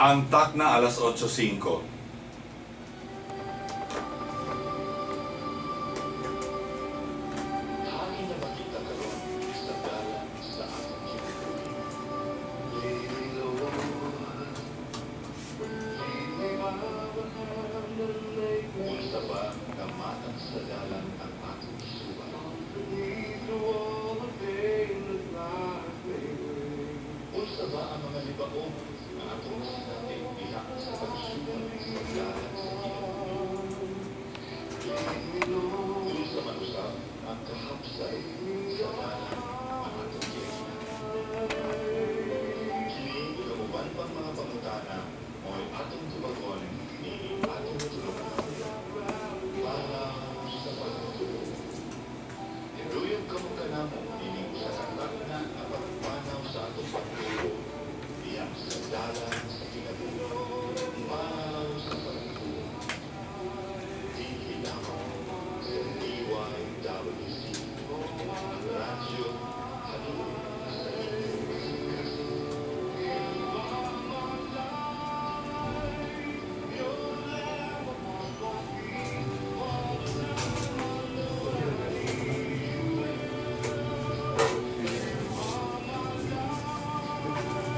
Ang takna alas 8:05.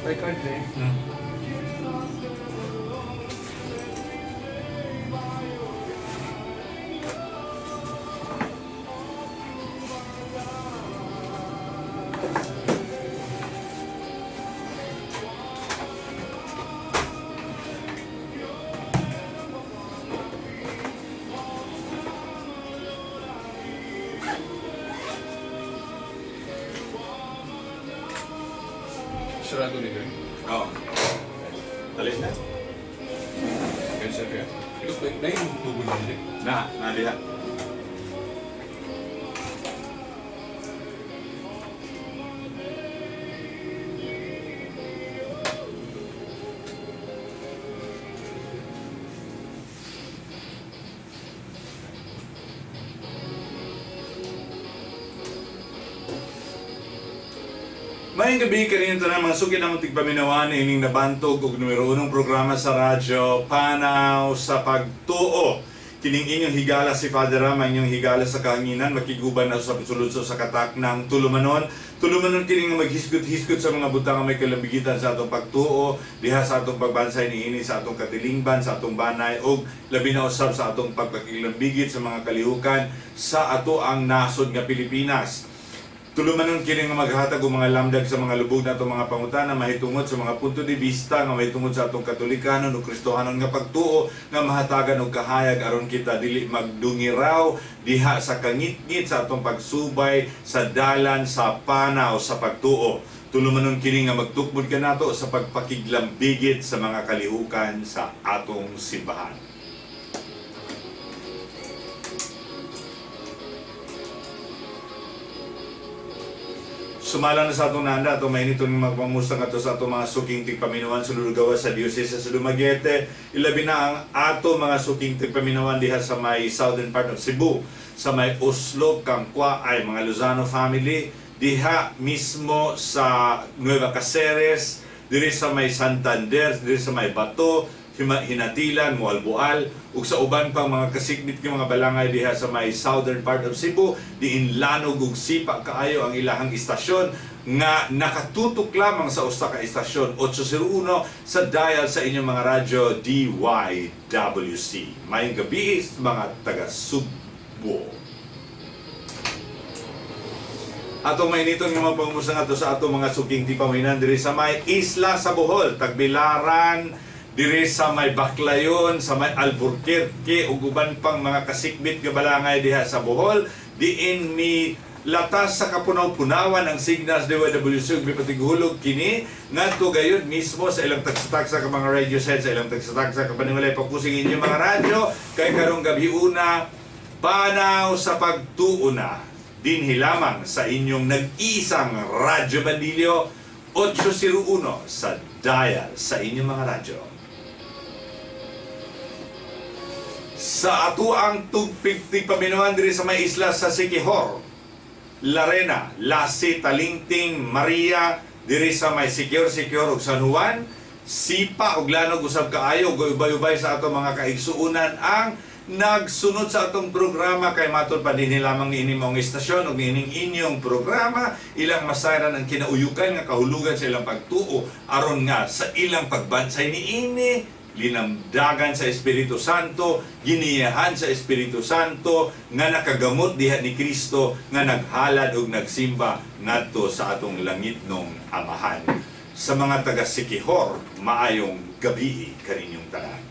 May card eh. Sarado rin yun. Oo. Talis na. Cancel kaya. Ito, na yung tubo na hindi. Nalihat. Mayang gabi kanina tanan mga sugid ang tigpaminawan ining nabantog og numero 1 programa sa radyo Panaw sa Pagtuo. Kining inyong higala si Father Ram, inyong higala sa kahanginan, makiguban na sa suludso sa katak ng tulumanon. Tulumanon kining maghisgot-hisgot sa mga butang nga may kalambigitan sa atong pagtuo, diha sa atong pagbansay niini sa atong katilingban, sa atong banay og labi na usab sa atong pagpakilambigit sa mga kalihukan sa ato ang nasod nga Pilipinas. Tulumanon kini nga maghatag og mga lamdag sa mga lubog nato mga pangutana mahitungod sa mga punto de vista nga mahitungod sa atong Katolikanon ug Kristohanon nga pagtuo nga mahatagan og kahayag aron kita dili magdungiraw diha sa kangit-ngit sa atong pagsubay sa dalan sa panaw sa pagtuo. Tulumanon kini nga magtukbod kanato sa pagpakiglambigit sa mga kalihukan sa atong simbahan. Sumala na sa atong nanda, atong mainiton ng magpamusta nga to sa atong mga suking tigpaminawan sa lulugawa sa Diocese sa Dumaguete. Ilabi na ang ato mga suking tigpaminawan diha sa may southern part of Cebu, sa may Oslo, Kangkwa ay mga Lozano family, diha mismo sa Nueva Caceres, diri sa may Santander, diri sa may Bato, Hinatilan, Mualbual, ug sa uban pang mga kasikbit ng mga balangay diha sa may southern part of Cebu, diin lanog ug sipa kaayo ang ilahang istasyon nga nakatutok lamang sa usa ka istasyon 801 sa dial sa inyong mga radyo DYWC. Mayong gabi mga taga Subo. Atong mainiton nga mapangumusta nga to sa atong mga suking tipaminan diri sa may isla sa Bohol, Tagbilaran, diri sa may Baclayon, sa may Albuquerque ug uban pang mga kasikbit nga balangay diha sa Bohol, diin mi latas sa kapunaw-punawan ang signals DYWC ug mipatigulog kini ngadto gayud mismo sa ilang tagsa-tagsa ka mga radio set, sa ilang tagsa-tagsa ka paningulay pakusing inyong mga radyo kay karong gabi una panaw sa pagtuuna dinhi lamang sa inyong nag-iisang Radyo Bandilyo 801 sa dial sa inyong mga radyo. Sa ato ang tugpigtig paminuan diri sa may isla sa Siquijor, Larena, Lassi, Talingting, Maria, diri sa may Siquijor ug San Juan, Sipa ug Lanog usab kaayo ubay-ubay sa ato mga kaigsuunan ang nagsunod sa atong programa kay matod pa dinhi lamang niini mong istasyon ug niining inyong programa ilang masayran ang kinauyukan nga kahulugan sa ilang pagtuo aron nga sa ilang pagbansay niini linamdagan sa Espiritu Santo, giniyahan sa Espiritu Santo nga nakagamot diha ni Kristo nga naghalad ug nagsimba ngadto sa atong langitnong Amahan. Sa mga taga Siquijor, maayong gabi kaninyong tanan.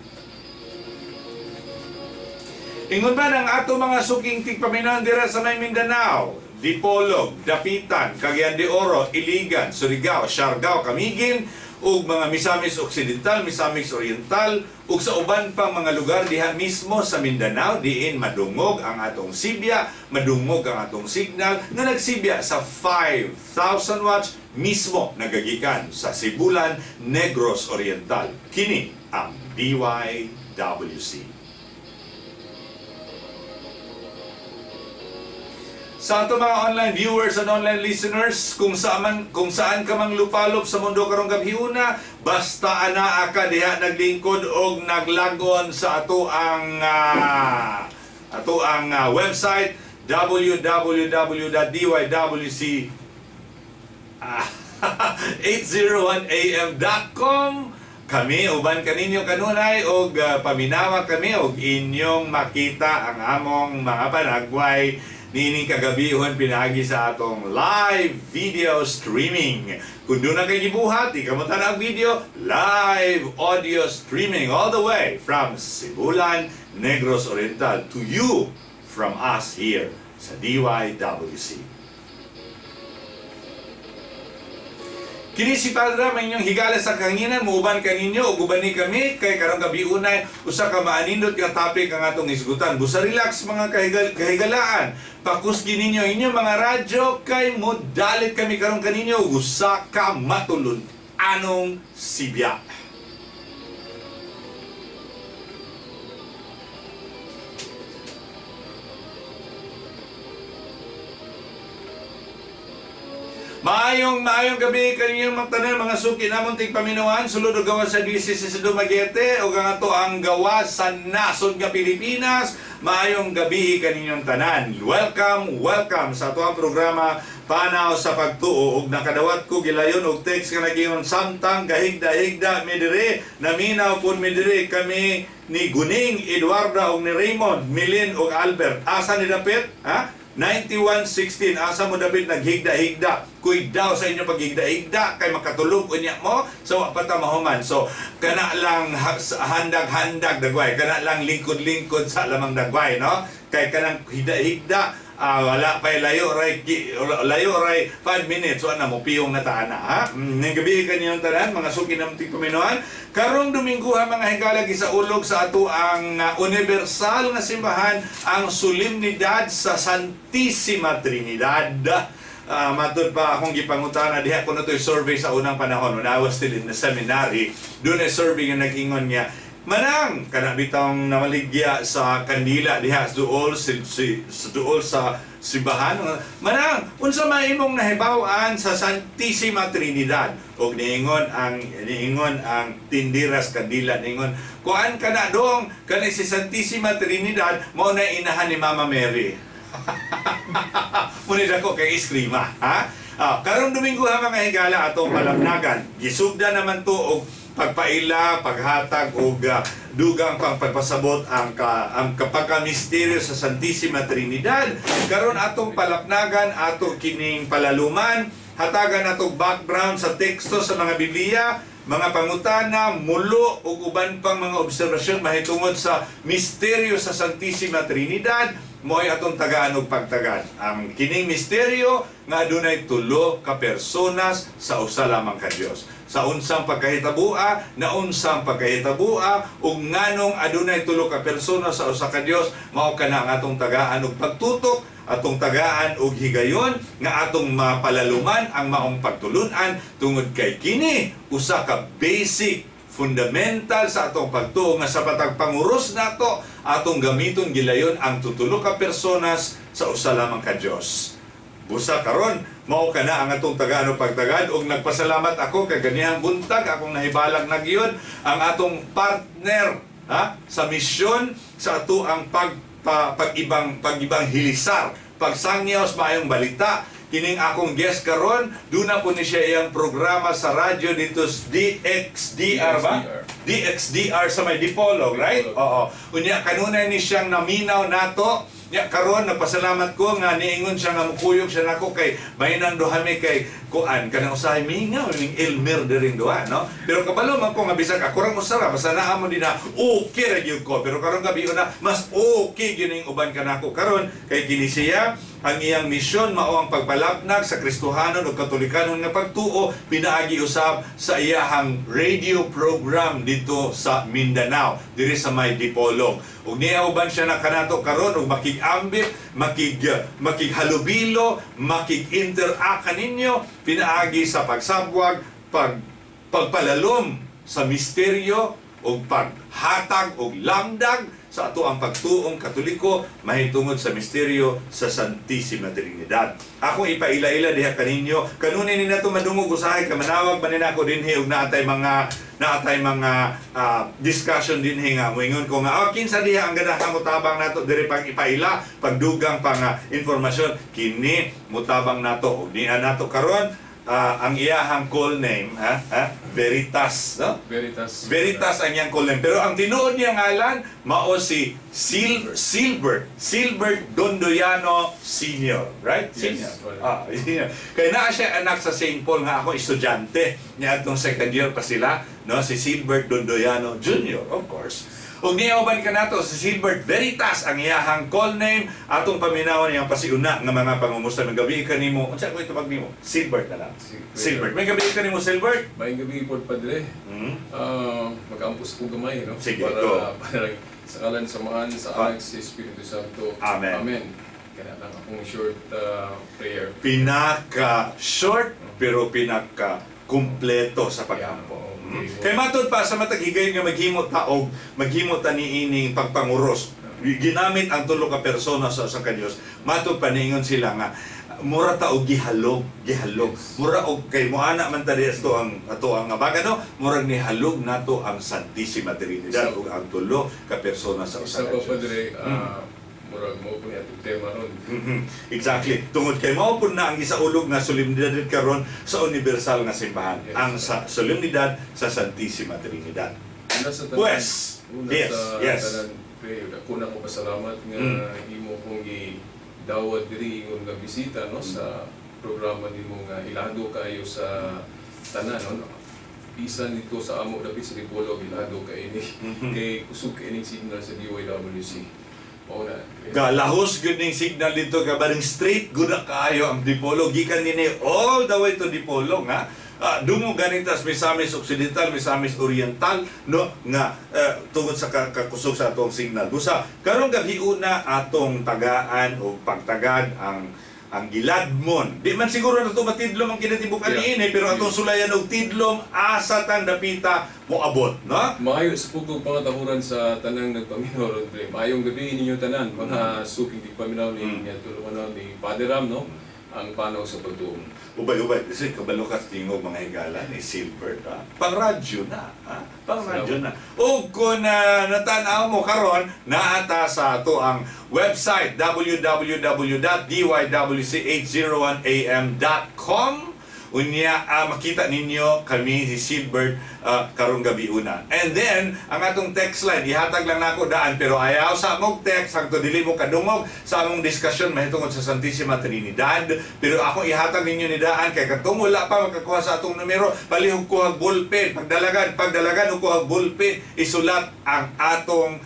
Ingon man ang ato mga suking tigpaminan dira sa may Mindanao, Dipolog, Dapitan, Cagayan de Oro, Iligan, Surigao, Siargao, Camiguin, ug mga Misamis Occidental, Misamis Oriental, ug sa uban pang mga lugar diha mismo sa Mindanao, diin madungog ang atong Sibya, madungog ang atong signal, nga nagsibya sa 5,000 watts mismo nagagikan sa Sibulan, Negros Oriental. Kini ang DYWC. Sa ato mga online viewers and online listeners, kung saan ka mang lupalop sa mundo karong gabhiuna, basta anaa ka diha naglingkod og naglagon sa ato ang website www.dywc801am.com. Kami uban kaninyo kanunay og paminawa kami og inyong makita ang among mga panagway nining kagabihon pinagi sa atong live video streaming. Kung doon na kayo gibuhat, di ka mo tanang video, live audio streaming all the way from Sibulan, Negros Oriental to you from us here sa DYWC. Kini si Padre may inyong higala sa kanginan, muuban kaninyo, o gubani kami, kay karong gabi unay, usa ka maanindot nga topic ang atong isgutan. Busa relax mga kahigalaan. Pakusgi ninyo inyong mga radyo, kay modalit kami karong kaninyo, usa ka matulun. Anong Sibya? Maayong gabi kaninyong magtanan mga suki namon tigpaminuan sulod og gawa sa DCC sa Dumaguete o nga to ang gawa sa nasod nga Pilipinas. Maayong gabi kaninyong tanan. Welcome sa ato ang programa Panaw sa Pagtuo ug nakadawat ko gilayon og text nga nagingon samtang gahigda-higda mi diri naminaw pun mi diri kami ni Guning, Eduarda ug ni Raymond, Milin ug Albert. Asa ni dapit? Ha? 9116 asa mo David naghigda-higda kuy daw sa inyo paghigda-higda kay makatulog unya mo so pata mahuman so kana lang handag-handag dagway kana lang lingkod-lingkod sa lamang dagway no kay kanang higda-higda wala pa layo ray 5 minutes so na mo piyong natana ha ning gabi kaniyong tanan mga suki ng tigpaminuan karong Domingo ha mga higala gisaulog sa ato ang universal nga simbahan ang solemnidad sa Santissima Trinidad. Matod pa akong gipangutana diha ko na to'y survey sa unang panahon when I was still in the seminary doon ay survey nga nag-ingon niya manang kana bitong namaligya sa kandila diha duol sa simbahan manang unsa may imong nahibaw-an sa Santissima Trinidad og niingon ang tindiras kandila niingon kuan kana dong kani si Santissima Trinidad mao na inahan ni Mama Mary. Munid ako kay iskrima ha karong Domingo ha mga higala atong palamnagan gisugda naman to og pagpaila, paghatag o dugang pagpasabot ang kapagka-misteryo sa Santissima Trinidad. Karon atong palapnagan, ato kining palaluman, hatagan atong background sa teksto sa mga Biblia, mga pangutana, mulo o uban pang mga obserbasyon mahitungod sa misteryo sa Santissima Trinidad. mo'y atong tagaan og pagtagad. Ang kining misteryo nga adunay tulo ka personas sa usa lamang ka Dios. Sa unsang pagkahitabua, na unsang pagkahitabua, ug nganong adunay tulo ka personas sa usa ka Dios, mao kana ang atong tagaan og pagtutok, atong tagaan og higayon nga atong mapalaluman ang maong pagtulunan tungod kay kini usa ka basic fundamental sa atong pagtuo nga sa patag panguros nato atong gamiton gilayon ang tutulo ka personas sa usa lamang ka Dios. Busa karon mao kana ang atong tagaan og pagtagad, ug nagpasalamat ako kay ganihang buntag akong nahibalag na gyud ang atong partner sa misyon sa ato ang pag-ibang hilisar, pagsangyaw sa maayong balita. Kining akong guest karon, duna po ni siya iyang programa sa radyo dito sa DXDR ba? DXDR sa may Dipolog, right? Oo. Unya kanunay ni siyang naminaw nato. Ya karon nagpasalamat ko nga niingon siya nga mukuyog siya nako kay bahinan duhami kay kuan kanang usahay mingaw ning Elmer diring duha, no? Pero kabalo man ko nga bisag ako ra usara basta naa mo din na okay ra gyud ko, pero karon gabi na mas okay gyud ning uban kanako karon kay kini siya ang iyang misyon mao ang pagpalapnag sa Kristohanon ug Katolikanon nga pagtuo pinaagi usab sa iyahang radio program dito sa Mindanao diri sa may Dipolog. Ug niya uban siya na kanato karon ug makig-ambit, makighalubilo, makig-interact kaninyo pinaagi sa pagsabwag, pagpalalom sa misteryo ug paghatag ug lamdag sa ato ang pagtuong Katoliko mahitungod sa misteryo sa Santissima Trinidad. Ako ipaila-ila diha kaninyo kanunin ni nato madungog usahay ka manawag man nako dinhi ug naatay mga discussion dinhi nga moingon ko nga kinsa diha ang ganahang mutabang nato diri pag ipaila pagdugang pang informasyon kini mutabang nato ug niya nato karon. Ang iyahang call name, Veritas, no? Veritas ang iyang call name. Pero ang tinuod niya ngalan, mao si Silbert Dondoyano Sr. Right? Yes. Senior. Kaya naa siya anak sa St. Paul nga ako estudyante. Niya atong second year pa sila, no? Si Silbert Dondoyano Jr. of course. Ug niyaoban ka nato si Silbert Veritas ang iyahang call name atong paminawan niyang pasiuna nga mga pangumusta ng gabi kanimo. Unsa ko itubag nimo? Silbert na lang. Silbert. May gabi kanimo Silbert? May gabi po padre. Mag-ampus ko gamay, no? Sige, para sa ngalan samahan sa Anak si Espiritu Santo. Amen. Amen. Kaya lang akong short prayer. Pinaka-short pero pinaka-kumpleto sa pagampo. Kay matod pa sa matag higay nga maghimo ta niining pagpanguros. Ginamit ang tulo ka persona sa Dios. Matod pa niingon sila nga mura ta og gihalog. Mura og kay moana man ta disto ang ato ang baga no, murag ni halog nato ang Santissima Trinidad ug ang tulo ka persona sa Dios. Padre, murag mo po niya tema ron. Exactly. Tungod kay mao po na ang isaulog nga solemnidad karon sa universal nga simbahan. Yes. Ang solemnidad sa Santissima Trinidad. Yes. Ako na ko pasalamat nga imo kong gidawat diri ingon nga bisita no sa programa nimo nga ilado kayo sa tanan no. Bisan nito sa amo dapit sa Dipolog ilado kay ini kay kusog kay ining signal sa DYWC. Galahos gud ning signal dito ka baring straight gud kaayo ang Dipolog gikan nini all the way to Dipolog ha. Dungo ganitas Misamis Occidental, Misamis Oriental no nga tungod sa kakusog sa atong signal. Busa karon gabi una atong tagaan o pagtagad ang giladmon. Di man siguro na ito matidlom ang kinatibukan niini, pero atong sulayan og tidlom asa tan dapita mo abot, no? Maayo sa pugong pangatahuran sa tanang nagpaminaw ron, pre. Maayong gabi ninyo tanan, mga suking tigpaminaw ni tulungan ni Father Ram, no? Ang panaw sa pagtuong. Ubay-ubay, kasi kabalokas tingog mga higala ni Silbert, ha? Pang-radyo na, ha? Pang-radyo na. O kung natanaw mo karon naata sa ato ang website www.dywc801am.com. Unya, makita ninyo kami si Silbert karong gabi una. And then, ang atong text line, ihatag lang nako daan, pero ayaw sa among text, hangtod dili mo kadungog sa among diskusyon mahitungod sa Santissima Trinidad. Pero ako ihatag ninyo ni daan, kay katong wala pa makakuha sa atong numero, palihog kuhag ballpen, pagdalagan o kuhag ballpen, isulat ang atong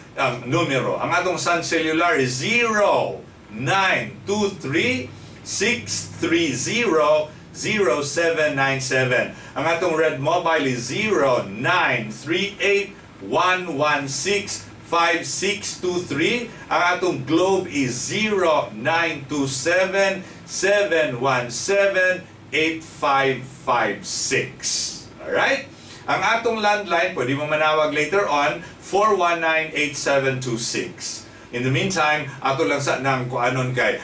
numero. Ang atong Sun Cellular is 0 0923-630-0797. Ang atong red mobile is 0938-116-5623. Ang atong globe is 0927-717-8556. Alright? Ang atong landline, pwede mo manawag later on, 419-8726. In the meantime, ato lang sa nang kuanon kay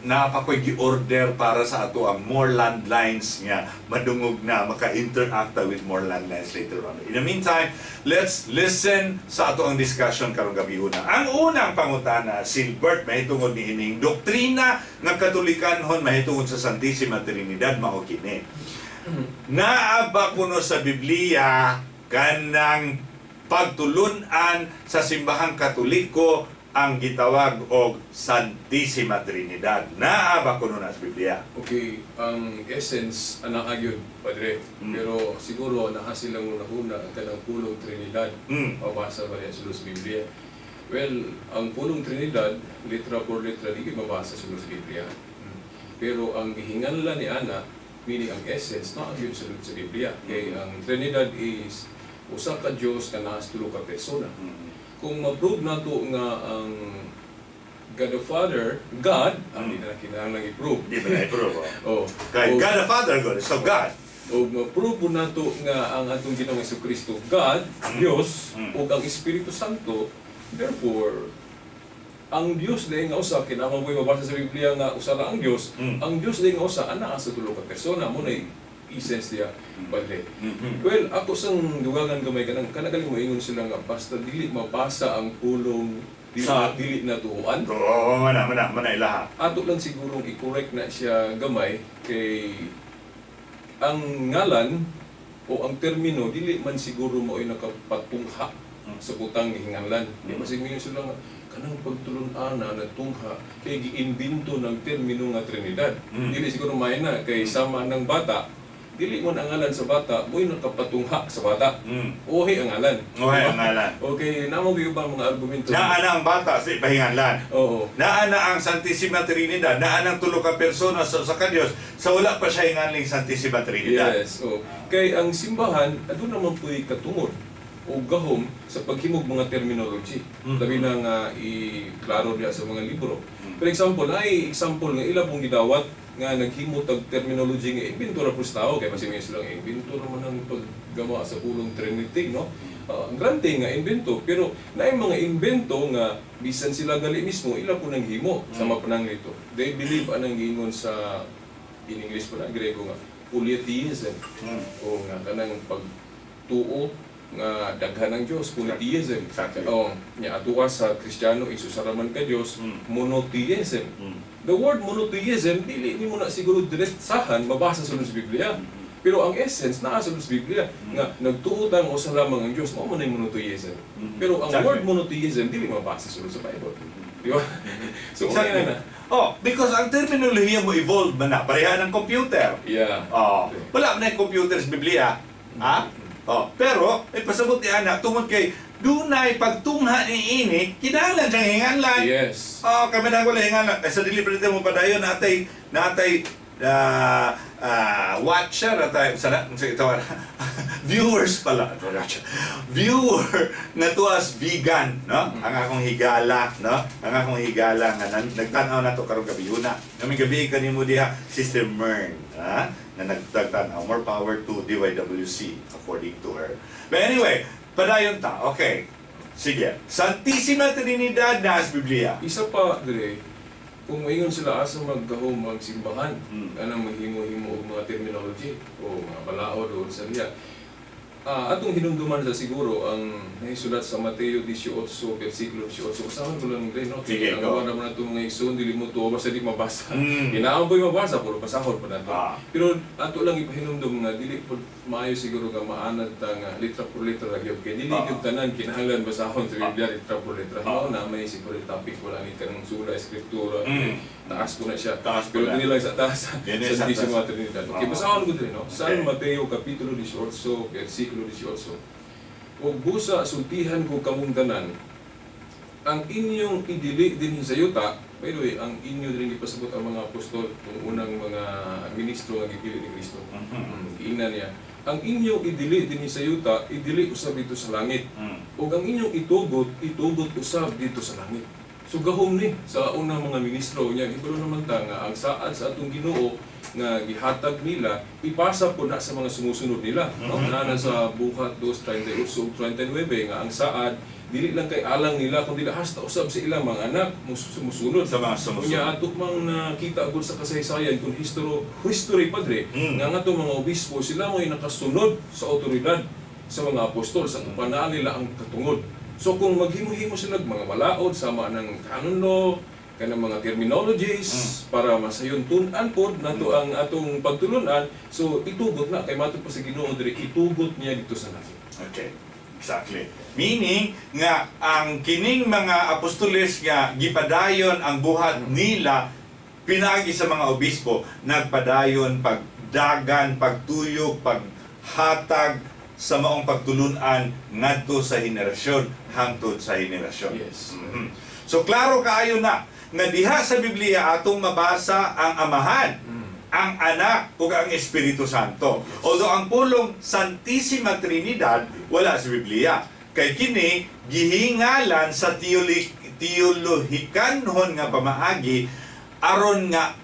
napakoy gi-order para sa ato ang more landlines nga madungog na maka-interact with more landlines later on. In the meantime, let's listen sa ato ang discussion karong gabi una. Ang unang pangutana, Silbert, mahitungod ni ining doktrina nga Katolikanhon mahitungod sa Santissima Trinidad mao kini. Naa ba kuno sa Biblia kanang pagtulunan sa simbahang Katoliko ang gitawag og Santissima Trinidad? Naa ba kuno na sa Biblia? Okay, ang essence ana agyud padre, pero siguro naa silang una kanang pulong Trinidad mabasa ba yan sa Biblia. Well, ang pulong Trinidad litra por litra di mabasa sa Biblia. Pero ang gihinganlan ni ana, meaning ang essence naa agyud sa Biblia. Kay ang Trinidad is usa ka Dios nga naa sa tulo ka persona. Kung ma-prove nato nga ang God the Father, God, hindi na kinahanglan i-prove. Di ba na-prove? Oh. Kay God the Father, God, so God. O ma-prove nato nga ang atong Ginoong Jesucristo, God, Dios, o ang Espiritu Santo, therefore, ang Dios dahil nga usa, kinamang mo mabasa sa Biblia nga usa na ang Dios, ang Dios dahil nga usa, ana sa tulo ka persona, mo na essence diya bali. Well, ako sang dugangan gamay kanagaling mo ingon sila nga basta dili mabasa ang pulong dili na tuuan. Oo, mana ilaha. Ato lang sigurong i-correct na siya gamay kay ang ngalan o ang termino dili man siguro mo ay nakapatungha sa butang gihinganlan. Di masigmino sila nga kanang pagtulun-ana na tungha kay giimbento ng termino nga Trinidad. Dili siguro may na kay sama ng bata. Dili mo ang ngalan sa bata, mo'y nakapatungha sa bata. Uhi ang ngalan. Uhi ang ngalan. Okay, namo gyud ba mga argumento? Naa na ang bata sa ipahinganlan. Oo. Naa na ang Santissima Trinidad, naa ang tulo ka persona sa Diyos, sa wala pa siya hinganling Santissima Trinidad. Yes. Oh. Kay ang simbahan, adun naman po'y katungod o gahom sa paghimog mga terminology. Labi na nga i-klaro niya sa mga libro. For example, ay example nga ila pong gidawat nga naghimo tag terminology nga inventor pus tao kay masiming silang inventor naman ang paggama sa pulong Trinity, no? Grante nga invento, pero naay mga invento nga bisan sila gali mismo ila po nang himo sa mapanang nito. They believe anang giingon sa in English pa na Grego nga polytheism. O nga kanang pagtuo nga daghan ng Dios, polytheism. Exactly. Nya atuwa sa Kristiyano isusaraman ka Dios, monotheism. The word monotheism dili nimo na siguro diretsahan mabasa sa Biblia. Pero ang essence naa sa Biblia nga nagtuo tang usa lamang ang Dios, mao man ang monotheism. Pero ang word monotheism dili mabasa sa Bible. Di ba? So exactly. Because ang terminolohiya mo evolve man na pareha ng computer. Yeah. Wala man na computer sa Biblia. Pero pasabot ni ana tungod kay dunay pagtungha ni ini kinahanglan siyang hinganlan. Yes. Kami na wala hinganlan. Sa deliberate mo pa dayon natay watcher atay sa tawag viewers pala. Viewer na tuas vegan, no? Ang akong higala, no? Ang akong higala nga nagtanaw na to karong gabi una. Kami gabi kanimo diha Sister Mern, ha? Na nagtagtanaw. More power to DYWC according to her. But anyway, padayon ta. Okay. Sige. Santissima Trinidad na sa Biblia. Isa pa dire, kung maingon sila asa maggahom magsimbahan, anang maghimo-himo og mga terminology o mga balaod o sa liya. Atong hinumduman sa siguro ang nahisulat sa Mateo 18 versikulo 18. Usahan ko lang rin, no? Sige, ang gawa naman nato mga igsoon, dili mo to basta di mabasa. Kinaamboy mabasa, puro pasahod pa nato. Pero ato lang ipahinumdum nga dili po maayo siguro nga maanad ta nga litra por litra gyud kay dili gyud tanan kinahanglan basahon sa Biblia litra por litra. Mao na may siguro topic wala ni kanang sula eskriptura. Taas ko na siya. Pero dili lang sa taas. Sa Santissima Trinidad. Okay, basahon ko din, no? Sa Mateo kapitulo 18 versikulo 18. O busa sultihan ko kamong tanan ang inyong idili din sa yuta By the way, ang inyo din gipasabot ang mga apostol, kung unang mga ministro nga gipili ni Kristo. Ina niya, ang inyo idili dinhi sa yuta, idili usab dito sa langit. Ug ang inyong itugot, itugot usab dito sa langit. So gahom ni sa unang mga ministro niya, ibalo naman ta nga ang saad sa atong Ginoo nga gihatag nila, ipasa po na sa mga sumusunod nila. No? Na sa buhat 2:38 ug 39 nga ang saad dili lang kay alang nila kundi hasta usab sa ilang mga anak sumusunod Sa mga sumusunod. Kunya ato mang nakita agud sa kasaysayan kung history padre nga ato mga obispo sila mo'y nakasunod sa otoridad sa mga apostol sa panaan nila ang katungod. So kung maghimo-himo sila mga malaod sama ng canon law, kanang mga terminologies para masayon tun-an pod nato ang atong pagtulunan, so itugot na kay matud pa sa Ginoo diri itugot niya dito sa langit. Okay. Exactly. Meaning nga ang kining mga apostoles nga gipadayon ang buhat nila pinagi sa mga obispo, nagpadayon pagdagan, pagtuyok, paghatag sa maong pagtulunan ngadto sa henerasyon hangtod sa henerasyon. Yes. So klaro kaayo na nga diha sa Biblia atong mabasa ang Amahan, ang Anak ug ang Espiritu Santo. Although ang pulong Santissima Trinidad wala sa Biblia. Kay kini gihingalan sa teolohikanhon nga pamaagi aron nga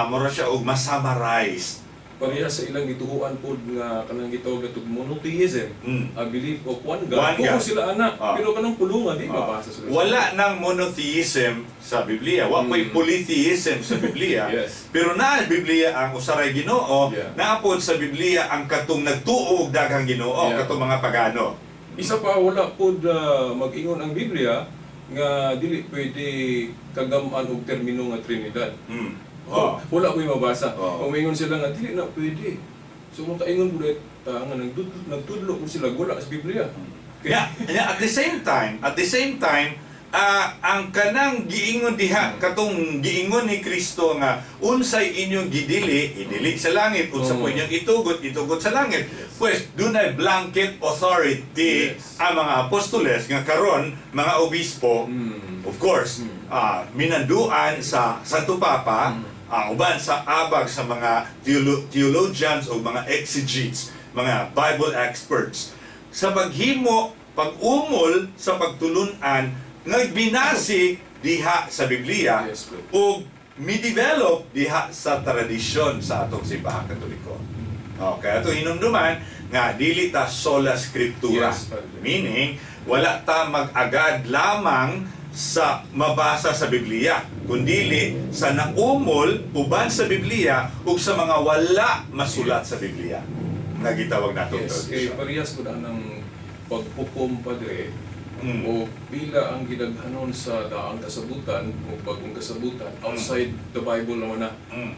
mura siya og ma-summarize. Pareha sa ilang gituhuan pod nga kanang gitawag atong monotheism, a belief of one God. One God. Kung sila anak, pero kanang pulungan di mabasa sila. Wala nang monotheism sa Biblia. Wa may polytheism sa Biblia. Yes. Pero na Biblia ang usaray Ginoo, naapod sa Biblia ang katong nagtuo og daghang Ginoo, katong mga pagano. Isa pa wala pod mag-ingon ang Biblia nga dili pwede kagam-an og termino nga Trinidad. Wala ko yung mabasa. Umingon sila nga, dili na pwede. So kung kaingon ulit, nga nagtudlo ko sila, wala sa Biblia. Yeah, at the same time, ang kanang giingon diha, katong giingon ni Kristo nga, unsay inyong idili sa langit, unsa po inyong itugot sa langit. Pues, dunay blanket authority ang mga apostoles nga karon mga obispo, of course, minanduan sa Santo Papa, uban sa abag sa mga theologians o mga exegetes, mga Bible experts, sa paghimo, pag-umol sa pagtulunan, nagbinasi diha sa Biblia o mi-develop diha sa tradisyon sa atong simbahang Katoliko. Okay, ito hinumduman nga dili ta sola scriptura. Meaning, wala ta mag-agad lamang sa mabasa sa Biblia, kundili sa naumol uban sa Biblia ug sa mga wala masulat sa Biblia nga gitawag nato kay parehas ko na ng pagpukom padre o bila ang gidaghanon sa daang kasabutan o bagong kasabutan outside the Bible naman na.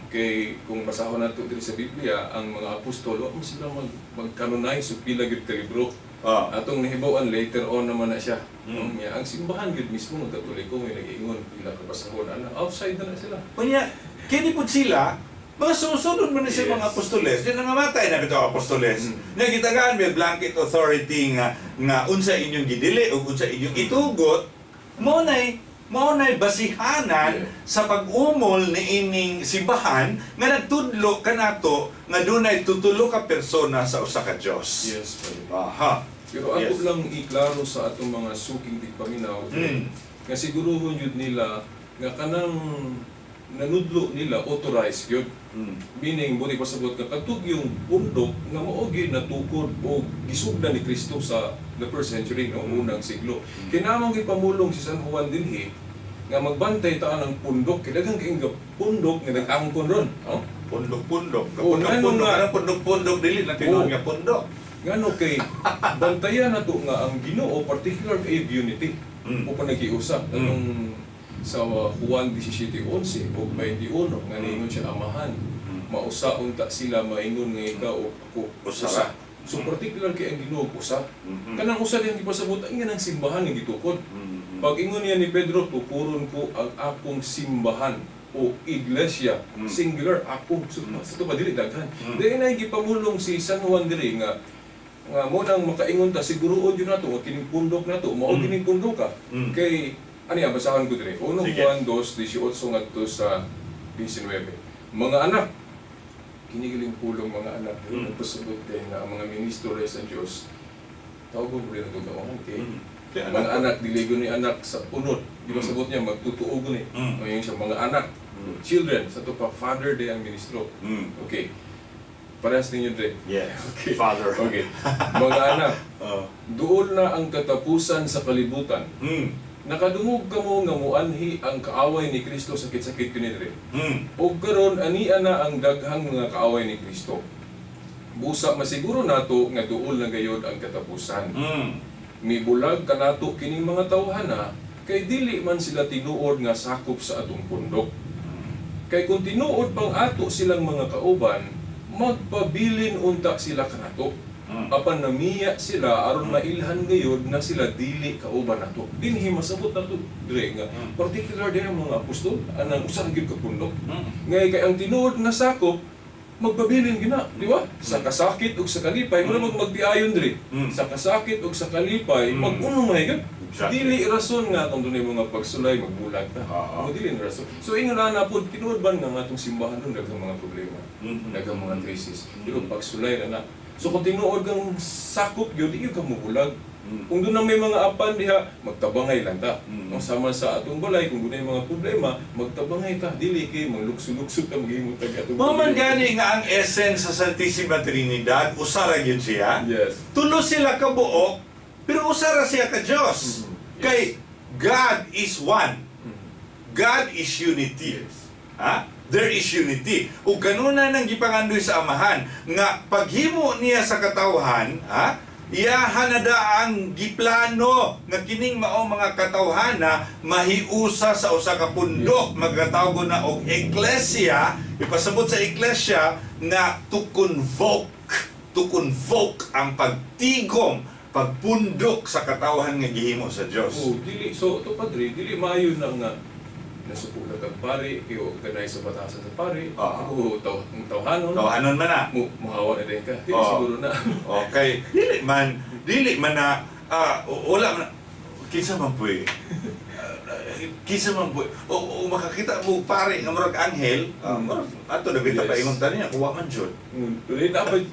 Kay kung basahon nato diri sa Biblia ang mga apostol wa mo sila mag-canonize o pila gyud ka libro. Atong nahibawan later on naman na siya. Ang simbahan gyud mismo ng Katoliko may nag-ingon pila ka basahon outside na sila. Kunya kini pud sila mga susunod man sa mga apostoles, din nangamatay na bitaw apostoles. Nga gitagaan may blanket authority nga unsa inyong gidili o unsa inyong itugot, mao nay basihanan sa pag-umol niining simbahan nga nagtudlo kanato nga dunay tutulo ka persona sa usa ka Dios. Yes, Pero ako lang iklaro sa atong mga suking tigpaminaw nga siguruhon yun nila nga kanang nanudlo nila authorized yun. Meaning, buti pasabot ka katug yung pundok nga maogi natukod o gisugdan ni Kristo sa the first century, unang siglo. Kinamang ipamulong si San Juan dinhi nga magbantay taan ang pundok, kidagang kaing pundok nga nag-angkon ron. Pundok-pundok. Pundok-pundok dili na tinuod nga pundok. Ngano kay bantayan nato nga ang Ginoo particular kay unity o panagiusap anong sa Juan 17:11 o 21 nga niingon siya amahan mausaon ta sila maingon nga ikaw o ako usa. So particular kay ang Ginoo usa. Kanang usa diyang gipasabot ang inang simbahan nga gitukod. Pag ingon niya ni Pedro, tukuron ko ang akong simbahan o iglesia, singular akong sa ito pa dili daghan. Dili na gipamulong si San Juan diri nga mo nang makaingon ta siguroon yun nato kining pundok nato mao kining pundok ka kay Ano yan, basahan ko dire. Unong Sige. Juan 2:18 ngadto sa 19. Mga anak, kinigiling pulong mga anak, nagpasabot din nga ang mga ministro rin sa Diyos. Tawag mo rin ito gawahan kay mga anak, diligo ni anak sa unod. Di ba sabot niya, magtutuog ni. Ngayon siya, mga anak, children, sa ito pa, father day ang ministro. Okay. Parehas ninyo din. Yeah, Okay. Father. Okay. Mga anak, doon na ang katapusan sa kalibutan. Nakadungog ka mo nga muanhi ang kaaway ni Kristo sakit-sakit kinidre. O karon ania na ang daghang mga kaaway ni Kristo. Busa masiguro nato nga duol na gayod ang katapusan. Mibulag kanato kining mga tawhana kay dili man sila tinuod nga sakop sa atong pundok. Kay kung tinuod pang ato silang mga kauban, magpabilin unta sila kanato. Apan namiya sila aron mailhan gayod na sila dili kauban nato. Dinhi masabot nato dire nga particular din ang mga apostol anang usa gyud ka pundok. Ngay kay ang tinuod nga sakop magpabilin gina, di ba? Sa kasakit ug sa kalipay wala magtiayon dire. Sa kasakit ug sa kalipay mag-uno may gud. Dili rason nga kung dunay mga pagsulay magbulag ta. Dili rason. So ingon na po tinuod ba nga atong simbahan ron daghang mga problema. Daghang mga crisis. Pero pagsulay na so kung tinuod kang sakop gyud di ka mubulag. Kung doon na may mga apan diha magtabangay lang ta. Kung sama sa atong balay kung dunay mga problema magtabangay ta dili kay magluksod-luksod ta maghimong tag atong. Maman gani nga ang essence sa Santissima Trinidad usara gyud siya. Yes. Tulo sila ka buok pero usara siya ka Dios. Kay God is one. God is unity. Ha? There is unity. Ug kanuna nang gipangandoy sa Amahan nga paghimo niya sa katawhan, ha? Iyahan na da ang giplano nga kining mao mga katawhana mahiusa sa usa ka pundok magkatawag na og eklesia, ipasabot sa eklesia nga to convoke ang pagtigom pagpundok sa katawhan nga gihimo sa Dios. Dili so to padre dili maayo na nga nasupula kag pare kayo kanay sa batasan sa pare o tawhanon man na muhawa na din ka dili siguro na okay dili man na wala man kinsa man puy o makakita mo pare nga murag anghel murag ato dapat pa ingon tani kuwa man jud dili dapat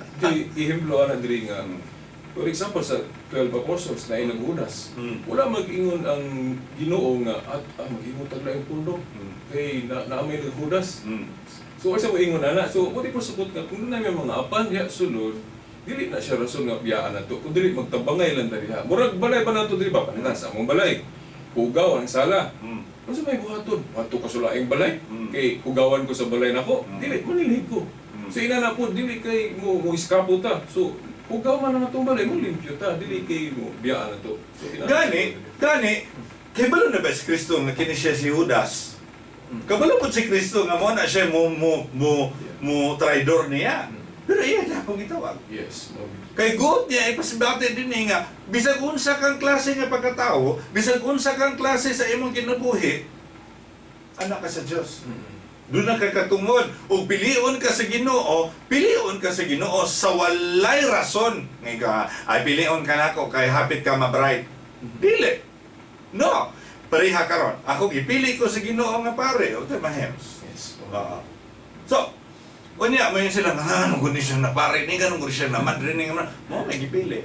ihemplo ana diri nga for example sa 12 apostles na inagunas wala mag-ingon ang Ginoo nga mag-ingon tagla ang pundok kay naamay ng Judas so asa mo ingon ana so mo di pasabot nga kung na may mga apan diha sulod dili na siya rason nga biyaan nato kung dili magtabangay lang diha murag balay pa nato diri ba panitan sa among balay kugaw ang sala unsa may buhaton ato kasulaing balay kay kugawan ko sa balay nako dili manilhig ko so ina na po dili kay mo iskapo ta so ugaw man ang atong balay mo limpyo ta dili kay mo biyaan na to so, gani kay balo na ba si Kristo nga kini siya si Judas kabalo pud si Kristo nga mo na siya mo traidor niya pero iya na akong gitawag yes kay good niya ipasabate din nga bisag unsa kang klase nga pagkatao bisag unsa kang klase sa imong kinabuhi anak ka sa Dios doon na kay katungod o pilion ka sa Ginoo sa walay rason nga ay pilion ka nako kay hapit ka ma-bright dili no pareha karon ako gipili ko sa Ginoo nga pare o tay mahems yes so unya may sila ano guni siya na pare ni ganun guni siya na madre ni nga mo may gipili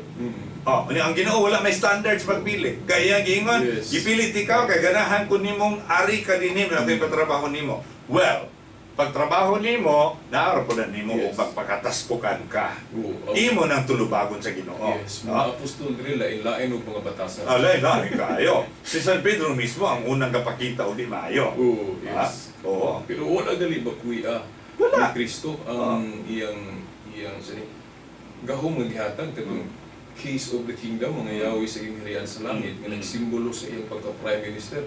unya ang Ginoo wala may standards pagpili kaya gingon gipili ikaw kay ganahan kun nimong ari ka dinhi kay patrabaho nimo. Well, pagtrabaho nimo, naaro po na nimo o magpakataspukan ka. Imo nang tulubagon sa Ginoo. Yes, mga apostol diri lain-lain og mga batasan. Lain-lain kayo. Si San Pedro mismo ang unang kapakita o di maayo. Yes. Oo. Pero wala gali bakuya. Wala. Kristo ang iyang gahom nga gihatag katong keys of the kingdom, mga yawi sa gingharian sa langit, nga nagsimbolo sa iyang pagka-prime minister.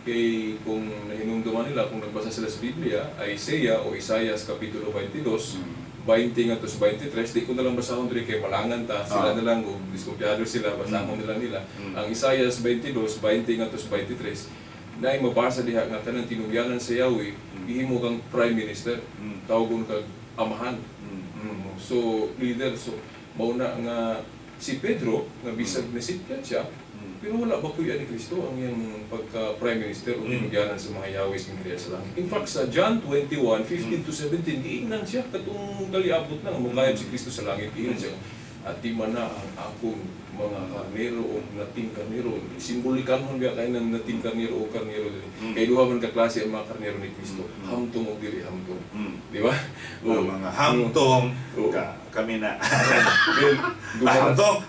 Kay kung nahinumduman nila, kung nagbasa sila sa Biblia, Isaiah o Isaias Kapitulo 22, 20 nga to sa 23, di ko nalang basahon diri kay malangan ta, sila na lang, o diskumpyado sila, basahon nila. Ang Isaias 22, 20 nga to sa 23, na mabasa diha nga kanang tinugyanan sa Yahweh, gihimo kang prime minister, tawagon kag amahan. So, leader, so, mauna nga si Pedro, nga bisag nasityan siya, Pero wala ba po yan ni Kristo ang yung pagka-Prime Minister o pinagyanan sa mga Yahweh's ng sa langit? In fact, sa John 21:15 to 17, giingnan siya katong kaliabot na mungayab si Kristo sa langit. Giingnan siya, at di man na ang akong mga karnero o nating karnero. Simbolikan mo biya kayo ng nating karnero o karnero. Kaya duha man kaklase ang mga karnero ni Kristo. Hamtong o dili hamtong. Di ba? O mga hamtong, kami na. Hamtong,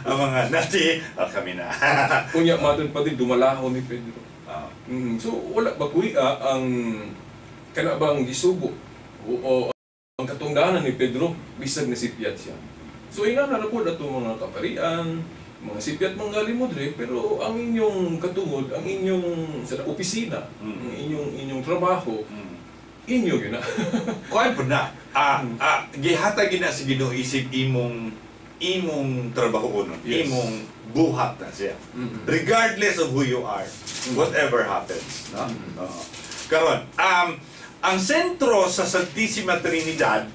ang mga nati, kami na. Kunya matun pa din, dumalaho ni Pedro. So, wala ba kuya ang kana bang gisugo o ang katungdanan ni Pedro, bisag na sipyat siya. So, inana na po na itong mga kaparian, mga sipyat mga limodre, pero ang inyong katungod, ang inyong sa opisina, ang inyong trabaho, inyo yun na. Kuan po na. Gihatag na sa Ginoo isip imong trabaho kuno, imong buhat na siya. Regardless of who you are, whatever happens, no? Karon, ang sentro sa Santissima Trinidad,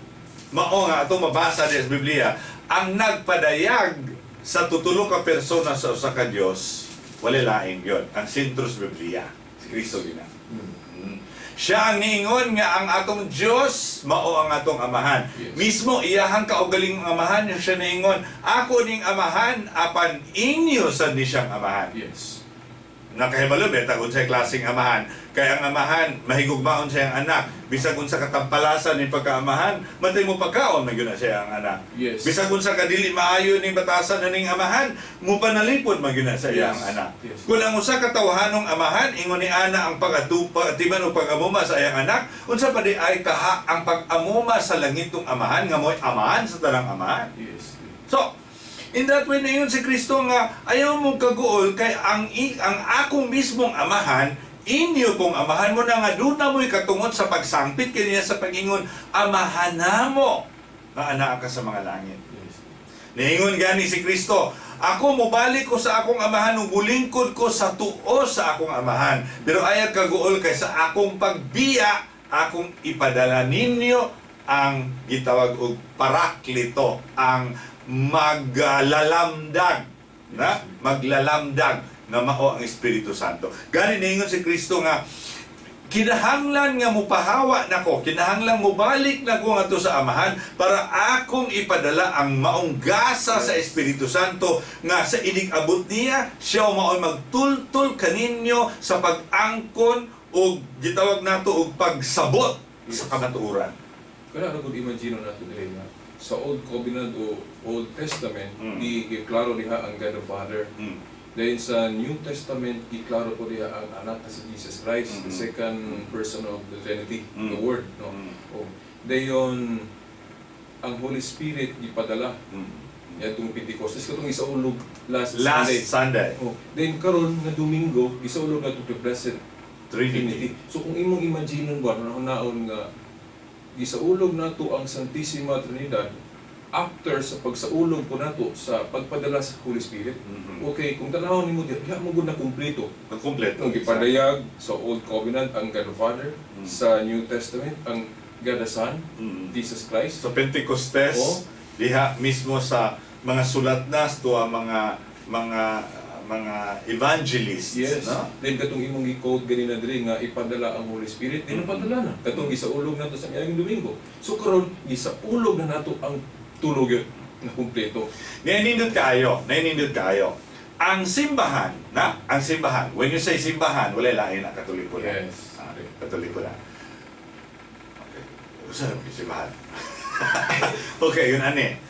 mao nga ato mabasa sa Biblia, ang nagpadayag sa tutulo ka persona sa usa ka Dios, wala laing yon. Ang sentro sa Biblia, si Kristo gina. Siya ang niingon nga ang atong Dios mao ang atong amahan. Yes. Mismo iyahang kaugaling amahan siya niingon, ako ning amahan apan inyo sad ni siyang amahan. Yes. Nakahibalo beta kung sa klaseng amahan. Kaya ang amahan, mahigugmaon siya ang anak. Bisag kung sa katampalasan ni pagkaamahan, matay mo pagkaon na na siya ang anak. Yes. Bisag kung sa kadili maayo ni batasan na ning amahan, mo panalipod magina sa iyang anak. Yes. Kung ang usa ka tawhanong amahan, ingon ni ana ang pag-atiman o pag-amuma sa iyang anak, unsa pa di ay kaha ang pag-amuma sa langitong amahan, nga mo'y amahan sa tanang amahan. Yes. So, in that way na yun si Kristo nga ayaw mong kaguol kay ang akong mismong amahan, inyo kong amahan mo na nga doon na mo'y katungod sa pagsangpit kaniya sa pag-ingon, amahan na mo nga anak ka sa mga langit. Yes. Niingon gani si Kristo, ako mobalik ko sa akong amahan ug bulingkod ko sa tuo sa akong amahan. Pero ayaw kaguol kay sa akong pagbiya, akong ipadala ninyo ang gitawag og Paraklito, ang maglalamdag na maglalamdag nga mao ang Espiritu Santo. Gani ningon si Kristo nga kinahanglan nga mupahawa nako, kinahanglan mo balik nako ngadto sa amahan para akong ipadala ang maong gasa sa Espiritu Santo nga sa inig-abot niya siya mao magtultol kaninyo sa pag-angkon o gitawag nato og pagsabot sa kamatuoran. Kaya ano kung imagine natin dili nga sa Old Covenant o Old Testament, i-klaro diha ang God the Father. Dahil sa New Testament, i-klaro po diha ang anak si Jesus Christ, the second person of the Trinity, the Word. No? Dayon, ang Holy Spirit ipadala. Itong Pentecostes, itong isaulog last Sunday. Then karon nga Domingo, isaulog na itong Blessed Trinity. So kung imong imagine ba, naon nga, gisaulog nato ang Santissima Trinidad after sa pagsaulog po nato sa pagpadala sa Holy Spirit. Okay, kung tanawon nimo diha mo gud na kumpleto. Kompleto. Ang ipadayag sa Old Covenant ang God the Father, sa New Testament ang God the Son, Jesus Christ. Sa Pentecostes, diha mismo sa mga sulat na to ang mga evangelists. Yes. No? Then katong imong gi-quote ganina diri nga ipadala ang Holy Spirit, ipadala na. Katong gisaulog nato sa ngayong Domingo. So karon gisaulog na nato ang tulog na kumpleto. Nainindot kayo. Ang simbahan, when you say simbahan, wala lain na Katoliko na. Yes. Katoliko na. Okay. Saan ang simbahan? Okay, yun ani.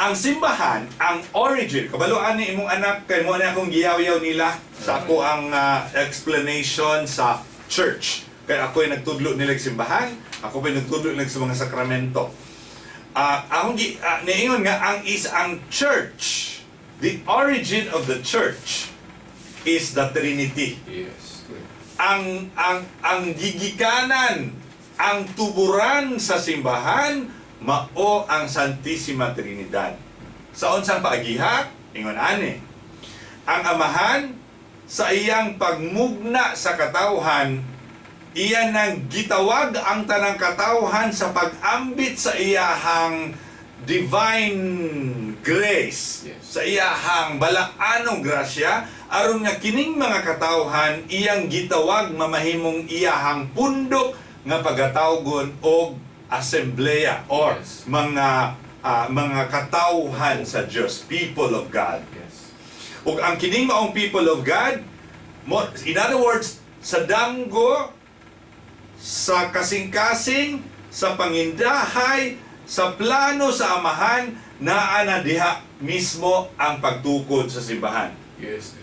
Ang simbahan, ang origin, kabalo ani imong anak, kay mo na akong giyaw-yaw nila sa ako ang explanation sa church. Kaya ako ay nagtudlo nila sa simbahan, ako ay nagtudlo nila sa mga sakramento. Niingon nga, ang church, the origin of the church is the Trinity. Yes. Ang gigikanan, ang tuburan sa simbahan, mao ang Santissima Trinidad. Sa unsang paagiha, ingon ani, ang amahan sa iyang pagmugna sa katawhan, iyan nang gitawag ang tanang katawhan sa pag-ambit sa iyahang divine grace, sa iyahang balaanong grasya, aron nga kining mga katawhan iyang gitawag mamahimong iyahang pundok nga pagatawgon og assembleya or mga katawhan sa Dios, people of God. Ug ang kining maong people of God, in other words, sa damgo, sa kasing-kasing, sa pangindahay, sa plano sa amahan, naa na diha mismo ang pagtukod sa simbahan.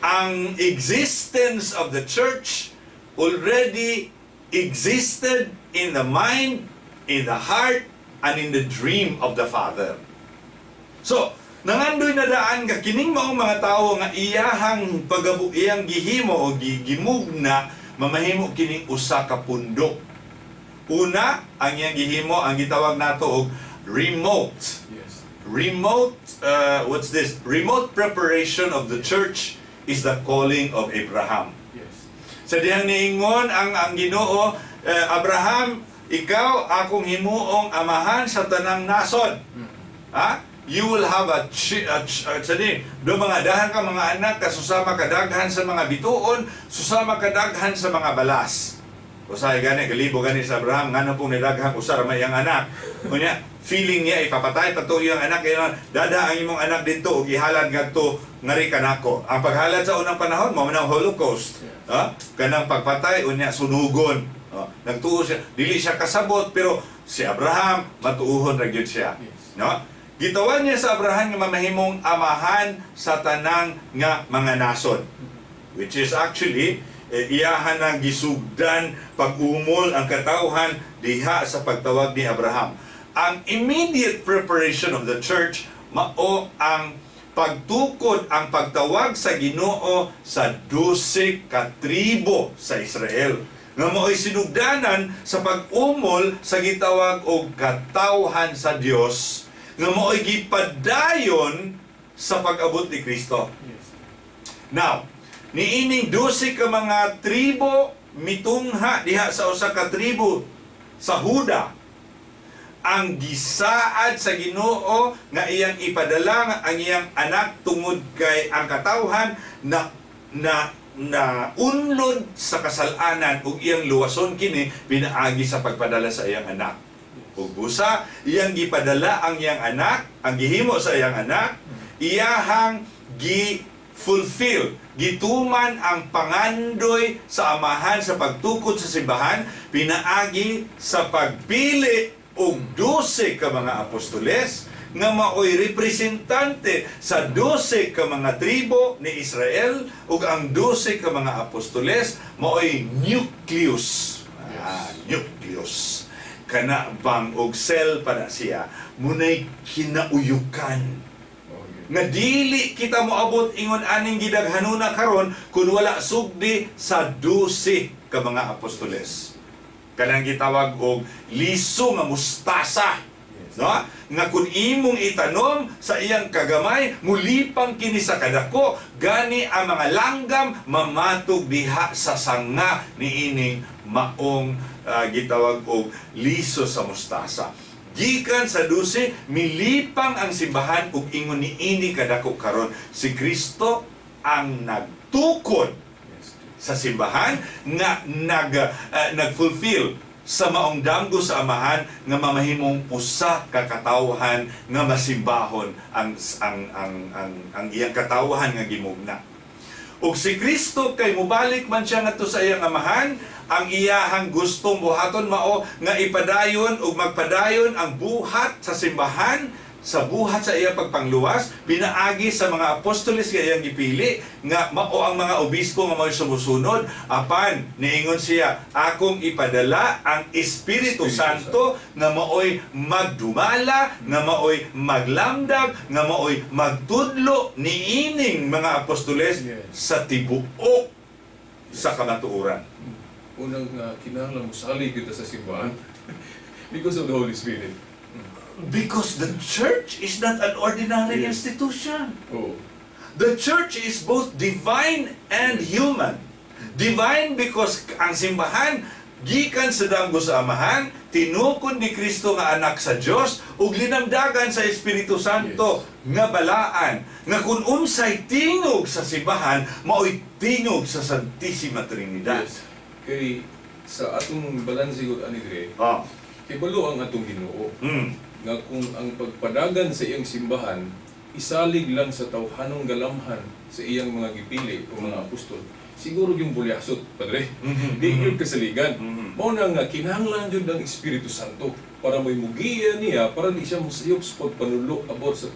Ang existence of the church already existed in the mind, in the heart, and in the dream of the Father. So, nangandoy na daan ka kining maong mga tao nga iyahang iyang gihimo o gimugna mamahimo kining usa ka pundok. Una, ang iyang gihimo ang gitawag nato og remote. Remote, what's this? Remote preparation of the church is the calling of Abraham. Sa dihang niingon ang Ginoo, Abraham, ikaw akong himuong amahan sa tanang nasod. Ha? You will have do mga dahan ka mga anak, kasusama kadaghan sa mga bituon, susama kadaghan sa mga balas. Usahay gani, galibo gani sa Abraham, nga pong nidaghang usar mayang anak. Kunya, feeling niya, ipapatay pa to yung anak, dada ang imong anak dito, ug ihalad nga to, ngari ka nako. Ang paghalad sa unang panahon, mo ng Holocaust. Kanang pagpatay, unya, sunugon. Nagtuo siya, dili siya kasabot, pero si Abraham, matuuhon ra gyud siya. No? Gitawan niya sa Abraham nga mamahimong amahan sa tanang nga mga nasod. Which is actually, iyahan ang gisugdan pag-umol ang katawhan diha sa pagtawag ni Abraham. Ang immediate preparation of the church, mao ang pagtukod, ang pagtawag sa Ginoo sa 12 ka tribo sa Israel. Nga mao'y sinugdanan sa pag-umol sa gitawag og katawhan sa Dios, nga mao'y gipadayon sa pag-abot ni Kristo. Now, niining 12 ka mga tribo mitungha diha sa usa ka tribo sa Huda, ang gisaad sa Ginoo nga iyang ipadala ang iyang anak tungod kay ang katawhan na unlod sa kasalanan ug iyang luwason kini pinaagi sa pagpadala sa iyang anak. Ug busa iyang gipadala ang iyang anak, ang gihimo sa iyang anak, iyahang fulfill, gituman ang pangandoy sa amahan sa pagtukod sa simbahan, pinaagi sa pagpili og 12 ka mga apostoles nga maoy representante sa 12 ka mga tribo ni Israel ug ang 12 ka mga apostoles maoy nucleus. Nucleus. Kana bang og cell para siya munay kinauyukan. Nga dili kita moabot ingon aning gidaghanuna karon kun wala sugdi sa 12 ka mga apostoles. Kanang gitawag og liso nga mustasa. No? Nga kun imong itanom sa iyang kagamay, mulipang kini sa kadako, gani ang mga langgam mamatog diha sa sanga niining maong gitawag og liso sa mustasa. Gikan sa 12, milipang ang simbahan ug ingon niini kadako karon si Kristo ang nagtukod sa simbahan nga nag-fulfill sa maong damgo sa amahan nga mamahimong usa ka katawhan nga masimbahon ang iyang katawhan nga gimugna. Ug si Kristo kay mubalik man siya ngadto sa iyang amahan, ang iyahang gustong buhaton mao nga ipadayon ug magpadayon ang buhat sa simbahan, sa buhat sa iyang pagpangluwas, pinaagi sa mga apostoles nga iyang gipili, nga mao ang mga obispo nga mao'y sumusunod, apan niingon siya, akong ipadala ang Espiritu Santo nga mao'y magdumala, nga mao'y maglamdag, nga mao'y magtudlo niining mga apostoles sa tibuok sa kamatuoran. Unang kinahanglan musali kita sa simbahan because of the Holy Spirit. Because the church is not an ordinary institution. The church is both divine and human. Divine because ang simbahan gikan sa damgo sa Amahan, tinukod ni Kristo nga anak sa Dios ug linamdagan sa Espiritu Santo nga balaan nga kun unsay tingog sa simbahan mao'y tingog sa Santissima Trinidad. Yes. Kay sa atong balansigod ani dire, Oh. ibalo ang atong Ginoo Mm. nga kung ang pagpadagan sa iyang simbahan isalig lang sa tawhanong galamhan sa iyang mga gipili o mga apostol, siguro yung bulyasot, padre. Di yun kasaligan. Mao na nga kinahanglan jud ang Espiritu Santo para may mugiya niya para di siya musayop sa pagpanulo abot sa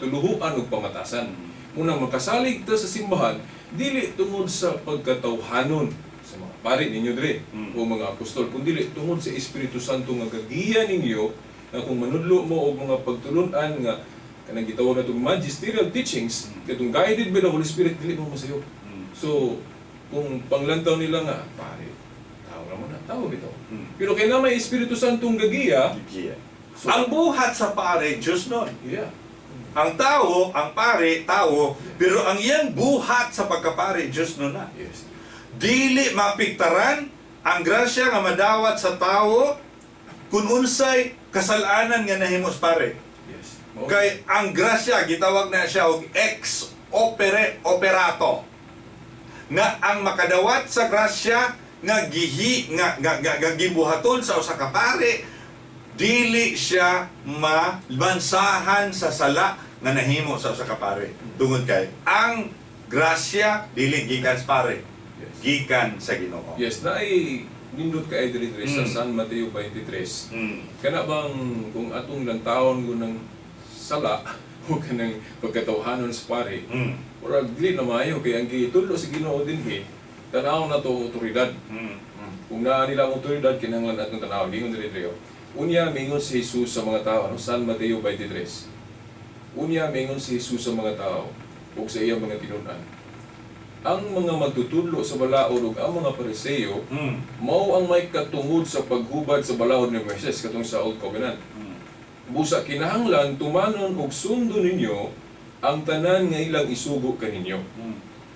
tuluhuan ug pamatasan. Muna makasalig ta sa simbahan dili tungod sa pagkatawhanon sa mga pari ninyo dire o mga apostol, kundi dili tungod sa Espiritu Santo nga gagiya ninyo na kung manudlo mo og mga pagtulunan nga kanang gitawag natong magisterial teachings katong guided by the Holy Spirit, dili mo masayop. So kung panglantaw nila nga pare tao bitaw. Pero kaya na may Espiritu Santong gagiya, so, ang buhat sa pare, Diyos nun. yeah. Ang tao, ang pare, tao, pero ang iyang buhat sa pagkapare, Diyos nun na. Yes. Dili mapiktaran ang grasya nga madawat sa tao kung unsay kasalanan nga nahimos pare. Yes. Kay ang grasya, gitawag na siya og ex opere operato. Nga ang makadawat sa grasya nga gibuhaton sa usa ka pare, dili siya mabansahan sa sala nga nahimo sa usa ka pare. Tungod kay ang grasya dili gikan sa pare, gikan sa Ginoo. Yes, na ay nindot ka diri sa San Mateo 23. Kana bang kung atong lantaon ko ng sala o kanang pagkatawhanon sa pare, murag dili na maayo kay ang gitulo sa Ginoo dinhi tanaw na to otoridad. Kung naa nila ang otoridad kinahanglan atong tanaw gingon diri diri. Unya mingon si Jesus sa mga tao, San Mateo 23. Unya mingon si Jesus sa mga tao ug sa iyang mga tinun-an. Ang mga magtutudlo sa balaod ug ang mga Pariseo mao ang may katungod sa paghubad sa balaod ni Moises katong sa Old Covenant. Busa kinahanglan tumanon ug sundon ninyo ang tanan nga ilang isugo kaninyo.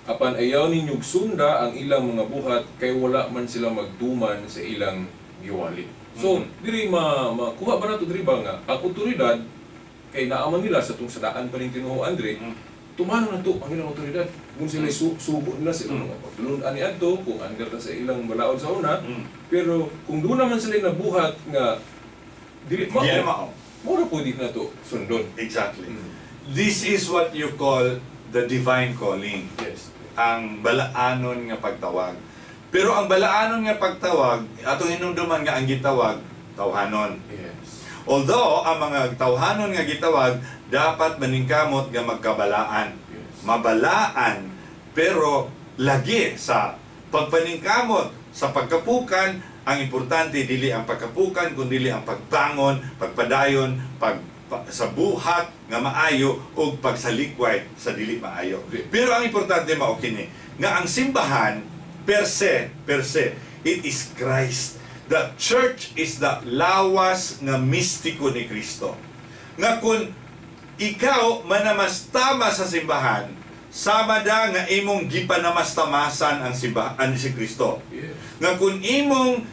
Apan ayaw ninyong sunda ang ilang mga buhat kay wala man sila magtuman sa ilang giwali. So, diri makuha ba nato diri ba nga ang otoridad kay naaman nila sa tong sadaan pa ning Tinuoan diri, tumanon na to ang ilang otoridad. Kung sila sugo nila sa ilang pagtulunan ni adto, kung under na sa ilang balaod sa una, pero kung doon naman sila nabuhat nga dili mao, mura pwede na to sundon. Exactly. This is what you call the divine calling. Yes. Ang balaanon nga pagtawag. Pero ang balaanon nga pagtawag, atong hinumduman nga ang gitawag, tawhanon. Yes. Although, ang mga tawhanon nga gitawag, dapat maningkamot nga magkabalaan. Yes. Mabalaan, pero lagi sa pagpaningkamot, sa pagkapukan, ang importante dili ang pagkapukan, kundi ang pagbangon, pagpadayon, sa buhat nga maayo o pagsalikway sa dili maayo. Pero ang importante mao kini nga ang simbahan per se, it is Christ. The church is the lawas nga mistiko ni Kristo. Nga kung ikaw manamastama sa simbahan, sama da nga imong gipanamastamasan ang simbahan si Kristo. Yes. Nga kung imong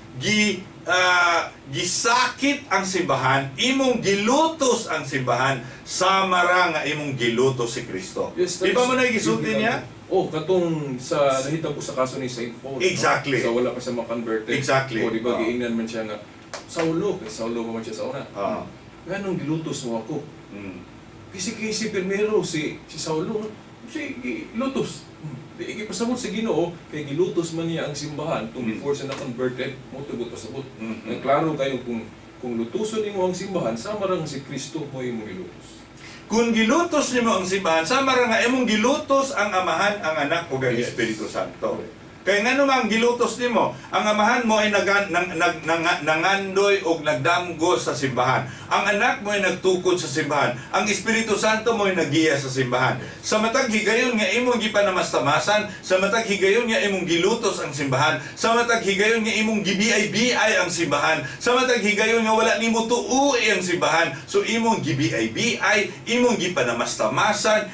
gisakit ang simbahan, imong gilutos ang simbahan, sama ra nga imong gilutos si Kristo. Yes, Di ba mo nagisulti niya? Oh, katong sa nahitabo sa kaso ni Saint Paul. Exactly. No? Sa wala pa siya makonverted. Exactly. O di ba giingnan man siya nga Saulo, kay Saulo pa man siya sa una. Nganong gilutos mo ako? Kisi primero si Saulo, si gilutos. Di pasabot sa Ginoo kay gilutos man niya ang simbahan before siya na-converted, mo tubot pasabot. Klaro kayo kung lutuson nimo ang simbahan, sama ra si Kristo mo imong gilutos. Kung gilutos nimo ang simbahan, sama ra nga imong gilutos ang Amahan, ang Anak ug ang Espiritu Santo. Kaya nga naman gilutos nimo, ang Amahan mo ay nangandoy og nagdamgo sa simbahan. Ang Anak mo ay nagtukod sa simbahan. Ang Espiritu Santo mo ay nagiya sa simbahan. Sa matag higayon nga imong gipanamastamasan, sa matag higayon nga imong gilutos ang simbahan, sa matag higayon nga imong gibiay-biay ang simbahan, sa matag higayon nga wala nimo tuoi ang simbahan, so imong gibiay-biay, imong gipanamastamasan,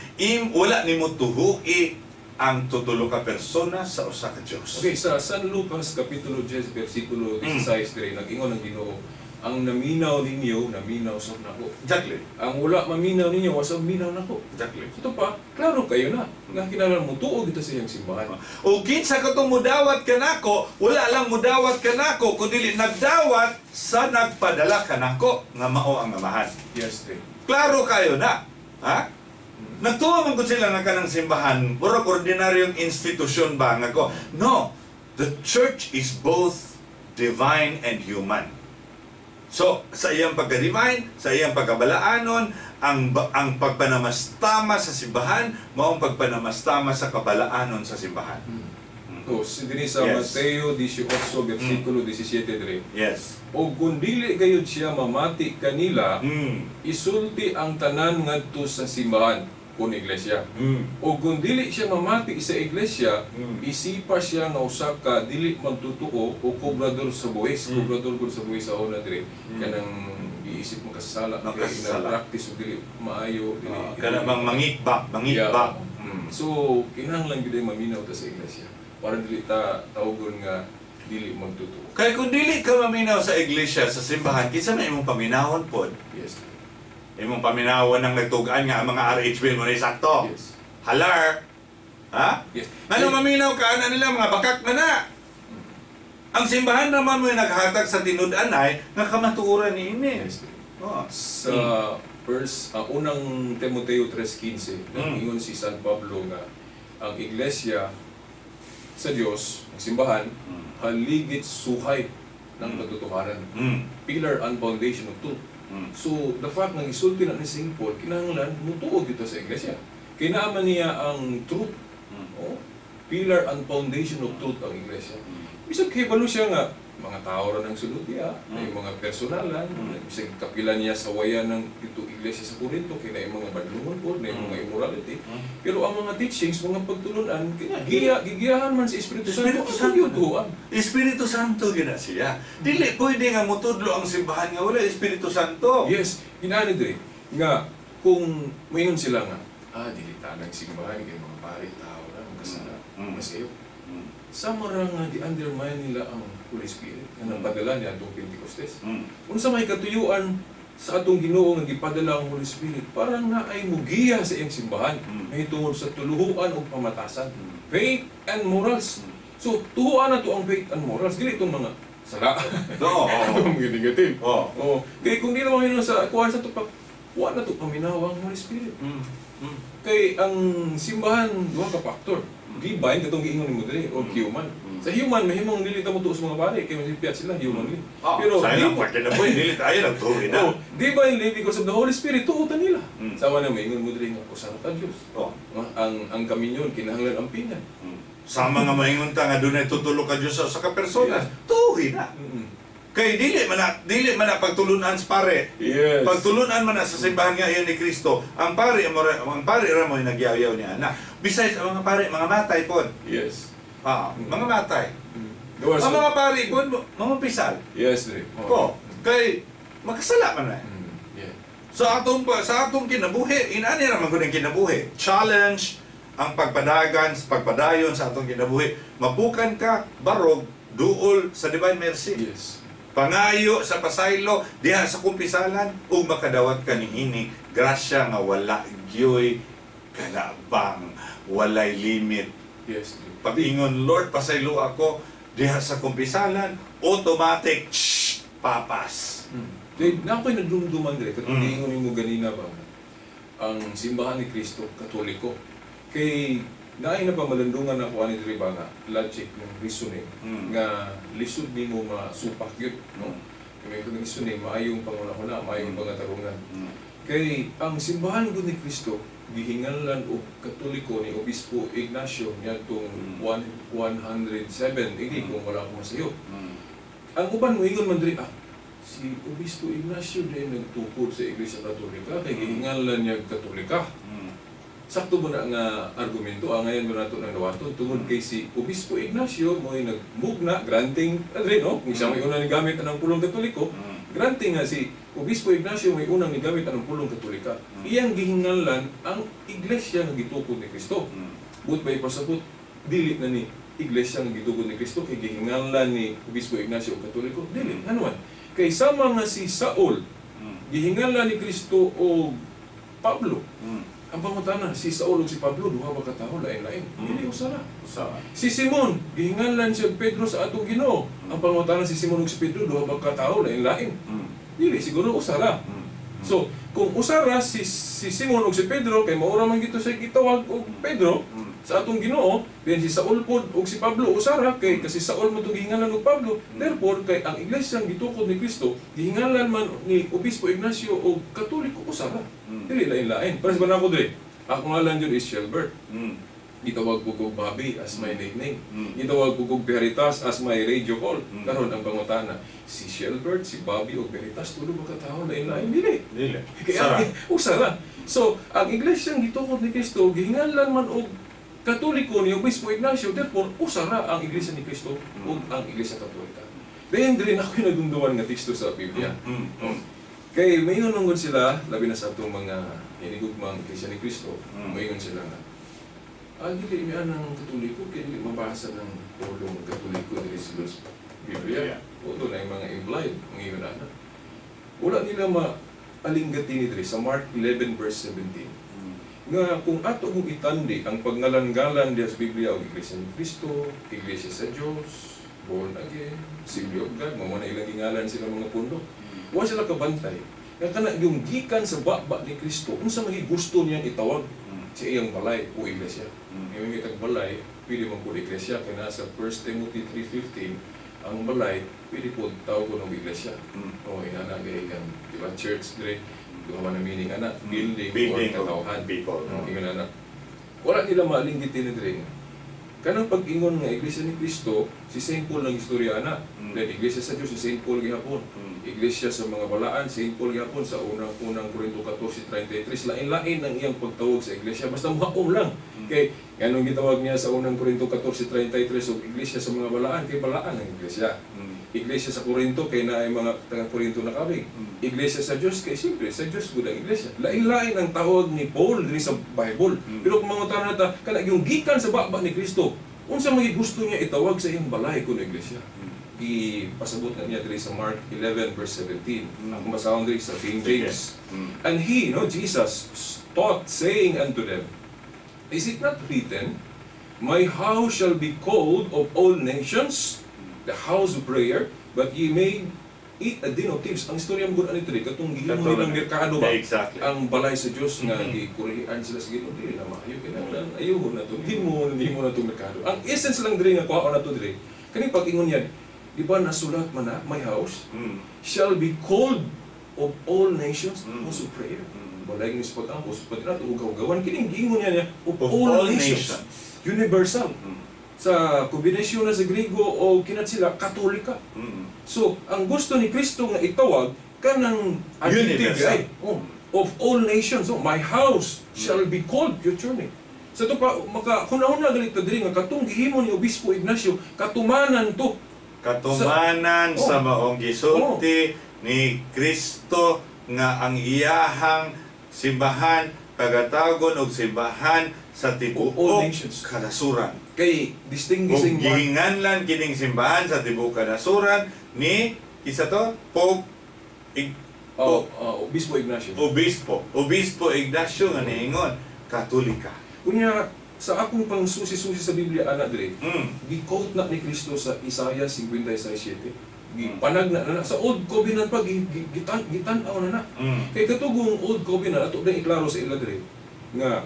wala nimo tuhui ang tutulo ka persona sa usa ka Dios. Okay, sa San Lucas Kapitulo 10, versikulo 16, dire nag-ingon ang Ginoo, ang naminaw ninyo, naminaw sa nako. Exactly. Ang wala maminaw ninyo, wasang minaw nako. Exactly. Ito pa, klaro kayo na. Nga kinahanglan mo tuo kita sa iyang simbahan. O kinsa katong mudawat kanako, wala lang mudawat kanako, kundi nagdawat sa nagpadala kanako nga mao ang amahan. Yes, dire. Klaro kayo na. Ha? Nagtuwa man ko sila nga kanang simbahan, murag ordinaryong institusyon ba nga ko? No. The church is both divine and human. So, sa iyang pagka-divine, sa iyang pagkabalaanon, ang pagpanamastama sa simbahan, mao ang pagpanamastama sa kabalaanon sa simbahan. So, diri sa Yes. Mateo 18, versikulo 17, dire. Yes. O kung dili gayud siya mamati kanila, Mm. isulti ang tanan ngadto sa simbahan kun iglesia. O kung dili siya mamati sa iglesia, isipa siya nga usa ka dili magtutuo o kobrador sa buwis. Kobrador gud sa buwis sa una dire. Kanang iisip mo kasala, Makasala. practice o dili maayo, dili. Kana bang mangikbak. Yeah. So, kinahanglan gid ay maminaw ta sa iglesia para dili ta tawgon nga dili magtutuo. Kaya kung dili ka maminaw sa iglesia, sa simbahan, kinsa may imong paminawon pod? Yes. Imong paminawon ng nagtugaan nga ang mga RH mo na sakto. Yes. Halar. Ha? Yes. Ano maminaw ka na nila mga bakak na na. Ang simbahan naman mo yung naghatag sa tinud-anay nga kamatuoran ni ini. Yes. Oh. Sa unang Timoteo 3:15, nag-ingon si San Pablo nga ang iglesia sa Dios, ang simbahan, haligit suhay ng katotohanan. Pillar and foundation of truth. So, the fact nga isulti na ni St. Paul, kinahanglan mutuo dito sa iglesia. Kinaaman niya ang truth. Oh, pillar and foundation of truth ang iglesia. Bisag kahibalo siya nga, mga tao ra ng sulod niya, may mga personalan, bisag kapila niya sa waya ng ito iglesia sa Corinto, kaya na yung mga badlungon po, na yung mga immorality. Pero ang mga teachings, mga pagtulunan, gigiyahan man sa Espiritu Santo, ang yuduan. Espiritu Santo gina siya. Dili pwede nga mutudlo ang simbahan nga wala Espiritu Santo. Yes, inaanid rin. Nga, kung mayroon sila nga, dili tanang simbahan, kaya mga pari, tao na, kasala, mas kayo. Sama ra nga di-undermine nila ang Holy Spirit nga napadala niya atong Pentecostes. Unsa may katuyuan sa atong Ginoo nga gipadala ang Holy Spirit, parang naay mugiya sa iyang simbahan mahitungod sa tuluhuan ug pamatasan. Faith and morals. So, tuhuan na to ang faith and morals. Dili itong mga sala. No. Itong negative. Oh. Kaya kung di naman yun sa kuha sa tupak, kuha na to paminawa ang Holy Spirit. Kay ang simbahan, duha ka factor. Divine, katong giingon ni mo dili, o human. Sa human, mahimong dili ta mo tuos mga pare, kay masipiyat sila, human din. Pero sa ilang pagkinaboy, dili tayo lang tuwi na. Divine living because of the Holy Spirit, tuutan nila. Sama na may ingon mo dili nga, kusang ta Diyos. Ang kaminyon, kinahanglan ang pingan. Sama nga maingon ta nga dunay tutulo ka Dios sa ka persona. Tuwi na. Kay dili man na pagtulunan sa pare. Yes. Pagtulunan man na sa simbahan nga iyon ni Kristo. Ang pare ra mo nagyayaw niya na. Besides ang mga pare, mga matay pod. Yes. Mga matay. Ang mga pare pod mga pisal. Yes, Kay makasala man na. Yeah. Sa atong kinabuhi, inani ra man gud ang kinabuhi. Challenge ang pagpadayon sa atong kinabuhi. Mapukan ka barog duol sa divine mercy. Yes. Pangayo sa pasaylo diha sa kumpisalan ug makadawat kaniini grasya nga wala gyoy kalabang, walay limit. Yes. Pag-ingon, Lord, pasaylo ako diha sa kumpisalan, automatic papas. Dave, na ako'y nagdumduman dire, katong giingon mo ganina ba, ang simbahan ni Kristo, Katoliko. Kay naay na pa malandungan na kuha ni dire ba nga logic ng reasoning nga lisod nimo masupak yun, no? Kay may reasoning maayong panguna-una, maayong pangatarungan. Kay ang simbahan gud ni Kristo gihinganlan og Katoliko ni Obispo Ignacio niadtong 107 hindi kung wala ko masayo. Ang uban mo ingon man diri si Obispo Ignacio din nagtukod sa Iglesia Katolika kay gihinganlan niya Katolika. Sakto mo na nga argumento, ngayon mo na ito ng nawaton, tungod kay si Obispo Ignacio mo'y nagmugna, granting, no? Kung siya may unang nigamit ng pulong Katoliko, granting nga si Obispo Ignacio may unang nigamit ng pulong Katolika. Iyang gihinganlan ang iglesia nga gitukod ni Kristo. but may pasabot dili na ni iglesia nga gitugon ni Kristo kay gihinganlan ni Obispo Ignacio og Katoliko. Dili ano man. Kay sama nga si Saul gihinganlan ni Kristo o Pablo. Ang pangutana, si Saul ug si Pablo duha ba ka tawo lain-lain? Dili usara. Si Simon gihinganlan siya Pedro sa atong Ginoo. Ang pangutana, si Simon ug si Pedro duha ba ka tawo lain-lain? Dili siguro usara. So, kung usara si Simon ug si Pedro kay maura man gito sa gitawag og Pedro sa atong Ginoo, then si Saul pod ug si Pablo usara kay kasi Saul man tong gihinganlan og Pablo. Therefore kay ang iglesia ang gitukod ni Kristo gihinganlan man ni Obispo Ignacio og Katoliko usara. Dili lain-lain. Para sa ko dire, ako ngalan jud is Shelbert. Gitawag ko kog Bobby as my nickname. Gitawag ko kog Veritas as my radio call. Karon ang pangutana, si Shelbert, si Bobby o Veritas tulo ba ka tawo lain-lain? Dili. Kaya usara. So, ang iglesia ang gitukod ni Kristo gihinganlan man og Katoliko ni Obispo Ignacio, therefore usara ang iglesia ni Kristo ug ang iglesia Katolika. Then din ako nagdunduan nga teksto sa Biblia. Kay mayon nungod sila labi na sa atong mga hinigugmang iglesia ni Kristo, mayon sila nga dili mi anang Katoliko kay dili mabasa ng pulong Katoliko dili sa Biblia. Oto na yung mga implied ngayon ana. Wala nila maalinggatin diri sa Mark 11 verse 17. Nga kung ato mong itandi ang pagngalan-ngalan diya sa Biblia o Iglesia ni Cristo, Iglesia sa Diyos, born again, Assembly of God, mga ilang ingalan sila mga pundo. Huwag sila kabantay. Nga kana yung gikan sa baba ni Cristo, unsa may gusto niyang itawag sa iyang balay o Iglesia. Yung itag balay, pwede mong po Iglesia, kaya nasa 1 Timothy 3:15, ang balay, pwede po tawag ko ng Iglesia. O inanagay kang, di ba, church, dire, duha na meaning ana building or katawhan people ingon ana wala nila maalinggitin ni diri kanang pag-ingon nga iglesia ni Kristo si Saint Paul ang istorya ana then iglesia sa Dios si Saint Paul gihapon iglesia sa mga balaan Saint Paul gihapon sa unang Korinto 14:33 lain-lain ang iyang pagtawag sa iglesia basta muhaom lang kay ganong gitawag niya sa unang Korinto 14:33 og iglesia sa mga balaan kay balaan ang iglesia iglesia sa Korinto kay naay mga taga Korinto na kabig. Iglesia sa Dios kay siyempre sa Dios gud ang iglesia. Lain-lain ang tawag ni Paul diri sa Bible. Pero kung mangutan nata kana yung gikan sa baba ni Kristo, unsa may gusto niya itawag sa iyang balay kun iglesia? Ipasabot na niya diri sa Mark 11 verse 17. Ang basahon diri sa King James. And he, no, Jesus taught saying unto them, is it not written, my house shall be called of all nations the house of prayer, but ye may eat a din of thieves. Ang istorya mo gud anito katong gihimo nilang merkado ba? Exactly. Ang balay sa Dios nga gikurihan sila sa Ginoo dili na maayo kinahanglan ayuhon na to. Himo na to merkado. Ang essence lang diri nga kuha na to diri. Kani pag-ingon yan, di ba nasulat man na my house shall be called of all nations house of prayer. Balay ni sa pag-ampos pati nato ugaw-ugawan kining giingon niya of all nations. Universal. Sa kombinasyon na sa Griego o kinat sila Katolika. So, ang gusto ni Kristo nga itawag kanang adjective ay of all nations. So, my house shall be called future ni. Sa to pa makahunahon na galito diri nga katong gihimo ni Obispo Ignacio katumanan to. Katumanan sa maong gisulti ni Kristo nga ang iyahang simbahan pagatagon og simbahan sa tibuok kanasuran. Kay distinguishing gihinganlan kining simbahan sa tibuok kanasuran ni isa to Pope Obispo Ignacio. Obispo Ignacio nga niingon Katolika. Kunya sa akong pangsusi-susi sa Biblia ana dire. Gi-quote na ni Kristo sa Isaiah 56:7. Gipanag na sa Old Covenant pa gitan-aw na. Kay katugong Old Covenant ato na iklaro sa ila dire nga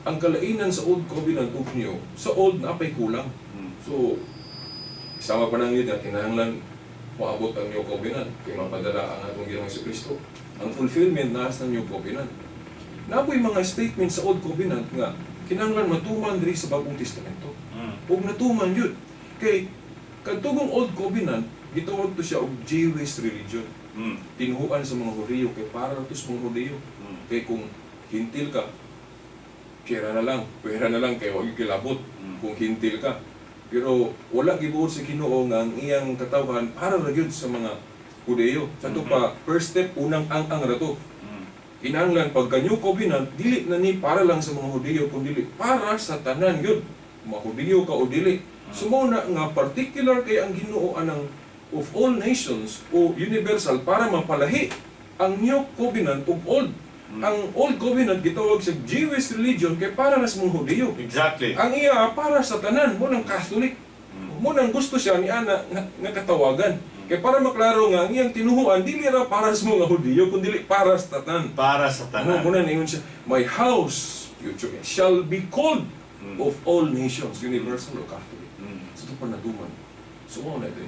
ang kalainan sa Old Covenant ug New sa Old na apay kulang. So sama pa nang nga kinahanglan maabot ang New Covenant kay mapadala ang atong Ginoong Jesucristo. Ang fulfillment na sa New Covenant. Napoy mga statement sa Old Covenant nga kinahanglan matuman diri sa Bagong Testamento. Ug natuman yun. Kay kadtugong Old Covenant gitawag to siya og Jewish religion. Tinuhuan sa mga Hudiyo kay para to sa mga Hudiyo. Kay kung hintil ka pera na lang kay wag kilabot kung hintil ka. Pero wala gibuot sa Ginoo nga ang iyang katawhan para ra gyud sa mga Hudiyo. Sa to pa first step unang ang ra to. Kinahanglan pagka New Covenant, dili na ni para lang sa mga Hudiyo, kundi para sa tanan yun. Mga Hudiyo ka o dili. Sumuna nga particular kay ang Ginoo anang of all nations o universal para mapalahi ang New Covenant of Old. Ang Old Covenant gitawag sa Jewish religion kay para na sa mga Hudiyo. Exactly. Ang iya para sa tanan mo ng Catholic. Mo nang gusto siya ni ana nga katawagan. Kay para maklaro nga ang iyang tinuhuan dili ra para sa mga Hudiyo kundi para sa tanan. Para sa tanan. Mo na ningon siya, my house shall be called of all nations, universal o Catholic. So ito pa natuman. So mo na ito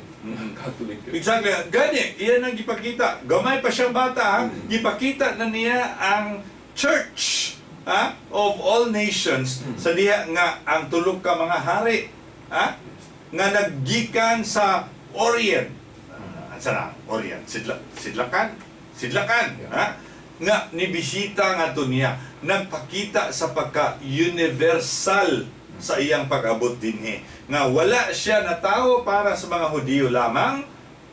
Catholic. Exactly. Gani, iyan ang gipakita. Gamay pa siyang bata, gipakita na niya ang church of all nations sa diha nga ang tulog ka mga hari nga naggikan sa Orient. Sana Orient, Sidlakan, nga nibisita nga to niya, nagpakita sa pagka-universal sa iyang pag-abot dinhi. Nga wala siya na tao para sa mga Hudiyo lamang,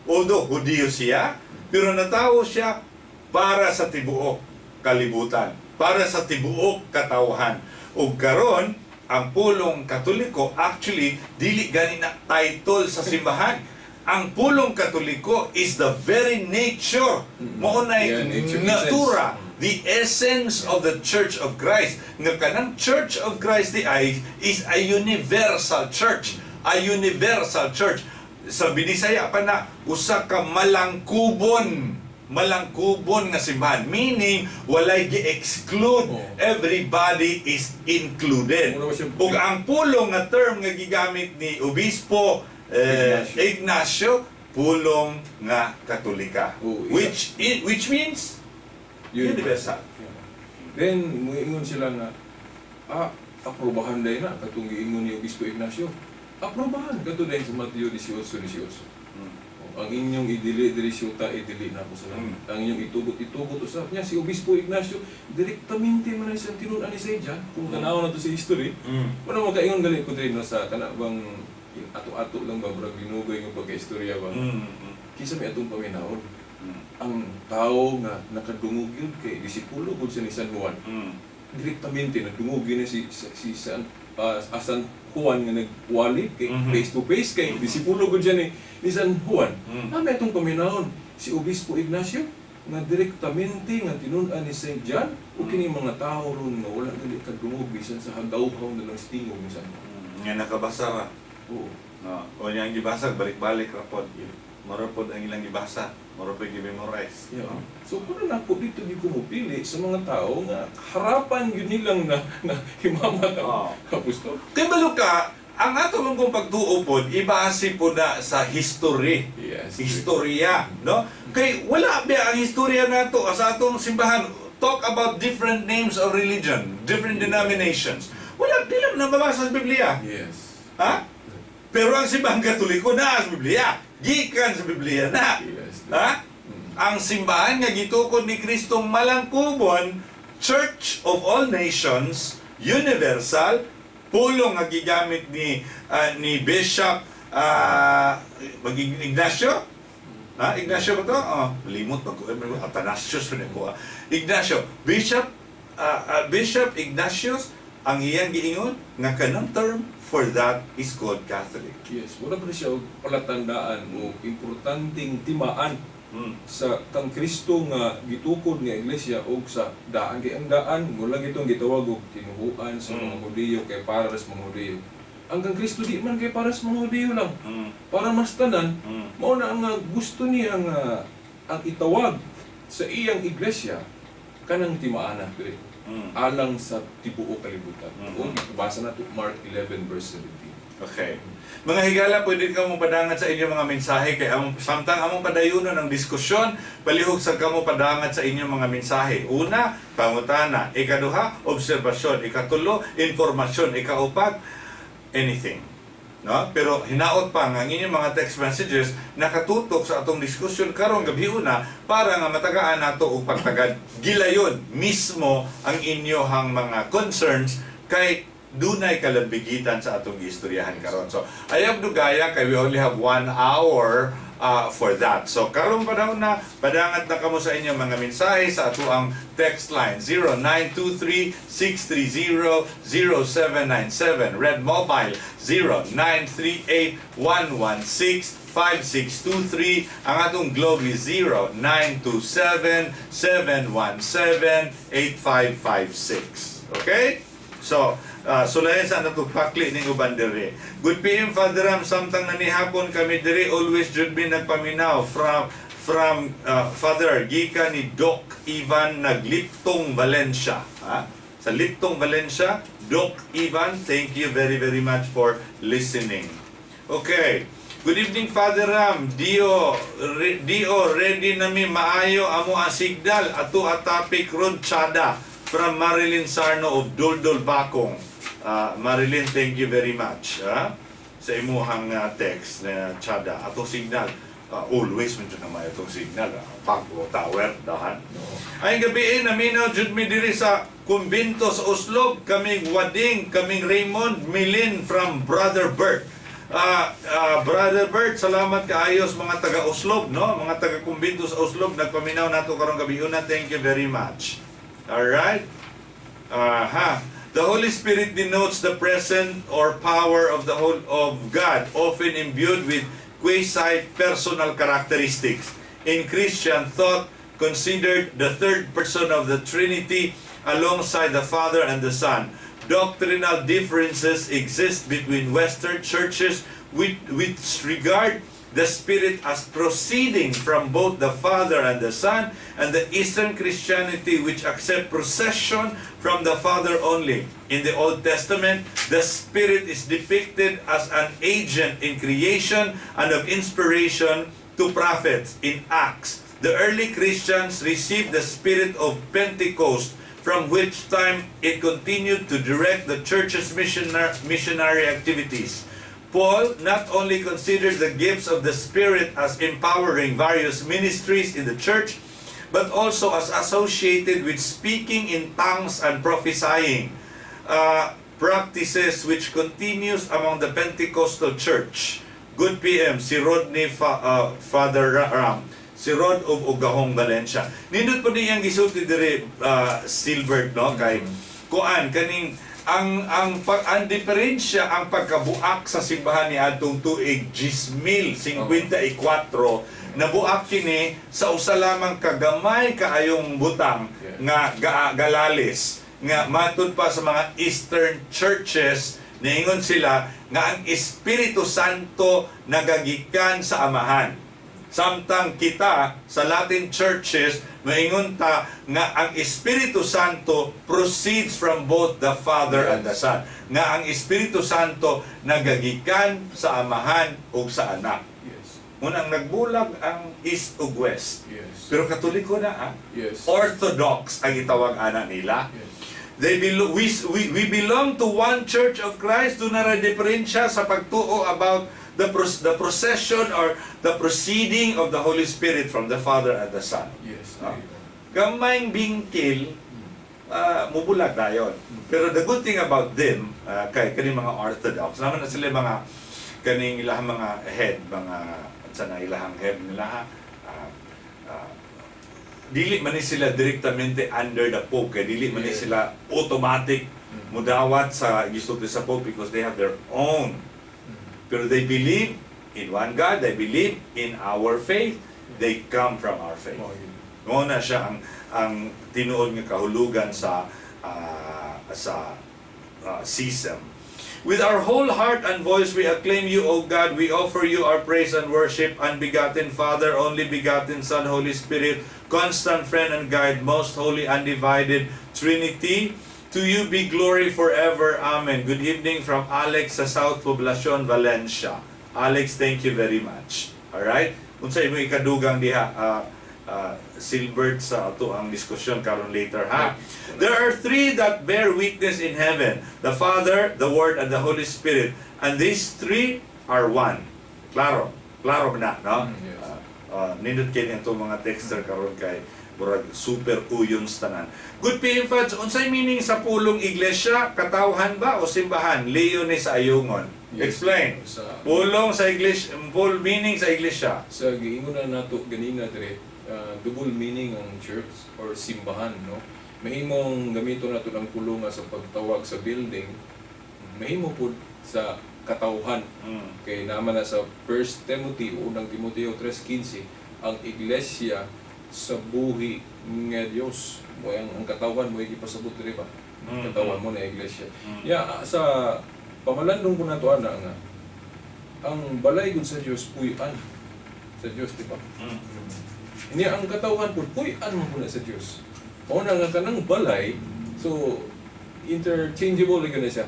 although Hudiyo siya, pero natawo siya para sa tibuok kalibutan, para sa tibuok katawhan. Ug karon ang pulong Katoliko actually dili gani na title sa simbahan. Ang pulong Katoliko is the very nature, maunay natura, the essence of the Church of Christ. Nga kanang Church of Christ is a universal church. A universal church. Sa Binisaya pa na, usa ka malangkubon nga simbahan. Meaning, walay gi-exclude. Everybody is included. Ug ang pulong nga term nga gigamit ni Obispo Ignacio, pulong nga Katolika. Which means universal. Then, muingon sila nga, aprobahan day na, katong giingon ni Obispo Ignacio. Aprobahan, kato din sa Mateo 18:18. Ang inyong idili, syuta, idili na po sa langit. Ang inyong itugot, usap niya. Si Obispo Ignacio, direktamente man siyang tinunan ni Sejan, kung tanaw na ito sa history. Wala mo kaingon galing ko din sa kanabang ato-ato lang ba, brag ginugoy ng pagka-istorya ba? Kisa may atong paminahon. Ang tao nga nakadungog yun kay disipulo kung siya ni San Juan. Direktamente, nagdungog yun si San Juan nga nagwali kay face to face kay disipulo kung siya ni San Juan. May atong paminahon. Si Obispo Ignacio nga direktamente nga tinunan ni St. John o kini mga tao ron nga wala gali kadungog bisan sa hagaw-haw na lang stingog ni San Juan. Nga nakabasa ra. O niyang gibasa, balik-balik rapod. Marapod ang ilang gibasa. Marapod i-memorize. So kung na ako dito di ko mupili sa mga tao nga harapan yun nilang na himamat ang apostol. Kaya balo ka, ang ato mong pagtuo po, ibase po na sa history. Historia. No? Kaya wala ba ang historia na ito sa atong simbahan? Talk about different names of religion, different denominations. Wala, di lang nababasa sa Biblia. Ha? Pero ang simbahan Katoliko na sa Biblia. Gikan sa Biblia na. Ha? Ang simbahan nga gitukod ni Kristong malangkubon, Church of all nations, universal, pulong nga gigamit ni Bishop Ignacio. Ignacio ba ito? Limot. Athanasius. Ignacio. Bishop Ignatius, ang iyang giingon nga kanang term for that is called Catholic. Yes, wala pa siya palatandaan o importanteng timaan sa kang Kristo nga gitukod nga iglesia o sa daan. Kay ang daan, mula gitong gitawag og tinuhuan sa mga Hudiyo kay para sa mga Hudiyo. Ang kang Kristo di man kay para sa mga Hudiyo lang. Para mas tanan, mao na ang gusto niya ang itawag sa iyang iglesia kanang timaan na alang sa tibuok kalibutan. Kung basa na ito, Mark 11 verse 17. Okay. Mga higala, pwede ka mong padangat sa inyong mga mensahe kay samtang among padayunon ang diskusyon, palihog sa kamo padangat sa inyong mga mensahe. Una, pangutana. Ikaduha, obserbasyon. Ikatulo, informasyon. Ikaupat, anything. No? Pero hinaot pa nga ang inyong mga text messages nakatutok sa atong diskusyon karong gabi una para nga matagaan nato og pagtagad gilayon mismo ang inyohang mga concerns kay dunay kalambigitan sa atong giistoryahan karon. So, ayab dugaya kay we only have 1 hour for that. So karon panahon na padangat na kamo sa inyo mga mensahe sa ato ang text line 0923-630-0797, Red Mobile 0938-116-5623, ang atong Globe is 0927-717-8556. Okay? So, sulayan sa anak pakli ning uban diri. Good PM Father Ram, samtang nanihapon kami diri always jud mi nagpaminaw from Father Gika ni Doc Ivan Nagliptong Valencia. Sa Liptong Valencia, Doc Ivan, thank you very very much for listening. Okay. Good evening Father Ram. Dio ready na mi maayo amo a signal ato a topic ron Chada from Marilyn Sarno of Duldul Bakong. Marilyn, thank you very much sa imuhang text na Chada. Atong signal, always medyo naman itong signal. Pagpo Tower, dahan. Ay gabi naminaw jud mi diri sa kumbento sa Oslo. Kaming Wading, kaming Raymond Milin from Brother Bert. Brother Bert, salamat kaayos mga taga Oslo, no? Mga taga kumbento sa Oslo, nagpaminaw nato karong gabi una. Thank you very much. Alright? The Holy Spirit denotes the presence or power of the whole of God, often imbued with quasi-personal characteristics. In Christian thought, considered the third person of the Trinity alongside the Father and the Son. Doctrinal differences exist between Western churches with regard the Spirit as proceeding from both the Father and the Son, and the Eastern Christianity which accept procession from the Father only. In the Old Testament, the Spirit is depicted as an agent in creation and of inspiration to prophets in Acts. The early Christians received the Spirit of Pentecost, from which time it continued to direct the church's missionary activities. Paul not only considered the gifts of the Spirit as empowering various ministries in the church, but also as associated with speaking in tongues and prophesying, practices which continues among the Pentecostal church. Good PM, si Rodney Father Ram, si Rod of Ugahong, Valencia. Nindot po niyang gisulti diri Silbert, no? Kay kuan kaning ang diferensya ang pagkabuak sa simbahan ni adtong tuig 10,054 nabuak kini sa usa lamang kagamay kaayong butang nga galalis nga matud pa sa mga Eastern churches niingon sila nga ang Espiritu Santo nagagikan sa Amahan. Samtang kita sa Latin churches, maingon ta nga ang Espiritu Santo proceeds from both the Father and the Son. Nga ang Espiritu Santo nagagikan sa Amahan o sa Anak. Unang nagbulag ang East ug West. Pero Katoliko na Orthodox ang itawag ana nila. We belong to one Church of Christ. Doon na diferensya sa pagtuo about the procession or the proceeding of the Holy Spirit from the Father and the Son. Gamayng bingkil, mubulag dayon. Pero the good thing about them, kay kaning mga Orthodox, naman na sila mga kaning ilahang mga head, mga sana ilahang head nila, dili man ni sila direktamente under the Pope, kay dili man ni sila automatic mudawat sa gisulti sa Pope because they have their own. Pero they believe in one God, they believe in our faith, they come from our faith. Nguna siya ang tinuod nga kahulugan sa schism. With our whole heart and voice we acclaim you, O God. We offer you our praise and worship, unbegotten Father, only begotten Son, Holy Spirit, constant friend and guide, most holy, undivided Trinity. To you be glory forever. Amen. Good evening from Alex sa South Poblacion, Valencia. Alex, thank you very much. Alright? Unsay mo ikadugang diha, Silbert, sa ato ang diskusyon karon later, ha? There are three that bear witness in heaven. The Father, the Word, and the Holy Spirit. And these three are one. Klaro. Klaro na, no? Nindot kayo itong mga texter karon kay murag super uyon tanan. Good PM Fads, unsay meaning sa pulong iglesia? Katawhan ba o simbahan? Leones sa Ayungon. Explain. Sa Pulong sa iglesia, meaning sa iglesia. sa giingon na nato ganina dire, double meaning ang church or simbahan, no? Mahimong gamito nato ang pulong nga sa pagtawag sa building. Mahimo pud sa katawhan. Kay naman na sa 1 Timothy, unang Timoteo 3:15, ang iglesia sa buhi nga Dios. Mo ang katawan mo ipasabot diri ba? Katawan mo na iglesia. Sa pamalandong ko nato ana nga ang balay gud sa Dios puy-an sa Dios, di ba? Niya ang katawan po puy-an mo na sa Dios. Mao na nga kanang balay, so interchangeable gyud na siya.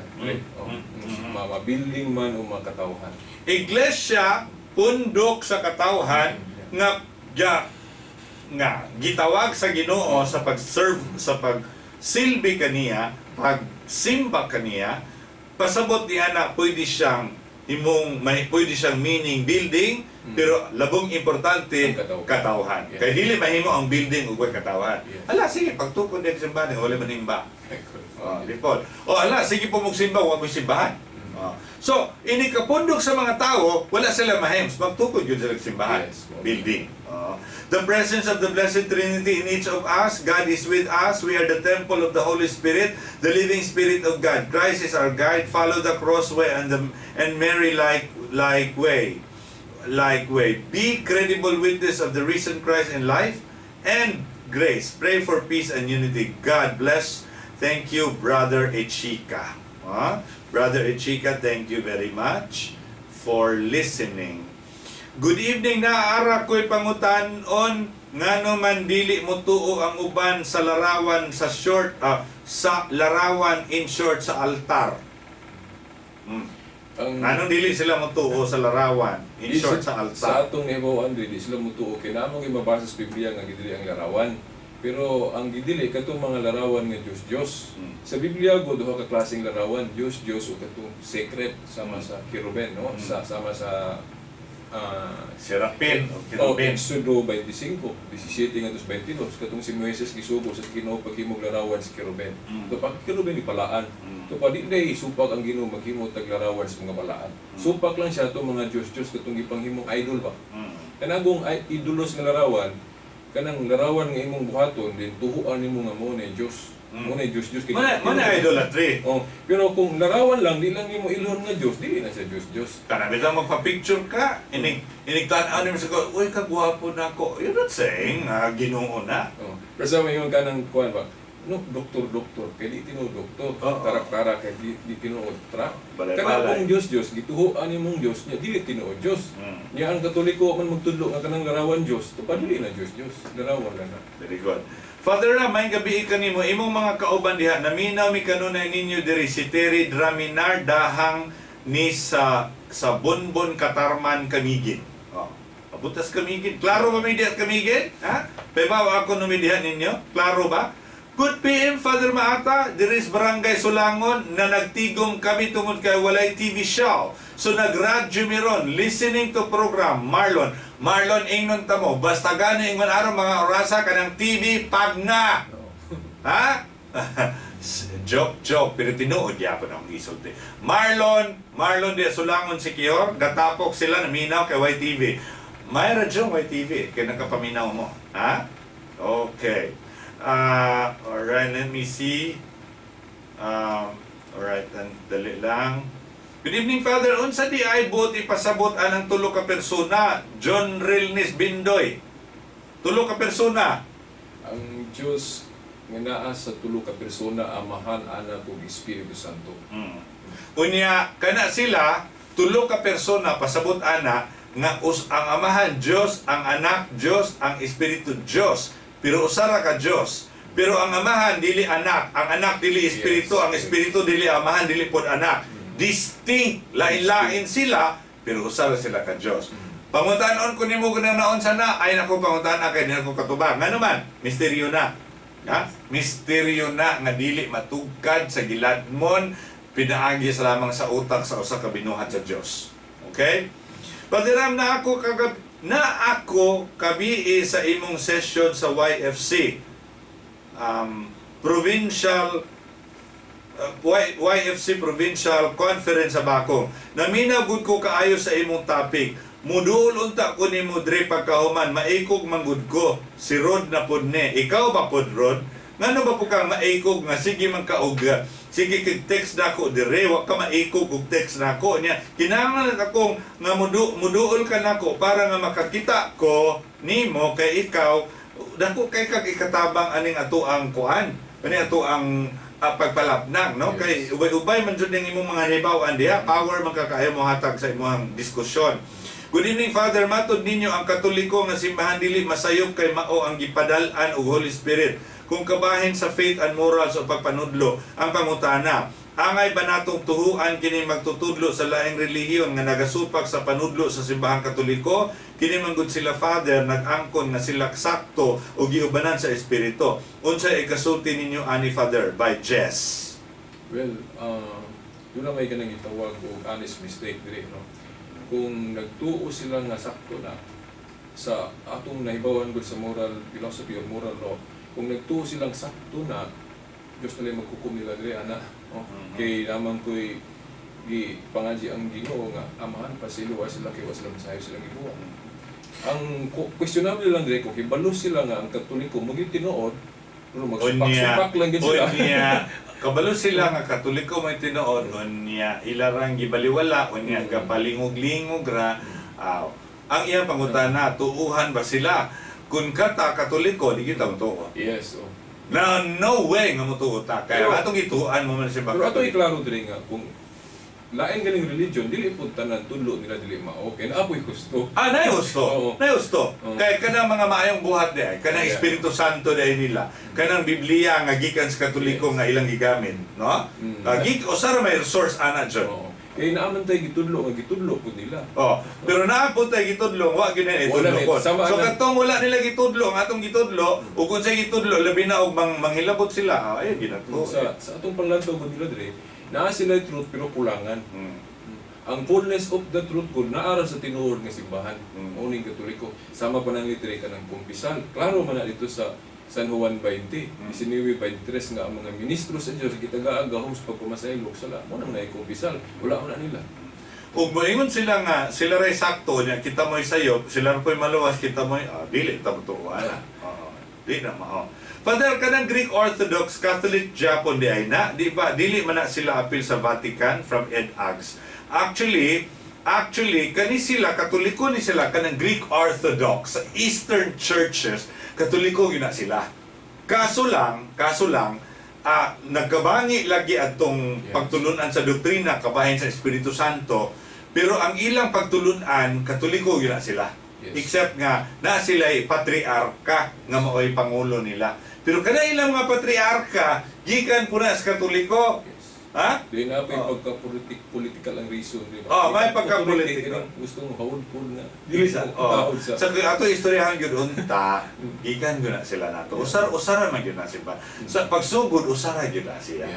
Building man o makatawhan. Iglesia pundok sa katawhan nga gitawag sa Ginoo sa pag-serve, sa pagsilbi kaniya, pagsimba kaniya. Pasabot niya na pwede siyang pwede siyang meaning building, pero labong importante Ang katawhan. Yeah. Kaya dili mahimo ang building ug katawhan. Yeah. Ala sige pagtukod din simbahan wala man imba. Lipod. Ala sige po magsimba wa mo simbahan. So, ini kapundok sa mga tao, wala sila mahems, magtukod yun sa simbahan. Yes. Building. The presence of the Blessed Trinity in each of us, God is with us, we are the temple of the Holy Spirit, the living Spirit of God. Christ is our guide, follow the crossway and Mary like way. Be credible witness of the risen Christ in life and grace. Pray for peace and unity. God bless. Thank you, Brother Echika. Brother Echika, thank you very much for listening. Good evening na ara ko'y pangutanon ngano man dili mo tuo ang uban sa larawan sa larawan in short sa altar. Anong dili sila mo tuo sa larawan in short sa altar? Sa atong hibawan dili sila mo tuo kay namong gimabasa sa Biblia nga gidili ang larawan. Pero ang gidili katong mga larawan nga Dios. Sa Biblia go duha ka klaseng larawan, Dios o katong secret sama sa cherubim, no? Sama sa Serapin o cherubim. Exodo 25, 17 ngadto 22 katong si Moises gisugo sa Ginoo paghimog larawan sa cherubim. To pag cherubim ipalaan. To pa di day supak ang Ginoo maghimo tag larawan sa mga balaan. Supak lang siya to mga Dios katong gipanghimong idol ba. Kanagong idolos nga larawan, kanang larawan nga imong buhaton din tuhuan nimo nga mo ni Dios. Mo ni Dios Mana idolatry. Pero kung larawan lang di lang nimo ilhon nga Dios, dili na siya Dios. Kana bitang magpa-picture ka, inigtan-an mo sa ko, uy kagwapo na ko. You're not saying Ginoo na. Pero sa may kanang kuan ba? No, doktor, kay di tinuod doktor. Tarak-tarak kay di tinuod tra. Kanang kung Dios, gituhuan nimong Dios nya dili tinuod Dios. Nya ang Katoliko man magtudlo nga kanang larawan Dios, to pa dili na Dios. Larawan lang na. Very good. Father may gabi kanimo imong mga kauban diha naminaw mi kanunay ninyo diri si Terry Draminar dahang ni sa Bonbon Katarman Kamigin. Abutas Kamigin. Klaro ba may diha Kamigin? Ha? Pebaw ako numidiha ninyo? Klaro ba? Good PM, Father Maata, diris Barangay Sulangon na nagtigom kami tungod kay walay TV show. So nagradyo mi ron, listening to program, Marlon, ingnon tamo, basta gani ingon araw mga orasa kanang TV pag na. Ha? Joke, pero tinuod yapon akong isulti. Marlon di Sulangon si Kior, gatapok sila naminaw kay YTV. May radyo YTV, kaya nakapaminaw mo. Ha? Okay. Alright, let me see. Alright, dali lang. Good evening, Father. Unsa di ay buti pasabot anang tulo ka persona? John Rilnis Bindoy. Tulo ka persona. Ang Dios nga naa sa tulo ka persona, Amahan, Anak ug Espiritu Santo. Unya kana sila tulo ka persona pasabot ana nga ang Amahan Dios, ang Anak Dios, ang Espiritu Dios. Pero usara ka Dios. Pero ang Amahan dili anak, ang anak dili espiritu, ang espiritu dili Amahan, dili pod anak. Distinct, lain-lain sila, pero usara sila ka Dios. Panguntanon ko nimo ganang naon sana, ay nako panguntahan kay dinako katubang. Ngano man, misteryo na. Ha? Misteryo na nga dili matugkad sa giladmon, pinaagi sa lamang sa utak sa usa ka binuhat sa Dios. Okay? Padiram na ako kabii sa imong session sa YFC. Provincial YFC Provincial Conference sa Bako. Naminaw gud ko kaayo sa imong topic. Muduol unta ko nimo dre pagkahuman, maikog manggud ko. Si Rod na pud ni. Ikaw ba pud Rod? Ngano ba po ka maikog nga sige man kaog? Sige kig text nako dire, wa ka maikog og text nako niya. Kinahanglan akong nga muduol ka nako para nga makakita ko nimo kay ikaw dako kay kag ikatabang aning ato ang kuan. Ani ato ang pagpalapnang, no? Kay ubay-ubay man jud ning imong mga hibaw-an diha, power man kakaayo mo hatag sa imong diskusyon. Good evening, Father. Matod ninyo ang Katoliko nga simbahan dili masayop kay mao ang gipadal-an og Holy Spirit. Kung kabahin sa faith and morals o pagpanudlo, ang pangutana, angay ba natong tuhuan kini magtutudlo sa laing relihiyon nga nagasupak sa panudlo sa simbahang Katoliko? Kini man gud sila, Father, nag-angkon nga sila sakto o giubanan sa Espiritu. Unsay ikasulti ninyo ani, Father? By Jess. Well, yun na may kanang itawag o honest mistake dire, no? Kung nagtuo sila nga sakto na sa atong nahibawan gud sa moral philosophy o moral law, kung nagtuo silang sakto na, Diyos na lang magkukum nila dire, ana. Oh, kay naman ko'y pangadji ang Ginoo nga amahan pa sila kay wa sila masayo silang Ginoo. Ang questionable lang dire ko kay balos sila nga ang Katoliko mo tinuod, pero magsupak lang gid sila. Kabalo sila nga Katoliko may tinuod, unya ilarang gibaliwala, unya gapalingog-lingog ra. Ang iyang pangutana, tuuhan ba sila? Kung kata Katoliko, di kita tuo. Yes, oh. No way nga mo tuo ta. Kaya atong ituan mo man si Pero ato iklaro dire nga kung lain galing religion, dili pud tanan tudlo nila dili mao. Kay naapoy gusto. Nay gusto. Nay gusto. Kay kanang mga maayong buhat di ay, kanang Espiritu Santo di nila. Kanang Biblia nga gikan sa Katoliko nga ilang gigamit, no? Usara may resource ana dyan. Kay naaman tayo gitudlo pud nila. Pero naapod tayo gitudlo, wa gyud na itudlo ko. So katong wala nila gitudlo, ang atong gitudlo, ug kung sa gitudlo labi na og manghilabot sila, ay ginato. Sa atong panglantaw gud nila dire, naa sila truth pero kulangan. Ang fullness of the truth gud naara sa tinuod nga simbahan, uning Katoliko. Sama pa nang litre kanang kumpisal. Klaro man na dito sa San Juan 20, isiniwi 23 nga ang mga ministro sa Diyos kitagaagahom sa pagpumasaylo sala mo nang naikumpisal, wala mo na nila. Ug moingon sila nga sila ray sakto niya kita mo'y sayop, sila po'y maluwas kita mo'y dili ta tuwa na. Di na mao. Father, kanang Greek Orthodox Catholic Japon di ay na, di ba dili man na sila apil sa Vatican from Ed Ags. Actually, kani sila, Katoliko ni sila, kanang Greek Orthodox, sa Eastern Churches, Katoliko yun na sila. Kaso lang, nagkabangi lagi atong pagtulunan sa doktrina, kabahin sa Espiritu Santo, pero ang ilang pagtulunan, Katoliko yun na sila. Except nga, na sila patriarka nga mao'y pangulo nila. Pero kada ilang mga patriarka, gikan po na sa Katoliko. Ha? Di na pa yung pagka-political ang reason, di ba? May pagka-political. Gusto mo hawod-hawod na. Dili sa. Sa ato istoryahan yun, unta, gikan yun na sila nato. Usara man yun na sila. Sa pagsugod, usara yun na siya.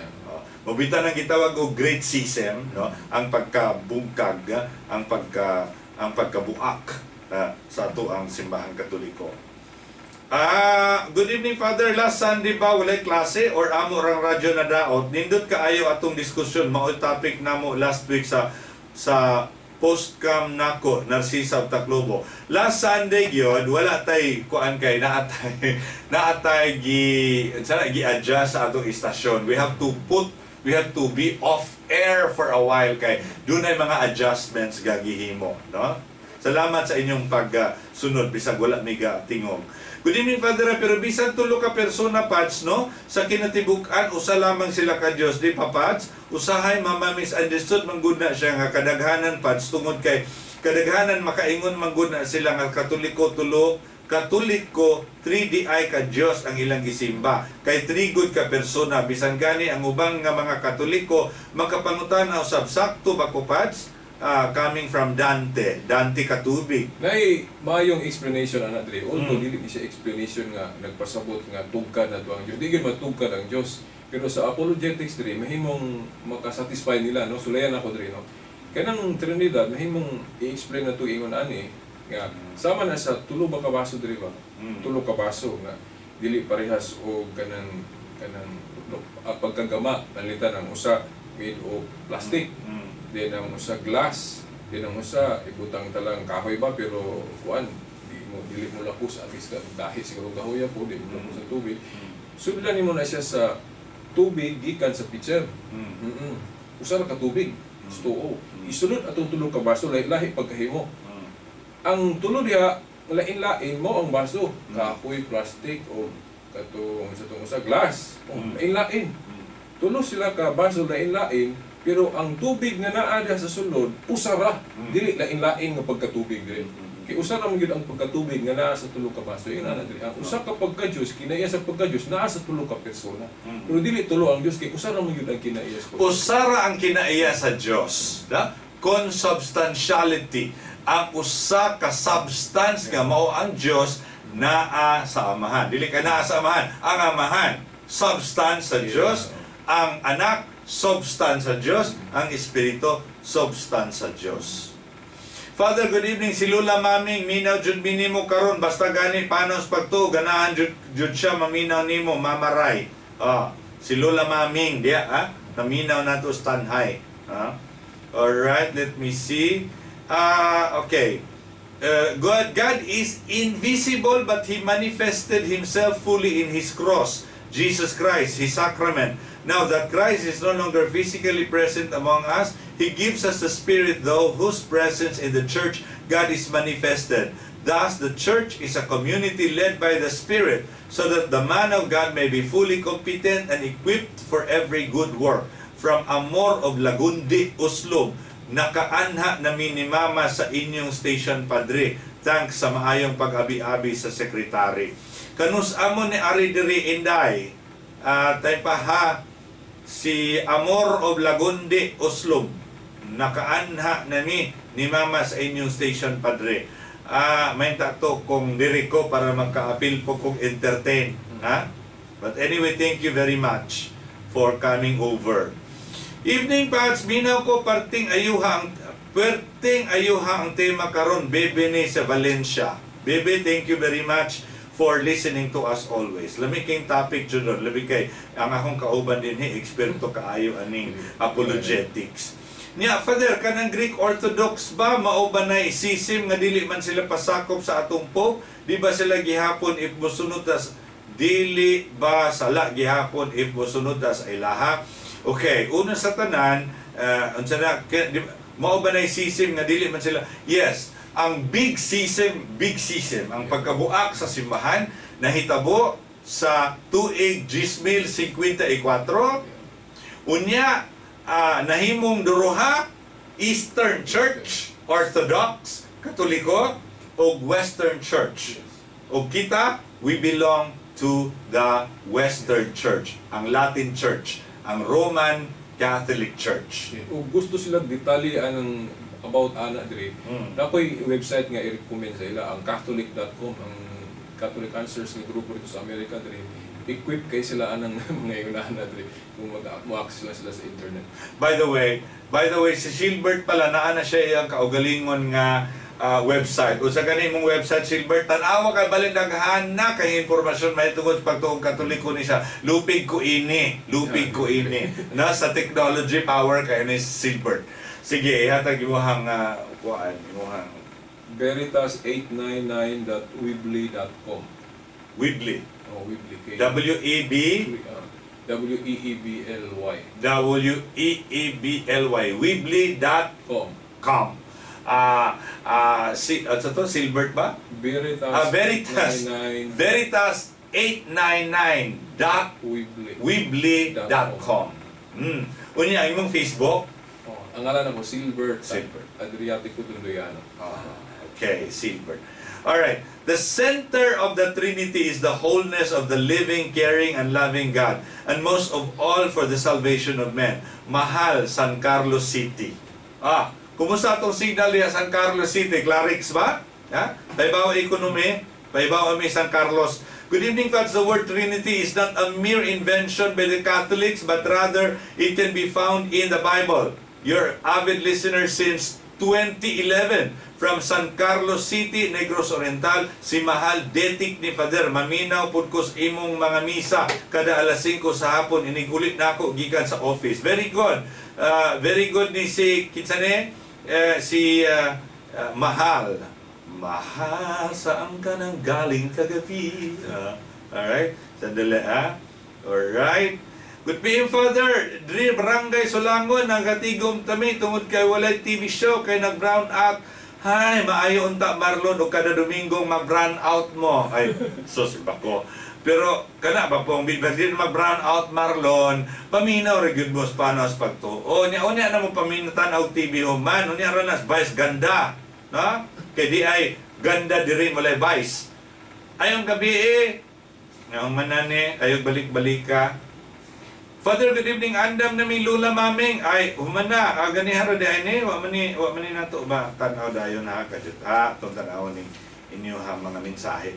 Mabita nang gitawag o great schism, no? Ang pagkabungkag, ang pagkabuak sa ato ang simbahang Katoliko. Good evening, Father. Last Sunday ba walay klase or amo rang radyo na daot? Nindot kaayo atong diskusyon mao topic namo last week sa postcam nako Narcisa of Tacloban. Last Sunday gyud wala tay kuan kay naatay gi adjust sa atong istasyon. We have to be off air for a while kay dunay mga adjustments gagihimo, no? Salamat sa inyong pagsunod bisag wala mi tingog. Good evening, Father. Pero bisan tulo ka persona, Pads, no? Sa kinatibuk-an, usa lamang sila ka Diyos, di pa, Pads? Usahay, misunderstood, manggod na siya nga kadaghanan, Pads, tungod kay kadaghanan, makaingon, manggod na sila nga Katoliko, 3DI ka Diyos ang ilang gisimba. Kay 3 good ka persona, bisan gani ang ubang nga mga Katoliko, makapangutan na usab sakto ba ko, Pads? Coming from Dante katubig. Nay mayong explanation ana diri. Although dili siya explanation nga nagpasabot nga tugkad na ang Dios. Dili matugkad ang Dios. Pero sa apologetics diri mahimong makasatisfy nila, no. Sulayan ako diri, no. Kanang Trinidad mahimong i-explain na to ingon ani nga sama na sa tulo ba ka baso diri ba? Tulo ka baso nga dili parehas o kanang no, pagkagama nalitan ang usa made of plastic, then ang usa glass, then ang usa ibutang talang kahoy ba pero kuan dili mo lapos at least dahil siguro kahoy po di mo lapos sa tubig. Sudlan nimo na siya sa tubig gikan sa pitcher. Usa ra ka tubig, tuo. Isulod atong tulo ka baso lahi pagkahimo. Ang tulo diha lain-lain mo ang baso, kahoy, plastic o katong sa glass, lain-lain. Tulo sila ka baso lain-lain, pero ang tubig nga naa diha sa sulod usara, dili lain-lain nga pagkatubig diri. Kay usara man gyud ang pagkatubig nga naa sa tulo ka baso. Ina na diri. Ang usa ka pagka-Dios kinaiya sa pagka-Dios naa sa tulo ka persona. Pero dili tulo ang Dios kay usara man gyud ang kinaiya sa pagka-Dios. Usara ang kinaiya sa Dios, da? Consubstantiality. Ang usa ka substance nga mao ang Dios naa sa Amahan. Dili ka naa sa Amahan. Ang Amahan substance sa Dios, ang Anak substance sa Dios, ang Espiritu substance sa Dios. Father, good evening. Si Lula Maming, minaw jud minimo karon basta gani panos pagtuo ganahan jud siya maminaw nimo mamaray. Si Lula Maming dia naminaw nato stanhay. All right, let me see. Okay. God is invisible, but He manifested Himself fully in His cross, Jesus Christ, His sacrament. Now that Christ is no longer physically present among us, He gives us the Spirit, though, whose presence in the church God is manifested. Thus, the church is a community led by the Spirit, so that the man of God may be fully competent and equipped for every good work. From Amor of Lagundi, Uslub, nakaanha na minimama sa inyong station, Padre. Thanks sa maayong pag-abi-abi sa sekretary. Kanus amon ni Ari diri Inday, tay paha si Amor of Lagundi, Uslub, nakaanha na ni mama sa inyong station, Padre. May tato kung diri ko para magka-appeal po kung entertain. But anyway, thank you very much for coming over. Evening Pads, minaw ko perting ayuha ang tema karon, Bebe ni sa Valencia. Bebe, thank you very much for listening to us always. Lami kayong topic dyan, labi kay ang akong kauban din eksperto kaayo aning apologetics. Nya, Father, kanang Greek Orthodox ba mao ba na isisim nga dili man sila pasakop sa atong Pope? Di ba sila gihapon if mosunod tas dili ba sala gihapon if mosunod tas ilaha? Okay, una sa tanan, mao ba na sisim nga dili man sila? Yes, ang big sisim, ang pagkabuak sa simbahan, nahitabo sa tuig 2054. Unya, nahimong duruha, Eastern Church, Orthodox, Katoliko, o Western Church. O kita, we belong to the Western Church, ang Latin Church, ang Roman Catholic Church. Kung gusto silang detalye anong about ana dire, napoy website nga i-recommend sa ila ang catholic.com, ang Catholic Answers ng grupo dito sa Amerika dire. Equip kay sila anang mga yunahan na dire kung mag-access sila sa internet. By the way, si Silbert pala naa na siya iyang kaugalingon nga website. O sa ganing mong website, Silbert, tanawa ka balindaghan na kay informasyon may tungod pagtuong Katoliko ni siya. Lupig ko ini. Na sa technology power kay ni Silbert. Sige, ihatag imuhang imuhang Veritas899.weebly.com. Weebly. Weebly. W-E-B W-E-E-B-L-Y. W-E-E-B-L-Y. Weebly.com. Silbert ba? Veritas 899.weebly.com. Unya, imong Facebook? Ang ngalan mo, Silbert. Adriatico Dundoyano. Okay, Silbert. Alright, the center of the Trinity is the wholeness of the living, caring, and loving God, and most of all for the salvation of men. Mahal, San Carlos City. Kumusta itong signal niya San Carlos City? Clarix ba? Paibaw ekonomi, paibaw kami San Carlos. Good evening, Father. The word Trinity is not a mere invention by the Catholics, but rather it can be found in the Bible. Your avid listener since 2011. From San Carlos City, Negros Oriental, si Mahal Detik ni Father. Maminaw pud ko sa imong mga misa kada alas 5 sa hapon. Inigulit na ako gikan sa office. Very good. Very good ni si Kitsane, Mahal. Mahal, saan ka nang galing kagabi? Alright? Sandali, ha? Alright. Good PM, Father. Dri Barangay Solangon, ang katigom tami, tungod kay walay TV show, kay nag-brown out. Hay, maayo unta Marlon, o kada Domingong mag-brown out mo. Ay, sus, bako. Pero, kana ba pong bibagin mag-brown out Marlon, paminaw rin yun mo sa panos pagtuo. Unya na mo paminatan ang TV o man, unya ranas, vice ganda. No? Kaya di ay ganda diri mulay vice. Ayong gabi ngayong manane, ayong balik-balik ka. Father, good evening. Andam na may lula maming. Ay, humana. Ganiharo di ay ni. Wa mani nato ba? Tanaw dayon na kadit. Itong tanaw ni inyo ha mga mensahe.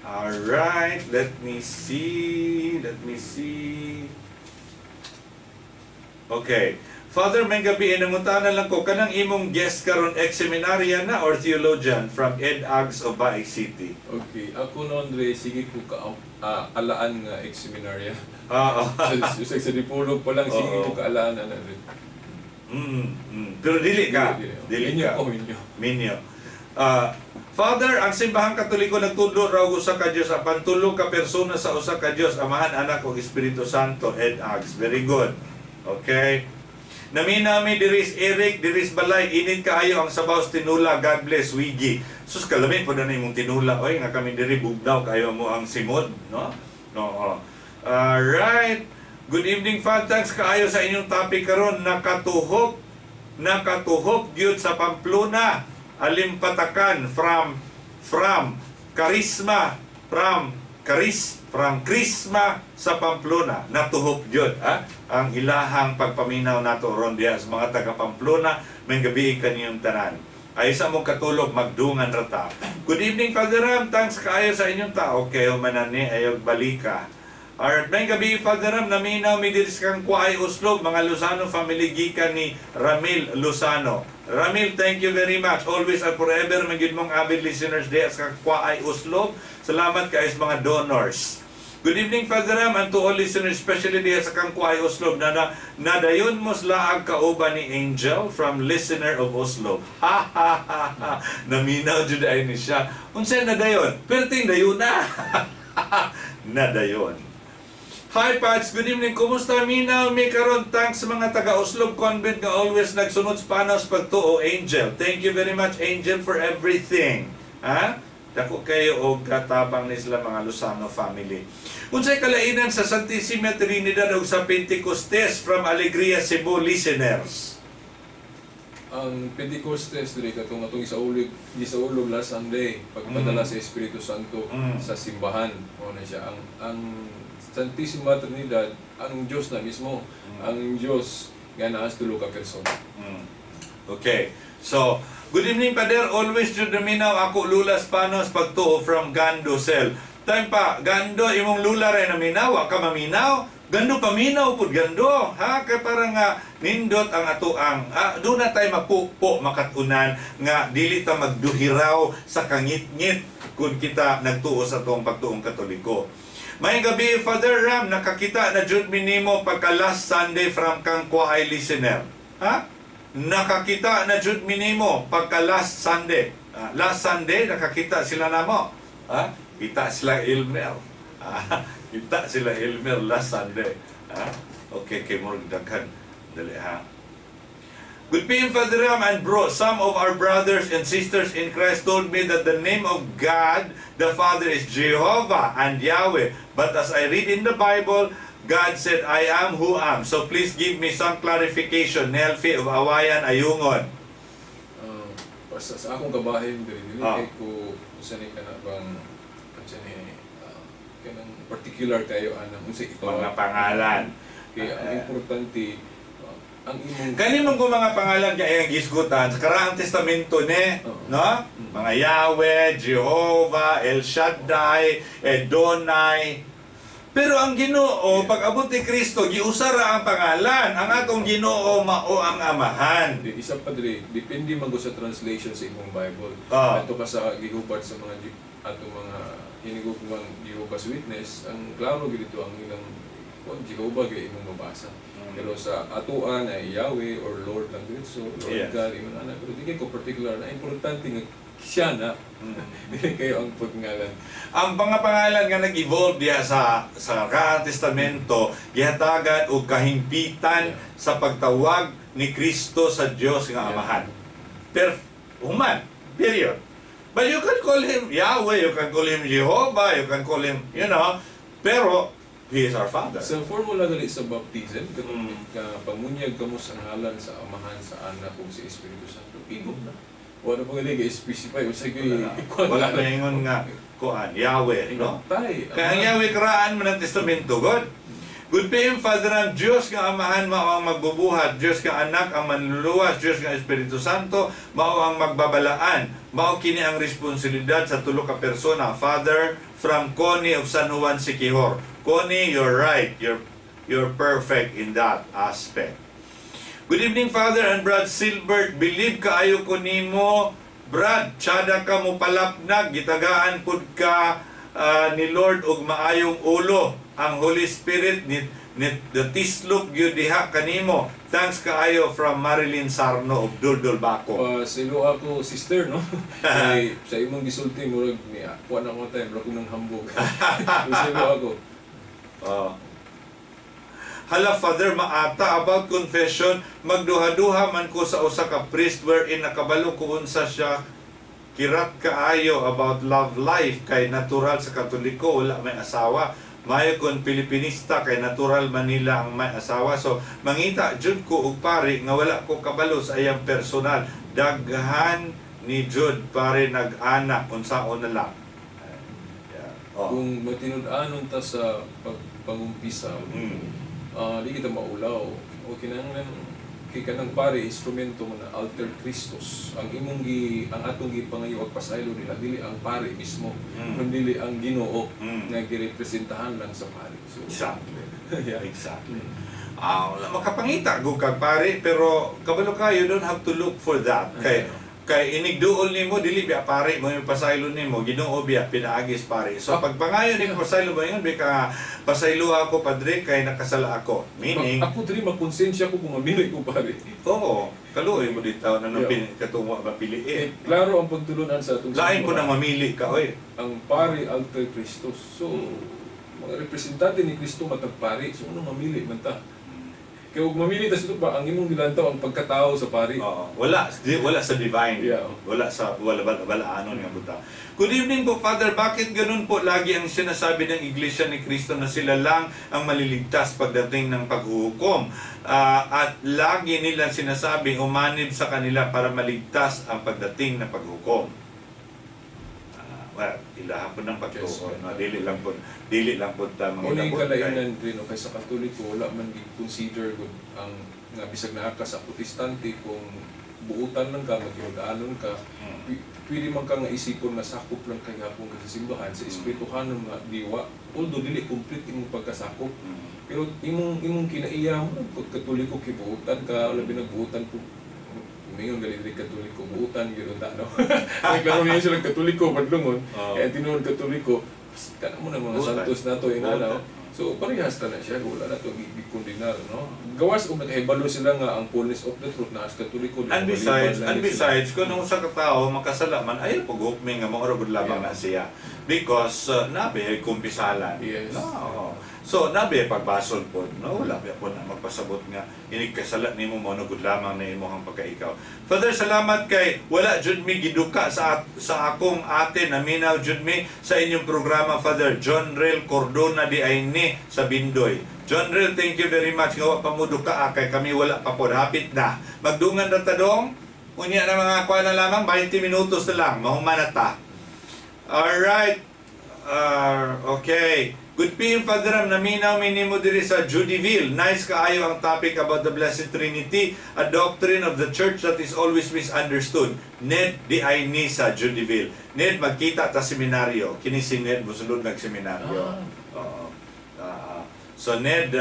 Alright. Let me see. Okay. Father, may gabi, nanguntahan lang ko, kanang imong guest karon ex-seminarian na or theologian from EdAgs of Baay City? Okay, ako noon, Dre, sige ko alaan nga ex-seminarian. Sa Dipolog pa lang, sige ko kaalaan na Dre. Pero dili ka? Minyo. Father, ang simbahang Katoliko nagtudlo raw usa ka Dios, apan tulo ka persona sa usa ka Dios, Amahan, Anak ug Espiritu Santo, EdAgs. Very good. Okay. Naminami diris Eric, diris Balay, init kaayo ang sabaw sa tinula. God bless, Wigi. Sus, kalamin po na imong tinula. Oy, nga kami diri bugnaw kayo mo ang simod, no? No. Alright. Good evening, Father. Thanks kaayo sa inyong topic karon. Nakatuhok gyud sa Pamplona. Alimpatakan from Karisma sa Pamplona. Natuhok gyud, ang ilahang pagpaminaw nato ron diya sa mga taga Pamplona. May gabi kanyang tanan. Ay sa mong katulog magdungan rata. Good evening, Father Ram. Thanks kaayo sa inyong tao. Kayo manani ayog balika. Alright, may gabi, Father Ram. Naminaw mi diri sa kang Kuay Uslog, mga Luzano family gikan ni Ramil Luzano. Ramil, thank you very much. Always and forever magid mong avid listeners diya sa kang Kuay Uslog. Salamat kayo sa mga donors. Good evening, Father Ram, and to all listeners, especially diya sa kang Kuay Oslo, nadayon mo slaag kauban ni Angel from listener of Oslo. Naminaw jud ay ni siya. Unsay nadayon? Perting dayon na. Nadayon. Hi, Pats. Good evening. Kumusta? Minaw, may karon. Thanks sa mga taga Oslo Convent nga always nagsunod sa panos pagtuo. Angel. Thank you very much, Angel, for everything. Dako kayo o katabang ni sila mga Luzano family. Unsay kalainan sa Santissima Trinidad o sa Pentecostes from Alegria, Cebu listeners? Ang Pentecostes, Dre, katong isaulog last Sunday, pagpadala sa Espiritu Santo sa simbahan. O na siya, ang Santissima Trinidad, ang Diyos na mismo. Ang Diyos nga naas tulo ka persona. Okay. So, good evening, Pader. Always jud naminaw ako lulas panos pagtuo from Gando Cell. Time pa, Gando, imong lula rin naminaw, wa ka maminaw. Gando paminaw pud Gando. Kay parang nindot ang atoang. Doon na tayo mapupo makatunan nga dili ta magduhiraw sa kangit-ngit kung kita nagtuo sa tuong pagtuong Katoliko. May gabi, Father Ram, nakakita na jud minimo pagka last Sunday from kang Kuay listener. Nakakita na jud minimo pagka last Sunday. Last Sunday nakakita sila namo. Kita sila Elmer. Kita sila Elmer last Sunday. Okay, kay mo daghan dali ha. Good PM, Father Ram and bro. Some of our brothers and sisters in Christ told me that the name of God the Father is Jehovah and Yahweh. But as I read in the Bible, God said, I am who am. So please give me some clarification. Nelfi of Awayan, Ayungon. Sa akong kabahin, dili kay ko sanay ka na bang kanang particular kayo anang unsay ito Mga pangalan. Kaya ang importante ang imong Kanimong ko mga pangalan kaya ang gisgutan sa karaang testamento ni, no? Mga Yahweh, Jehovah, El Shaddai, Edonai. Pero ang Ginoo, pag abot ni Kristo, giusara ang pangalan. Ang atong Ginoo mao ang amahan. Isa pa diri, depende man ko sa translation sa imong Bible. Ah. Ato ka sa gihubad sa mga ato mga hinigugmang Jehovah's Witness, ang klaro gid dito ang ilang Jehovah kay imong mabasa. Pero sa atuan ay Yahweh or Lord lang diretso, Lord Yes. God, imong anak. Pero di kay ko particular na importante nga siya na. Dili kayo ang pagngalan. Ang mga pangalan nga nag-evolve diya sa Karaang Testamento, gihatagan og kahimpitan sa pagtawag ni Kristo sa Dios nga amahan. Human, period. But you can call him Yahweh, you can call him Jehovah, you can call him, pero He is our Father. Sa formula gali sa baptism, katong pamunyag kamo sa ngalan sa Amahan, sa Anak ug sa Espiritu Santo. Igom na. Wala pa gali ga-specify usa gyud Wala na ingon nga kuan Yahweh, no? Kaya ang Yahweh karaan man ang testamento, God. Good paying Father ang Diyos nga Amahan mao ang magbubuhat, Diyos nga Anak ang manluluwas, Diyos nga Espiritu Santo mao ang magbabalaan. Mao kini ang responsibilidad sa tulo ka persona. Father, from Connie of San Juan Siquijor. Connie, you're right. You're perfect in that aspect. Good evening, Father and Brad Silbert. Believe kaayo ko nimo, Brad. Tsada ka mo palapnag. Gitagaan pud ka ni Lord og maayong ulo. Ang Holy Spirit ni tislop gyud diha kanimo. Thanks kaayo from Marilyn Sarno of Duldul Bako. Silo ako sister, no? Kay sa imong gisulti murag ni kuan ako time ra ko nang hambog. Silo ako. Hala, Father, maata about confession, magduha-duha man ko sa usa ka priest wherein nakabalo ko unsa siya kirat kaayo about love life kay natural sa Katoliko wala may asawa. Mayo kon Pilipinista kay natural Manila ang may asawa. So mangita jud ko og pare nga wala ko kabalo sa iyang personal. Daghan ni jud pare nag-anak unsaon na lang. Kung matinud-anon ta sa pangumpisa, di kita maulaw. O kinahanglan kay kanang pare instrumento mo na alter Christus. Ang atong gipangayo og pasaylo nila dili ang pare mismo, kundi ang Ginoo nga girepresentahan lang sa pare. So, Exactly. yeah. Exactly. Makapangita go kag pare pero kabalo ka, you don't have to look for that. Kay inigduol nimo dili biya pare mo yung pasaylo nimo, Ginoo biya pinaagis pare. So pagpangayo ni pasaylo mo yun, bika pasaylo ako padre kay nakasala ako. Meaning ako diri makonsensya ko kung mamili ko pare. oo, kaluoy mo dito na katungwa mapili Klaro ang pagtulunan sa atong lain ko na mamili ka oy. Ang pare alter Christus. So mga representante ni Kristo matag pare, so ano mamili man ta? Kaya huwag mamili tas ito ba, ang imong gilantaw ang pagkatao sa pari. Wala sa divine. Yeah. Wala anon nga buta. Good evening po, Father. Bakit ganun po lagi ang sinasabi ng Iglesia ni Cristo na sila lang ang maliligtas pagdating ng paghuhukom? At lagi nilang sinasabi umanib sa kanila para maligtas ang pagdating ng paghukom. Ilahan po ng pagtuon. Dili lang po ta mga Unay kalainan rin, okay, sa Katoliko, wala man i-consider ang nga bisag na ka sa Protestante kung buutan lang ka, mag-iod-anon ka, pwede man ka nga isipon na sakop lang kaya kung sa simbahan, sa espirituhan ng mga diwa, although dili complete imong pagkasakop. Pero imong kinaiya mo, kung Katoliko, kibuutan ka, labi nagbuutan po, ngayon galing rin Katoliko, buutan yun ta, no? Ay, klaro niya silang Katoliko, badlungon. Kaya tinuon Katoliko, kana mo na mga santos na to, inalaw. So, parehas na siya, wala na ito i-condinar, no? Gawas kung nakahibalo sila nga ang fullness of the truth na as Katoliko. And besides, kung nung sa katao, makasala man, ayaw pag-upming nga mga rabod labang na siya. Because, nabi, kumpisalan. Yes. No. So, nabi, pagbasol po, no? Wala po na magpasabot nga, inigkasala ni mo monogod lamang na imo ang pagkaikaw. Father, salamat kay wala jud mi giduka sa akong ate na minaw jud mi sa inyong programa, Father John Rel Cordona di ay ni sa Bindoy. John Rel, thank you very much. Nga pamuduka kay kami wala pa po. Hapit na. Magdungan na tadong. Unya na mga kuha na lamang, 20 minutos na lang. Mahuman na ta. Alright. Okay. Good PM, Father Ram, naminaw minimo diri sa Judyville. Nice kaayo ang topic about the Blessed Trinity, a doctrine of the Church that is always misunderstood. Ned di ay ni sa Judyville. Ned, magkita ta seminaryo. Kini si Ned, musulod nag-seminaryo. So Ned,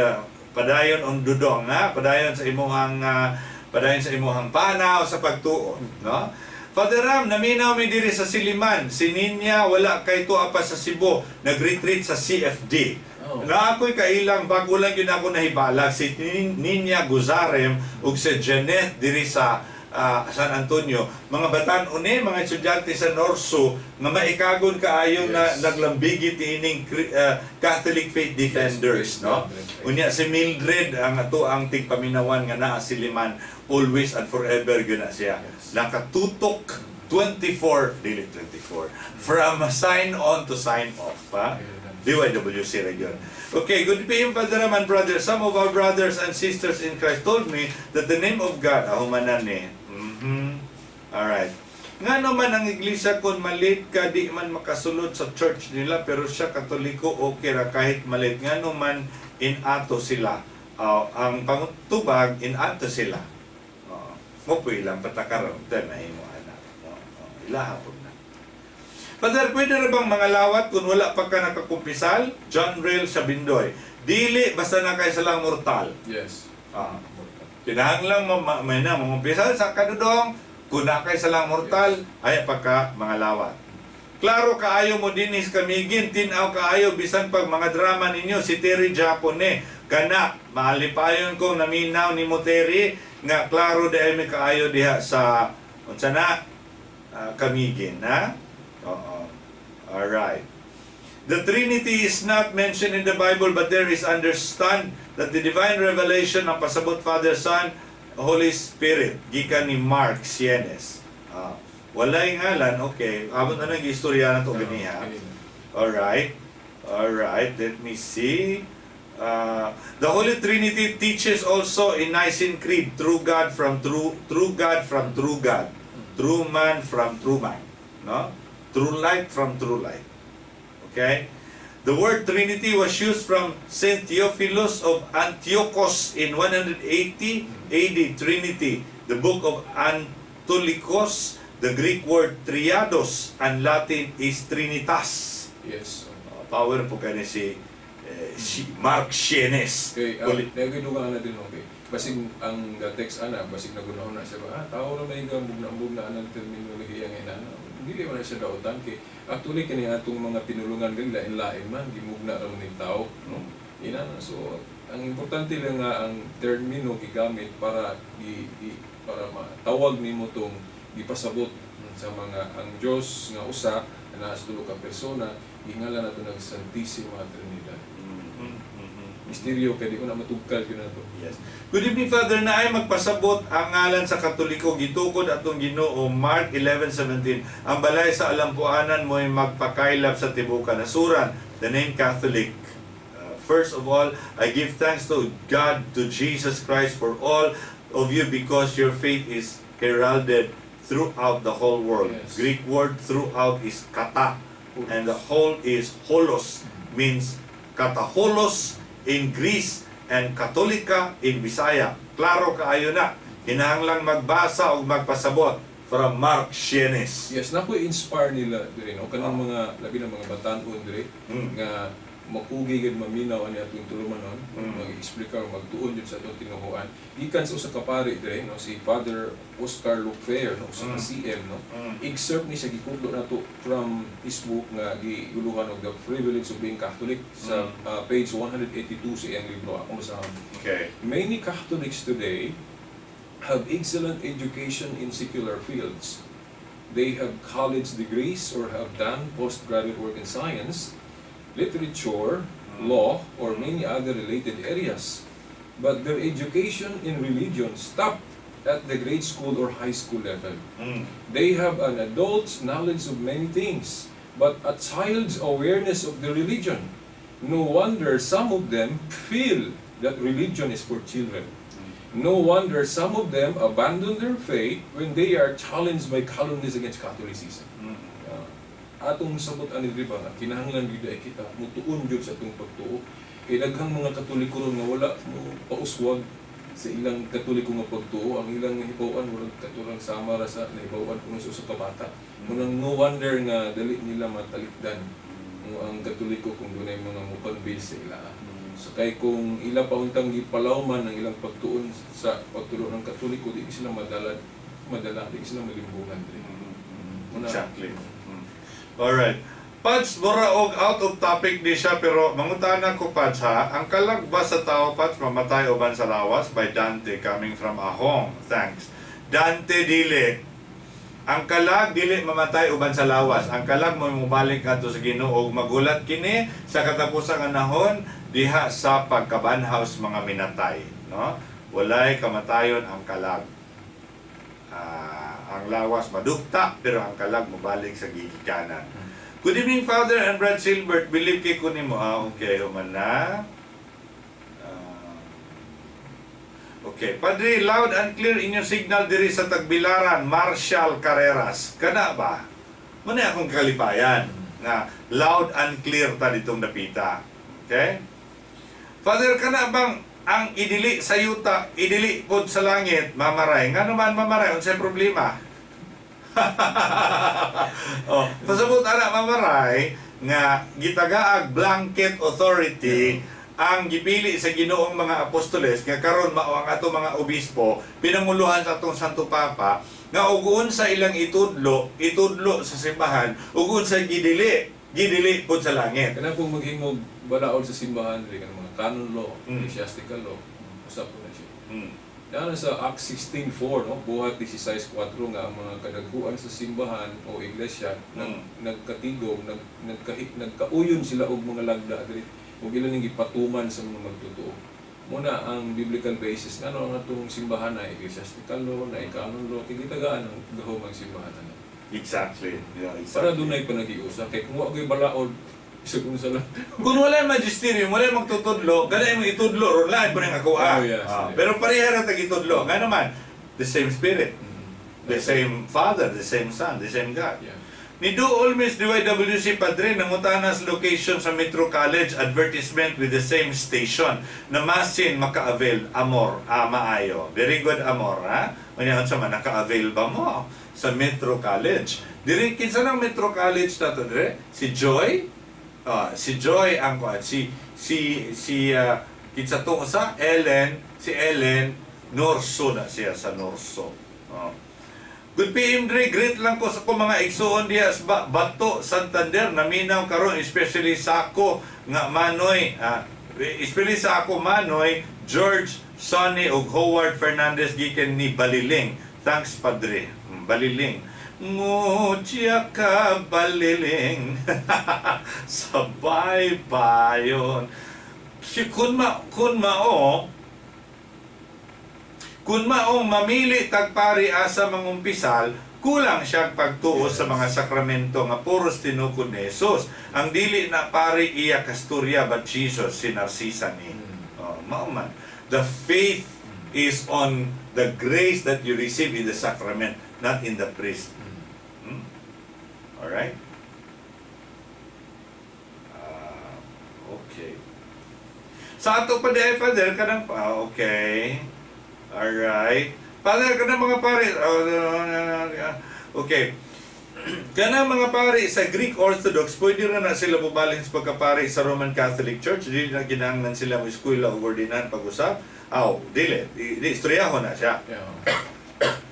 padayon on dudong, padayon sa imuhang panaw sa pagtuo, no? Father Ram, naminaw mi diri sa Siliman. Si Ninya wala kay tuwa pa sa Cebu, nag-retreat sa CFD. Na ako'y kailang bago lang yun ako nahibalag si Ninya Guzarem ug si Janet diri sa San Antonio, mga batan une, mga estudyante sa Norso nga maikagon kaayo na naglambigi tining Catholic Faith Defenders, no? Unya si Mildred ang ato ang tigpaminawan nga naa Siliman, always and forever guna siya. Nakatutok 24 from sign on to sign off, DYWC region. Okay, good PM, Father Raman, brother. Some of our brothers and sisters in Christ told me that the name of God, ahumanan ni. Alright. Nga naman ang iglesia kung malit ka, di man makasulod sa church nila, pero siya Katoliko, okay ra kahit malit. Nga naman inato sila. Ang pangutubag, inato sila. Mapuy lang patakaroon. Ito na mo anak. Ilahapon na. Father, pwede na bang mga lawat kung wala pa ka nakakumpisal? John Rail Sabindoy. Dili, basta na kayo salang mortal. Yes. Kinahanglang may na mamumpisal sa kadudong, kung na kayo salang mortal, ay pagka mga lawat. Klaro kaayo mo dinis kamigin, tinaw kaayo, bisan pag mga drama ninyo, si Terry Japone, kana, maalipayon ko naminaw ni mo Terry, nga klaro dahil may kaayo diha sa, unsa na, kamigin, ha? Oo. Alright. The Trinity is not mentioned in the Bible, but there is understand that the divine revelation ng pasabot Father, Son, Holy Spirit, gikan ni Mark Sienes. Walay ngalan, okay. Abot na nag-istorya na ito ganiha. Alright. Alright, let me see. The Holy Trinity teaches also in Nicene Creed, true God from true God from true God, true man from true man, no? True light from true light. Okay? The word Trinity was used from Saint Theophilus of Antiochus in 180 AD. Trinity, the book of Antolikos, the Greek word Triados, and Latin is Trinitas. Yes. Power po kani si Mark Sienes. Okay, nagadugaan na din, okay. Basig ang text ana, basig nagunahon na siya, tao na may gambog na ang terminolohiya ng inana. Hindi man siya dautan kay actually kini atong mga pinulungan ganda lain man gimugna ra man tao, no? Inana, so ang importante lang nga ang termino gigamit para para matawag nimo tong gipasabot sa mga ang Dios nga usa na sa tulo ka persona, ingala nato nag Santissima Trinidad. Misteryo kay di ko na matugkal yun na to. Yes. Good evening, Father, na ay magpasabot ang ngalan sa Katoliko, gitukod atong Ginoo, Mark 11:17. Ang balay sa alampuanan mo ay magpakailap sa tibuok kanasuran. The name Catholic. First of all, I give thanks to God, to Jesus Christ for all of you because your faith is heralded throughout the whole world. Yes. Greek word throughout is kata, and the whole is holos, means kataholos in Greece and Katolika in Bisaya. Klaro kaayo na. Kinahanglang magbasa o magpasabot from Mark Sienes. Yes, napo-inspire nila dire, no? Kanang mga labi ng mga batan-on dire nga makugi gid maminaw ani atong tulumanon, mag-explica o magtuon jud sa atong tinuhuan. Gikan sa usa ka pari dire, no, si Father Oscar Lukfer, no, sa CM, no. Excerpt ni siya gikudlo nato from his book nga giuluhan og The Privilege of Being Catholic sa page 182 sa iyang libro. Ako masahan. Okay. Many Catholics today have excellent education in secular fields. They have college degrees or have done postgraduate work in science, literature, law, or many other related areas. But their education in religion stopped at the grade school or high school level. They have an adult's knowledge of many things, but a child's awareness of the religion. No wonder some of them feel that religion is for children. No wonder some of them abandon their faith when they are challenged by calumnies against Catholicism. Atong sabot ani riba nga kinahanglan gyud ay kita mutuon gyud sa atong pagtuo kay daghang mga Katoliko ron nga wala mo pauswag sa ilang Katoliko nga pagtuo, ang ilang hibaw-an murag katulang sama ra sa nahibaw-an kuno sa usa ka bata. Munang no wonder nga dali nila matalikdan ang Katoliko kung dunay mga mo-convince sa ila. Sakay kung ila pa untang gipalawman ang ilang pagtuon sa pagtulo ng Katoliko, di sila madala, di sila malimbungan. Exactly. Alright. Pads, mura og out of topic di siya, pero mangutanan ko, Pads, ha? Ang kalag ba sa tao, Pads, mamatay uban sa lawas? By Dante, coming from Ahong. Thanks. Dante, dili. Ang kalag, dili mamatay uban sa lawas. Ang kalag mo mubalik ato sa Ginoo, magulat kini sa katapusang anahon diha sa pagkabanhaw sa mga minatay. No? Walay kamatayon ang kalag. Ang lawas madukta, pero ang kalag mabalik sa gigikanan. Good evening, Father and Brad Silbert. Believe kay kunin mo. Okay, human na. Okay. Padre, loud and clear inyong signal diri sa Tagbilaran, Marshall Carreras. Kana ba? Muna akong kalipayan na loud and clear ta ditong dapita. Okay? Father, kana bang ang idili sa yuta, idili pod sa langit, mamaray? Nga naman mamaray? Unsay problema? Oh, pasabot ana mamaray nga gitagaag blanket authority ang gipili sa Ginoong mga apostoles nga karon mao ang ato mga obispo pinanguluhan sa atong Santo Papa nga ugon sa ilang itudlo sa simbahan ugon sa gidili pod sa langit. Kana pong maghimog balaod sa simbahan diri kanang mga canon law, ecclesiastical law, usap po na siya. Dahil sa Acts 16:4, no, buhat 16:4 nga ang mga kadaghuan sa simbahan o iglesia nagkatigom, nagkauyon sila og mga lagda diri ug ilang gipatuman sa mga magtotoo. Muna ang biblical basis ngano ang atong simbahan na ecclesiastical law, na canon law, tigitagaan ang gahom ang simbahan na. Exactly. Yeah, exactly. Para dunay panag-iusa kay kung wa gyud balaod isa kung sa lang. Kung wala magisterium, wala magtutudlo, ganay mo itudlo, ron lang po rin ako. Pero pareha na tag-itudlo. Nga naman, the same Spirit, the same Father, the same Son, the same God. Yeah. Ni Do Olmis DYWC Padre, nangutanas location sa Metro College, advertisement with the same station. Namasin maka-avail, amor, maayo. Very good, amor, ha? Manyahan sa man, naka-avail ba mo sa Metro College? Diri, kinsa ng Metro College na to, Dre? Si Joy? Si Joy ang kitsa to sa Ellen, si Ellen Norso na siya sa Norso. Good PM Dre, great lang ko sa ko mga igsuon diha sa Bato, Santander, naminaw karon especially sa ako nga Manoy, especially sa ako Manoy, George, Sonny ug Howard Fernandez gikan ni Baliling. Thanks Padre. Baliling. Ngudya ka baliling sabay bayon. Kun maong mamili tagpari asa mangumpisal, kulang siyang pagtuo sa mga sakramento nga puros tinukod ni Jesus. Ang dili na pari iya Casturya but Jesus si Narcisa ni. Mauman. The faith is on the grace that you receive in the sacrament, not in the priest. Alright? Okay. Sa ato pa di Father, kanang okay. Alright. Father, kanang mga pare, okay. Kanang mga pare sa Greek Orthodox, pwede na sila bubalin sa pagkapare sa Roman Catholic Church. Dili na kinahanglan sila mo eskwela o ordinan pag-usap. Dili. Istoryahon na siya.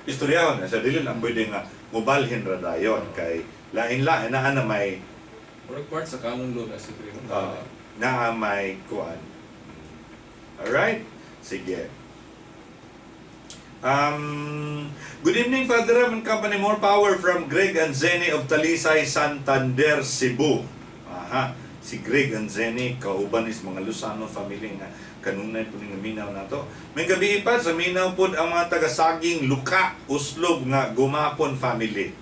Istoryahon na siya. Dili lang pwede nga mubalhin ra dayon kay lain-lain na may part sa canon law na sa Trino. Na may kuan. Alright? Sige. Good evening, Father Ram and Company. More power from Greg and Zeni of Talisay, Santander, Cebu. Si Greg and Zeni, kauban is mga Luzano family nga kanunay po ng minaw na to. May gabi pa sa minaw po ang mga taga-saging Luka, Uslob nga Gumapon family.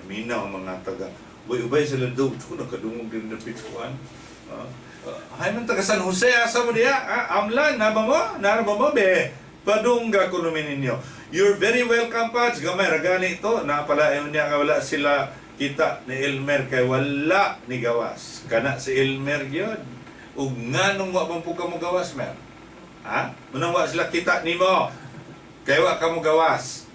Minaw ang mga taga. Ubay sila doon. Nakadungog din na pituan. Hay man taga San Jose, asa mo diya? Amlan, naraba mo be. Padungga kunumin ninyo. You're very welcome, Pads. Gamay, ragani ito. Napalayon niya wala sila kita ni Elmer kay wala ni gawas. Kana si Elmer yun. Ug nganong wa man po ka mo gawas, Mer? Munang wa sila kita nimo. Kay wa ka mo gawas.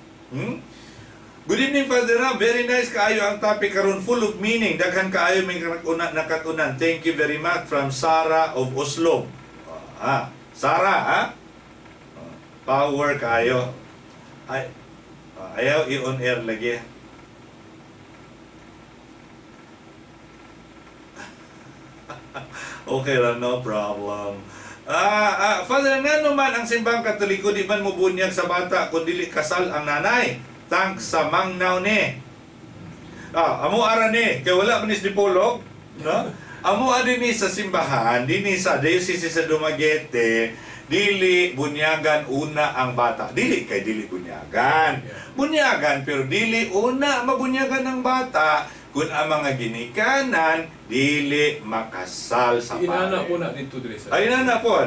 Good evening, Father Ram. Very nice kaayo ang topic karon, full of meaning. Daghan kaayo may nakatunan. Thank you very much from Sarah of Oslo. Sarah, ha? Power kayo. Ay, ayaw i-on air lagi. Okay lang, no problem. Father, nga naman ang simbang Katoliko, di man mo bunyag sa bata, kundi kasal ang nanay. Thanks sa mangnaw ni. Amo ara ni, kay wala manis dipolog, no? Amo adin ni sa simbahan, dinhi sa diocese sa Dumaguete, dili bunyagan una ang bata. Dili kay dili bunyagan. Bunyagan pero dili una mabunyagan ang bata kung ang mga ginikanan dili makasal sa pare. Inana po na dito dire sa. Ay inana po.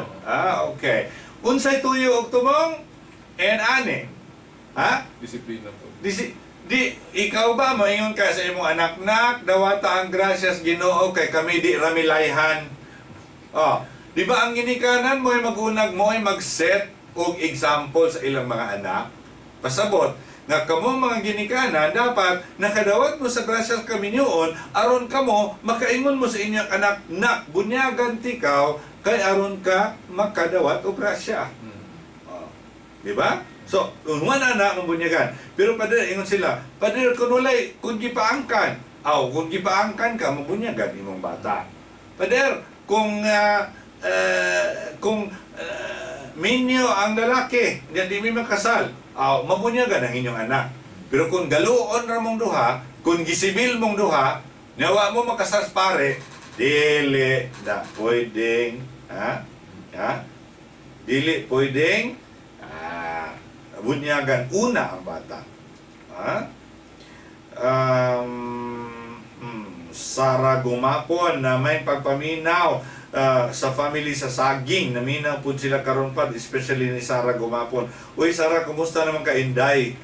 Okay. Unsay tuyo og tumong and ani? Ha? Disiplina po. Ikaw ba moingon ka sa imong anak-nak dawata ang grasyas Ginoo kay kami di ramilayhan. Di ba ang ginikanan mo ay magunag mo ay mag-set og example sa ilang mga anak? Pasabot nga kamo mga ginikanan dapat nakadawat mo sa grasyas kami niyoon aron kamo makaingon mo sa inyong anak nak bunyagan tikaw kay aron ka makadawat og grasya. Di ba? So, unwan na mabunyagan. Pero pader, ingon sila, pader, kung gipaangkan, kung gipaangkan ka, mabunyagan imong bata. Pader, kung minyo ang lalaki, di may makasal, mabunyagan ang inyong anak. Pero kung galuon na mong duha, kung gisibil mong duha, nawa mo makasal pare, dili na pwedeng, dili pwedeng, bunyagan una ang bata. Sarah Gumapon na may pagpaminaw sa family sa saging. Naminaw po sila karon pa, especially ni Sarah Gumapon. Uy, Sarah, kumusta naman ka, Inday?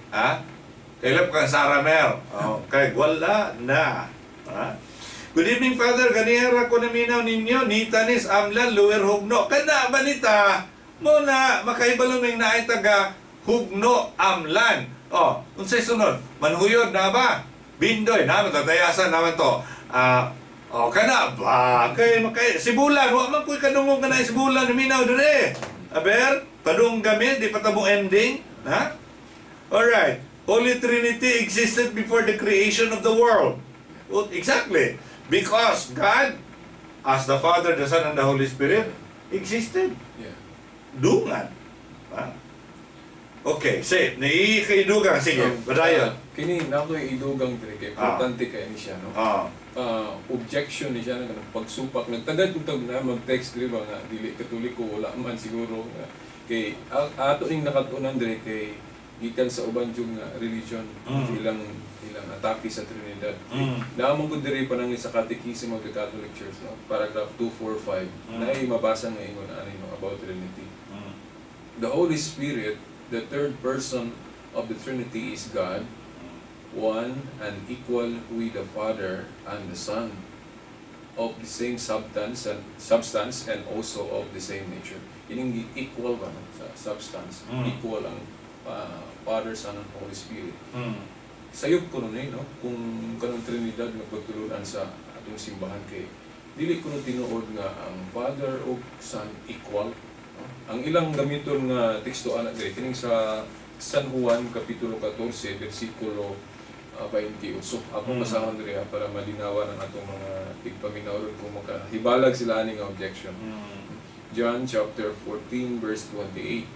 Kailap ka, Sarah Mer? Kay wala na. Good evening, Father. Ganihara ko naminaw ninyo. Nitanis, Amlan, Luwer, Hugno. Kada ba nita? Muna, makaibaluming na ay taga Hugno, Amlan. Unsay sunod? Manhuyod na ba? Bindoy, na matatayasan naman to. Kana ba? Kay Sibulan, wa man ko'y kadungog ka na Sibulan, minaw dire. Aber, padung gamit, di patabo ending. Alright. Holy Trinity existed before the creation of the world. Well, exactly. Because God, as the Father, the Son, and the Holy Spirit, existed. Dungan. Okay, say, naiikaidugang, sige, badayon. Kini na ko idugang dire kay importante kay ni siya, no? Objection ni siya nga pagsupak nagtagad tug na mag-text dire ba nga dili Katoliko wala man siguro nga kay ato ning nakatunan dire kay gikan sa uban jung religion ilang atake sa Trinidad. Naamong ko dire panang sa Catechism of the Catholic Church, no? Paragraph 245 na ay mabasa nga ingon ani no about Trinity. The Holy Spirit, the third person of the Trinity, is God, one and equal with the Father and the Son, of the same substance and also of the same nature. Ining equal ba sa substance? Equal ang Father, Son, and Holy Spirit. Sayop ko nun no? Kung kanong Trinidad nga pagtulunan sa atong simbahan kay dili ko tinuod nga ang Father o Son equal. Ang ilang gamiton nga teksto anak dire kining sa San Juan kapitulo 14 bersikulo 28. Ako basahon dire para malinawan ang atong mga tigpaminaw kung makahibalag sila ani nga objection. John chapter 14 verse 28.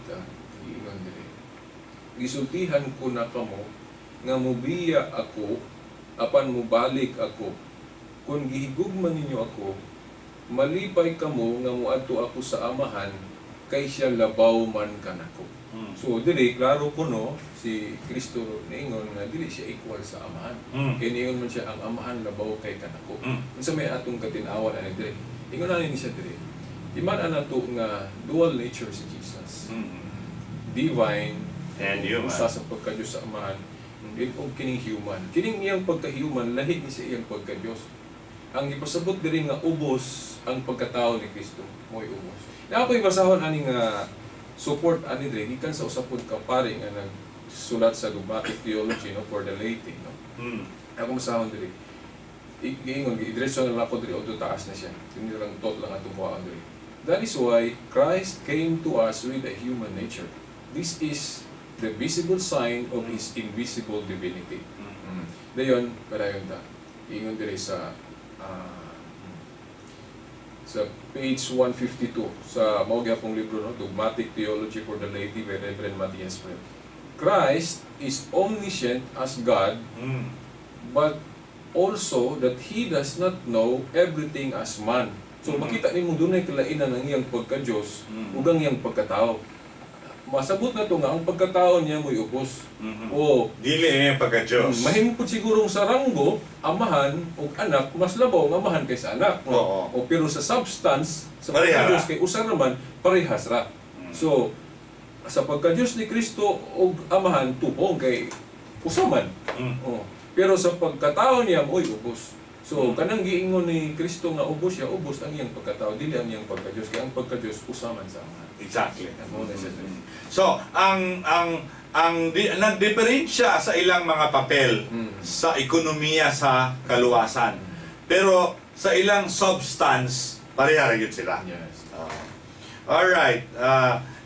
Ingon dire. Gisultihan ko na kamo nga mobiya ako apan mobalik ako. Kung gihigugman ninyo ako, malipay kamo nga moadto ako sa amahan kay siya labaw man kanako. So dili klaro ko no si Kristo niingon nga dili siya equal sa amahan. Kay niingon man siya ang amahan labaw kay kanako. Unsa may atong katinawan ani diri? Ingon ani siya diri. Iman nato nga dual nature si Jesus. Divine and human. Usa sa pagka-Dios sa amahan, dili og kining human. Kining iyang pagka-human lahi ni sa iyang pagka-Dios. Ang ipasabot diri nga ubos ang pagkatao ni Kristo, mo'y ubos. Na ako'y basahon ani nga support ani diri gikan sa usapod ka pare nga nagsulat sa dogmatic theology no for the laity no. Ako basahon diri. Giingon gidiretso na ako diri o taas na siya. Kini lang tot lang atong buhaon diri. That is why Christ came to us with a human nature. This is the visible sign of His invisible divinity. Dayon, padayon ta. Ingon diri sa page 152 sa mao gyapong libro, no, Dogmatic Theology for the Laity by Reverend Matthias Brent. Christ is omniscient as God, but also that He does not know everything as man. So makita nimo dunay kalainan ang iyang pagka-Dios ug ang iyang pagkatao. Masabot na to nga ang pagkatao niya mo'y ubos. O Dili niya pagka-Diyos. mahimo po sigurong sa ranggo, amahan o anak, mas labaw ang amahan kaysa anak. Oo. O pero sa substance, sa Pareha pagka-Diyos ra. kay usa naman, parehas ra. So, sa pagka-Diyos ni Kristo o amahan, tupong kay usaman. O, pero sa pagkatao niya, mo'y ubos. So, kanang giingon ni Kristo nga ubos siya, ubos ang iyang pagkatao, dili ang iyang pagka-Diyos. Kaya ang pagka-Diyos, usaman sa amahan. Exactly. Ano na siya. So, nagdiferensya sa ilang mga papel sa ekonomiya sa kaluwasan. Pero sa ilang substance, pareha rin sila. Yes. Alright.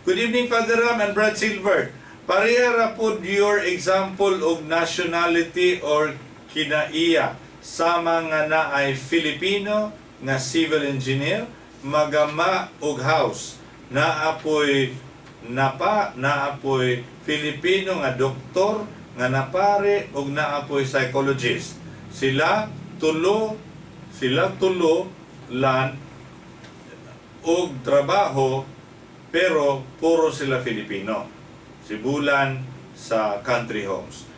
Good evening, Father Ram and Brad Silver. Pareha ra pod your example of nationality or kinaiya sa mga na ay Filipino nga civil engineer, magama og house, naapoy Filipino nga doktor, nga napare ug naapoy psychologist. Sila tulo lan og trabaho, pero puro sila Filipino. Sibulan sa country homes.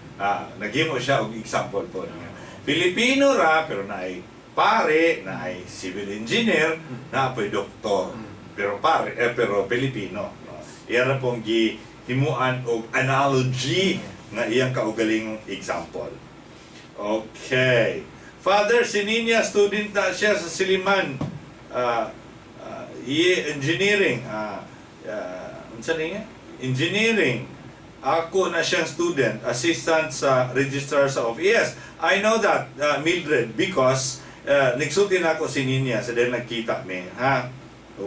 Naghimo siya og example po niya. Filipino ra pero naay pare, naay civil engineer, naapoy doktor. Pero pero Filipino. Iya ra pong gihimuan og analogy nga iyang kaugalingong example. Okay. Father, si Ninya, student na siya sa Siliman. Engineering. Unsa niya? Engineering. Ako na siyang student, assistant sa registrar sa office. Yes, I know that, Mildred, because nagsulti na ako si Ninya sa dahil nagkita mi. Ha?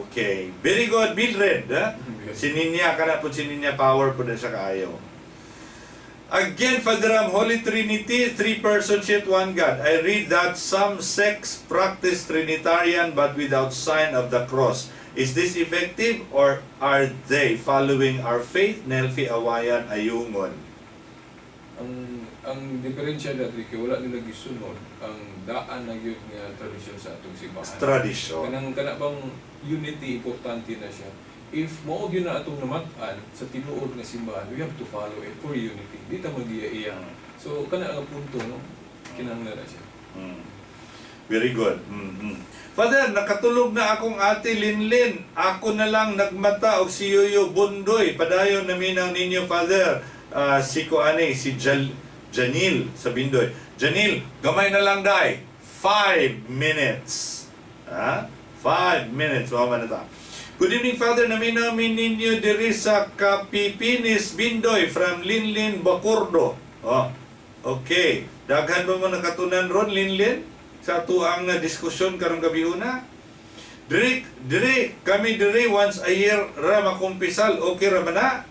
Okay. Very good, Mildred. Si Ninya, kana po si Ninya, power po na siya kaayo. Again, Father Ram, Holy Trinity, three persons yet one God. I read that some sects practice Trinitarian but without sign of the cross. Is this effective or are they following our faith? Nelfi Awayan Ayungon. Ang diferensya dati kay wala nila gisunod ang daan na gyud nga tradisyon sa atong simbahan. Tradisyon. Kana bang unity importante na siya. If mao gyud na atong namat-an sa tinuod nga simbahan, we have to follow it for unity. Di ta magiya-iya. So kana ang punto, no? Kinahanglan na siya. Very good. Father, nakatulog na akong ate Linlin. Ako na lang nagmata og si Yoyo Bundoy. Padayon na minaw ninyo, Father. Si Janil sa Bindoy. Janil, gamay na lang dai. 5 minutes. 5 minutes. Mama na ta. Good evening, Father. Naminamin ninyo diri sa Kapipinis, Bindoy from Linlin, Bakurdo. Okay. Daghan ba mo nakatunan ron, Linlin? Sa tuang diskusyon karong gabi una. Kami once a year ra makumpisal. Okay ra ba na?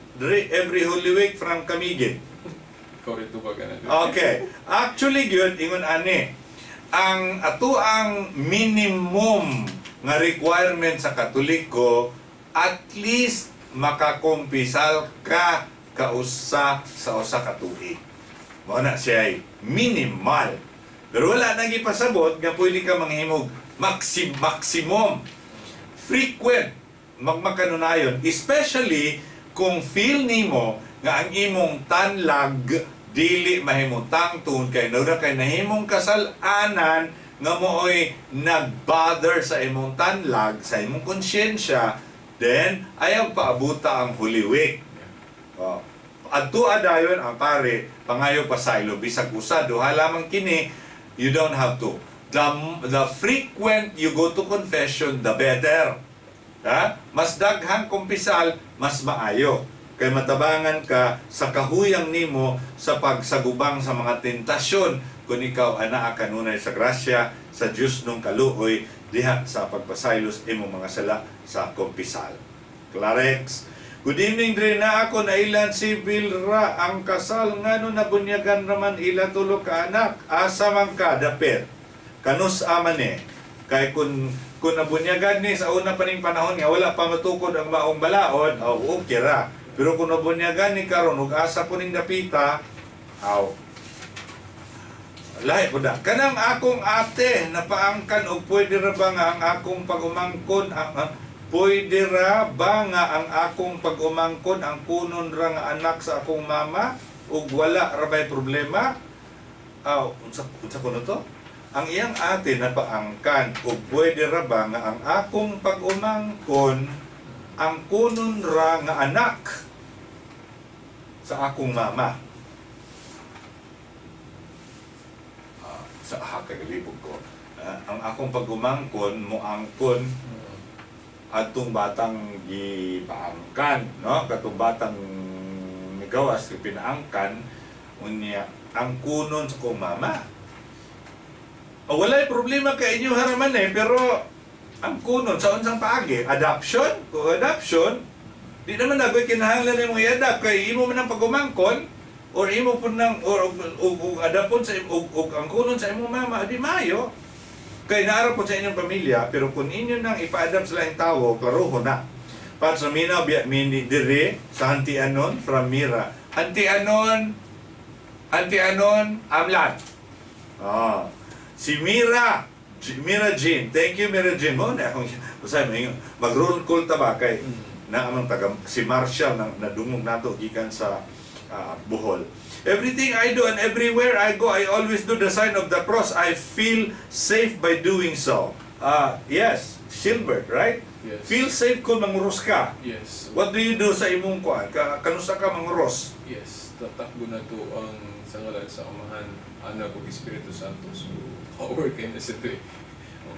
Every Holy Week from Camiguin. Korento ba ganun? Okay. Actually, yun, ingon ani. Ang atuang minimum nga requirement sa Katoliko, at least makakumpisal ka kausa sa usa ka tuig. Mao na siya ay minimal. Pero wala nang ipasabot nga pwede ka manghimog maximum frequent magmakanunayon, especially kung feel nimo nga ang imong tanlag dili mahimutang tungod kay nahimong kasalanan nga mooy nagbother sa imong tanlag, sa imong konsyensya, then ayaw paabuta ang Holy Week. Adto adayon ang pare pangayo pasaylo bisag usa duha lamang kini. You don't have to. The frequent you go to confession, the better. Mas daghang kumpisal, mas maayo. Kay matabangan ka sa kahuyang nimo sa pagsagubang sa mga tentasyon kung ikaw anaa kanunay sa grasya sa Diyos nung kaluoy diha sa pagpasaylos imong mga sala sa kumpisal. Clarex. Good evening dre na ako na ilan civil ra ang kasal ngano nabunyagan raman ila tulo ka anak asa man ka dapit kanus amane kay kun nabunyagan ni sa una pa ning panahon nga wala pa matukod ang maong balaod okay ra pero kung nabunyagan ni karon ug asa po ning dapita lahi po da. Kanang akong ate, napaangkan o pwede ra ba nga ang akong pag-umangkon, pwede ra ba nga ang akong pag-umangkon ang kunon ra nga anak sa akong mama? O wala ra ba'y problema? Unsa kuno to? Ang iyang ate napaangkan o pwede ra ba nga ang akong pag-umangkon ang kunon ra nga anak sa akong mama? Sa kagalibog ko. Ang akong pag-umangkon, muangkon atong batang gipaangkan, no? Katong batang migawas pinaangkan unya ang kunon sa kong mama. Walay problema kay inyo haraman pero ang kunon sa unsang paagi, adoption? Kung adoption, di naman nagoy kinahanglan nimo i-adopt kay imo man ang pag-umangkon or imo po nang or adapon sa ang kunon sa imong mama di mayo kay naara po sa inyong pamilya pero kung inyo nang ipa-adapt sa laing tawo klaroho na pat sa mina biya mini dire sa Auntie Anon from Mira Auntie Anon amlat si Mira Jean thank you Mira Jean mo na akong usay mo mag-roll call ta ba kay na amang taga si Marshall na nadungog nato gikan sa Bohol. Everything I do and everywhere I go, I always do the sign of the cross. I feel safe by doing so. Yes, Silbert, right? Yes. Feel safe kung manguros ka. Yes. What do you do sa imong kuan? Kanusa ka manguros? Yes. Tatakbo na to ang sa ngalan sa Amahan, Anak ug Espiritu Santo. So, power kay na sa ito.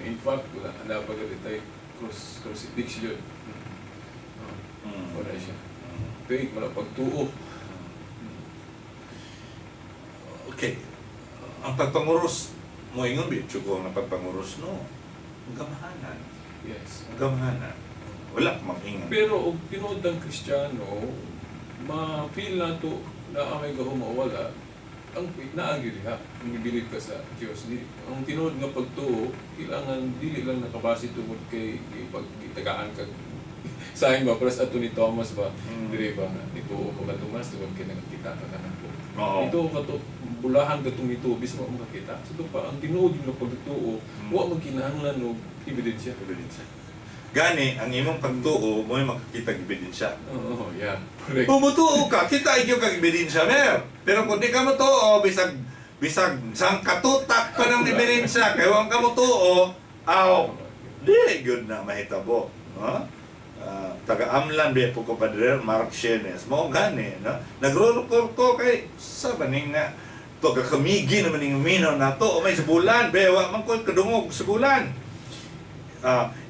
In fact, napagalit tayo crucifixion. Wala siya. Ito wala pagtuo. Okay. Ang pagpanguros mo ingon bityo ko ang pagpanguros no. Ang gamahanan. Yes. Ang gamahanan. Wala mag-ingon. Pero og tinuod ang Kristiyano, ma-feel na to na ang may mawala ang naagi diha. Ang ibilid ka sa Dios. Ang tinuod nga pagtuo, kailangan dili lang nakabase tungod kay pagitagaan kag sayang ba para sa ato ni Thomas ba dire ba ito ko ba Thomas tungod kay nakita ka kanan ko. Ito kato bulahan katong ito bis mo makita. So ito pa ang tinuod nga pagtuo, wa man kinahanglan og ebidensya. Gani ang imong pagtuo mo makakita og ebidensya. Oo, yeah. Correct. Kung mutuo ka, kita igyo kag ebidensya mer. Pero kung di ka mutuo, bisag sang katutak pa ng ebidensya kay wa ka mutuo, di good na mahitabo. Taga-amlan biya po ko padre Mark Shenes mo gani no nagro ko kay sa baning nga to kakamigi naman ning minaw nato o may sebulan bewa man ko kadungog sebulan.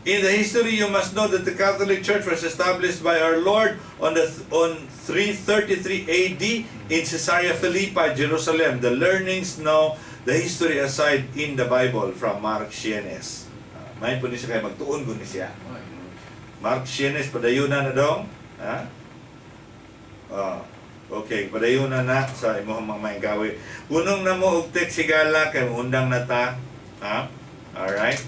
In the history you must know that the Catholic Church was established by our Lord on 333 AD in Caesarea Philippi, Jerusalem. The learnings now the history aside in the Bible from Mark Shenes. May po ni siya kay magtuon guni siya. Mark Shenes, padayunan na dong. Okay, padayunan na sa imong mga mainggawi. Unong na mo og text sigala kay undang na ta. Alright.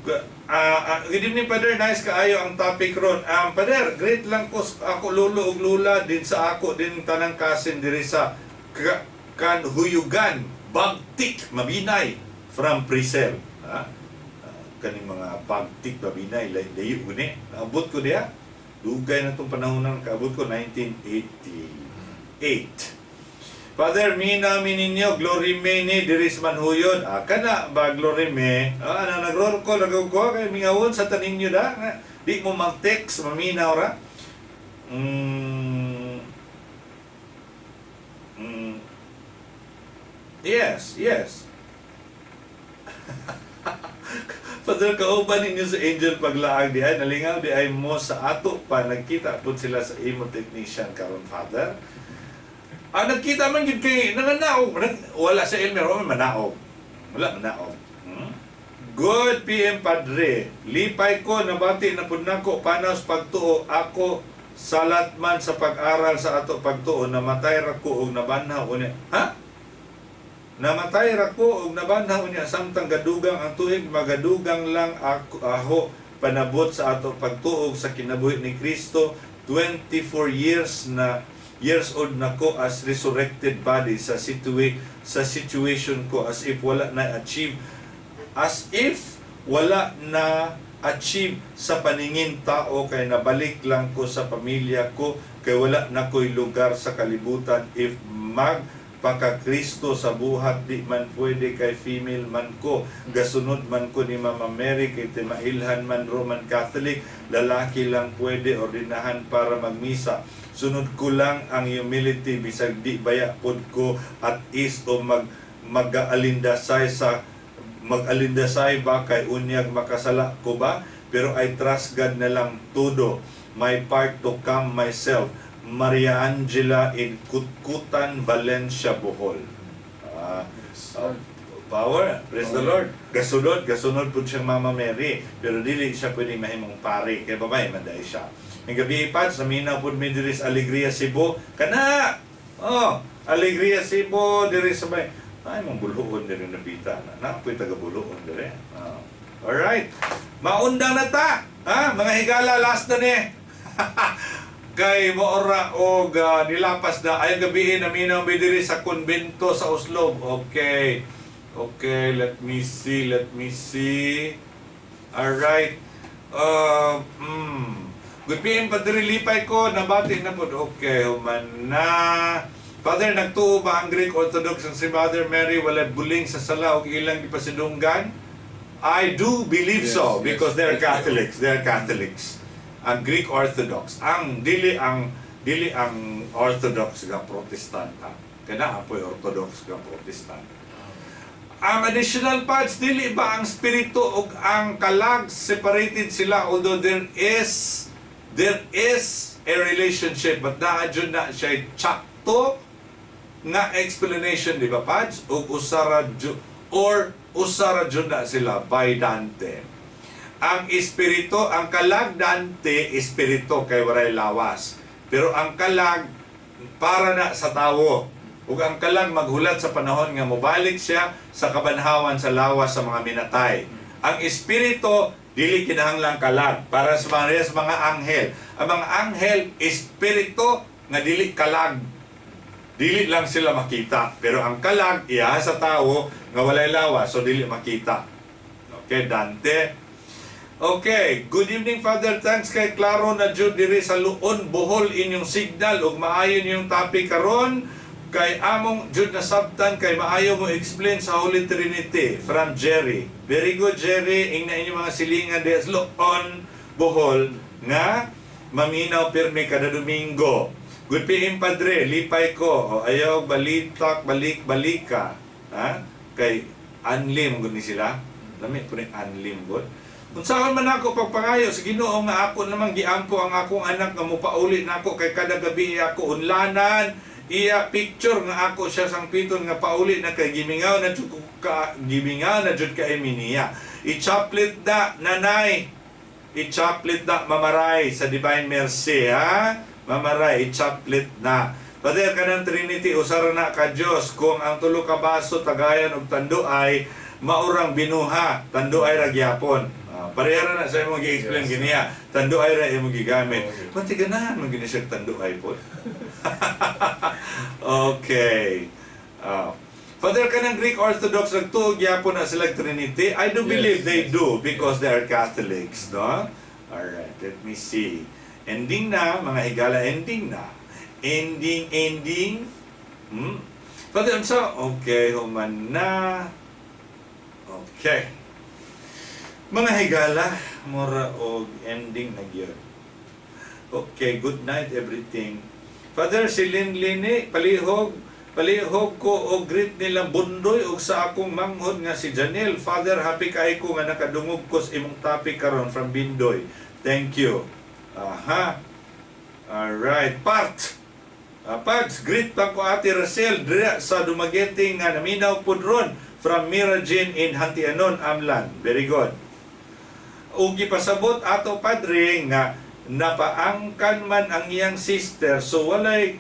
Good evening, Father. Nice kaayo ang topic ron. Father, great lang ko ako lolo ug lula din sa ako din tanang kasin diri sa Kanhuyugan, Bagtik, Mabinay from Prisel. Kaning mga pagtik babinay layo guni naabot ko diha dugay na tong panahon nang kaabot ko 1988. Father mina mininyo glory me ni diris manhuyon kana ba glory me ana nagror ko lagaw ko kay mingawon sa taninyo da di mo mag-text maminaw ra yes Father, kauban ninyo sa angel paglaag di ay nalingaw di ay mo sa ato pa nagkita po sila sa imo technician karon Father. Nagkita man gid kay nanganaog wala sa Elmer wala manaog. Good PM Padre. Lipay ko, nabati na pud nako panas pagtuo ako salat man sa pag-aral sa ato pagtuo, namatay ra ko og nabanhaw unya. Ha? Namatay ra ko og nabanhaw unya samtang gadugang ang tuig, magadugang lang ako panabot sa ato pagtuo sa kinabuhi ni Kristo. 24 years old na ko as resurrected body sa situation ko as if wala na achieve sa paningin tao, kay nabalik lang ko sa pamilya ko, kay wala na ko'y lugar sa kalibutan if magpaka-Kristo sa buhat, di man pwede kay female man ko, gasunod man ko ni Mama Mary, kay timailhan man Roman Catholic, lalaki lang pwede ordinahan para magmisa. Sunod ko lang ang humility, bisag di baya pod ko at is o mag-alindasay ba kay unyag makasala ko ba, pero I trust God na lang todo. My part to come myself. Maria Angela in Kutkutan, Valencia, Bohol. Power, praise the Lord. Gasunod po siyang Mama Mary, pero dili siya pwede mahimong pare, kaya babay, manday siya. Ang gabi ipad, sa minaw po mi diri sa Alegria, Cebu. Kana! Alegria, Cebu, diri sa may... Ay, mong buluhon diri na bita. Napoy taga-buluhon diri. Alright. Maundang na ta! Mga higala, last na ni. Kay Moora og nilapas na. Ay, gabihin na minaw mi diri sa konbento sa Oslo. Okay. Let me see. Alright. Good PM, Padre, lipay ko, nabati na po. Okay, human na. Father, nagtuo ba ang Greek Orthodox ang si Mother Mary wala buling sa sala o ilang ipasidunggan? I do believe so, because they're Catholics. They're Catholics. Ang Greek Orthodox. Dili ang Orthodox nga Protestant. Kana apoy Orthodox nga Protestant. Ang additional parts, dili ba ang spirito o ang kalag separated sila, although there is a relationship, but naadyon na siya tsakto nga explanation, di ba, Pads? O usara dyon na sila by Dante. Ang espirito, ang kalag Dante, espirito kay waray lawas. Pero ang kalag para na sa tawo. Ug ang kalag maghulat sa panahon nga mobalik siya sa kabanhawan sa lawas sa mga minatay. Ang espirito dili kinahanglang kalag para sa mga anghel. Ang mga anghel espirito nga dili kalag. Dili lang sila makita, pero ang kalag iya sa tawo nga walay lawas, so dili makita. Okay, Dante. Okay, good evening, Father. Thanks kay klaro na jud diri sa Luon, Bohol inyong signal ug maayo niyong topic karon. Kay among jud na sabtan kay maayo mo explain sa Holy Trinity from Jerry. Very good, Jerry. Ingna inyong mga silingan di sa Luon, Bohol nga maminaw pirmi kada Domingo. Good PM, Padre, lipay ko. Ayaw balika. Kay Anlim gud ni sila. Lami po ni Anlim gud. Kung saan man ako pagpangayo sa Ginoo nga ako namang giampo ang akong anak nga mopauli nako kay kada gabi ako unlanan. Iya picture nga ako siya sang piton nga pauli na kay gimingaw na jud ka Eminia. I-chaplet da nanay. I-chaplet da mamaray sa Divine Mercy, Mamaray, i-chaplet na. Pader kanang Trinity usara na ka Dios kung ang tulo ka baso tagayan og tanduay maurang binuha, tanduay ra gyapon. Parehara na sa imong gi-explain giniya. Tanduay ra imong gigamit. Pati ganahan mo gini siya tanduay po. Okay. Father, kanang Greek Orthodox nagtuog gyapon na sila Trinity. I do believe they do because they are Catholics, no? Alright, let me see. Ending na, mga higala, ending na. Ending. Father, okay, human na. Okay. Mga higala, mura og ending na gyud. Okay, good night everything. Father, si Linlini, palihog ko og greet nila bundoy og sa akong manghod nga si Janelle. Father, happy kay ko nga nakadungog ko sa imong topic karon from Bindoy. Thank you. Alright, Pads, greet pa ko Ate Rachel dira sa Dumaguete nga naminaw pud ron. from Mirajin in Hantianon, Amlan. Very good. Ug gipasabot ato padre nga napaangkan man ang iyang sister, so why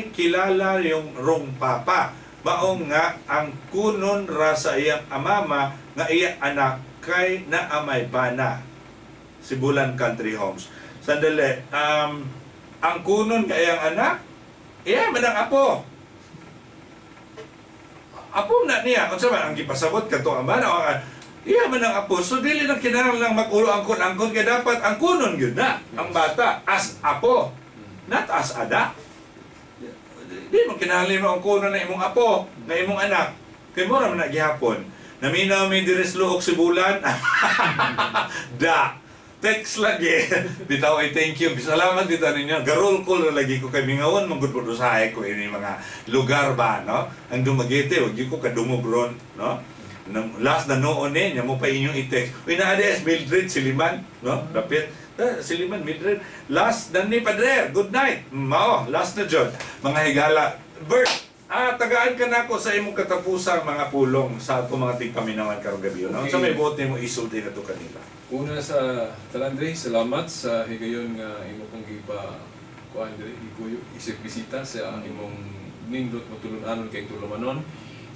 kilala yung rong papa. Maong nga ang kunon ra sa iyang amama nga iya anak kay naamay pana. Sibulan Country Homes. Sandali, ang kunon nga iyang anak, iya man ang apo. Apo na niya, unsa man ang gipasabot kadto ama na iya man ang apo. So dili na kinahanglan mag-ulo angkon-angkon kay dapat ang kunon gyud na ang bata as apo, not as anak. Di mo kinahanglan mo ang kunon na imong apo, na imong anak. Kay mo ra man na gihapon. Naminaw mi diri sa luok Sibulan. Da. Text lagi. Bitaw ay thank you. Salamat dito ninyo. Garol ko lagi ko kay mingawon manggod po usahay ko ini mga lugar ba, no? Ang Dumaguete, wag ko kadumog ron, no? Last na noon nya mo pa inyong i-text. Uy na ades Mildred Siliman, no? Dapit. Siliman Mildred. Last na ni Padre. Good night. Mao, last na jud. Mga higala. Bert, tagaan ka na ko sa imong katapusang mga pulong sa ato mga tigpaminawan karong gabi, no? Okay. Sa may buot nimo isulti na to kanila. Una sa Talandre, salamat sa higayon nga imo kong gipa kuan diri ikuyo isip bisita sa imong nindot matulun-anon kay tulumanon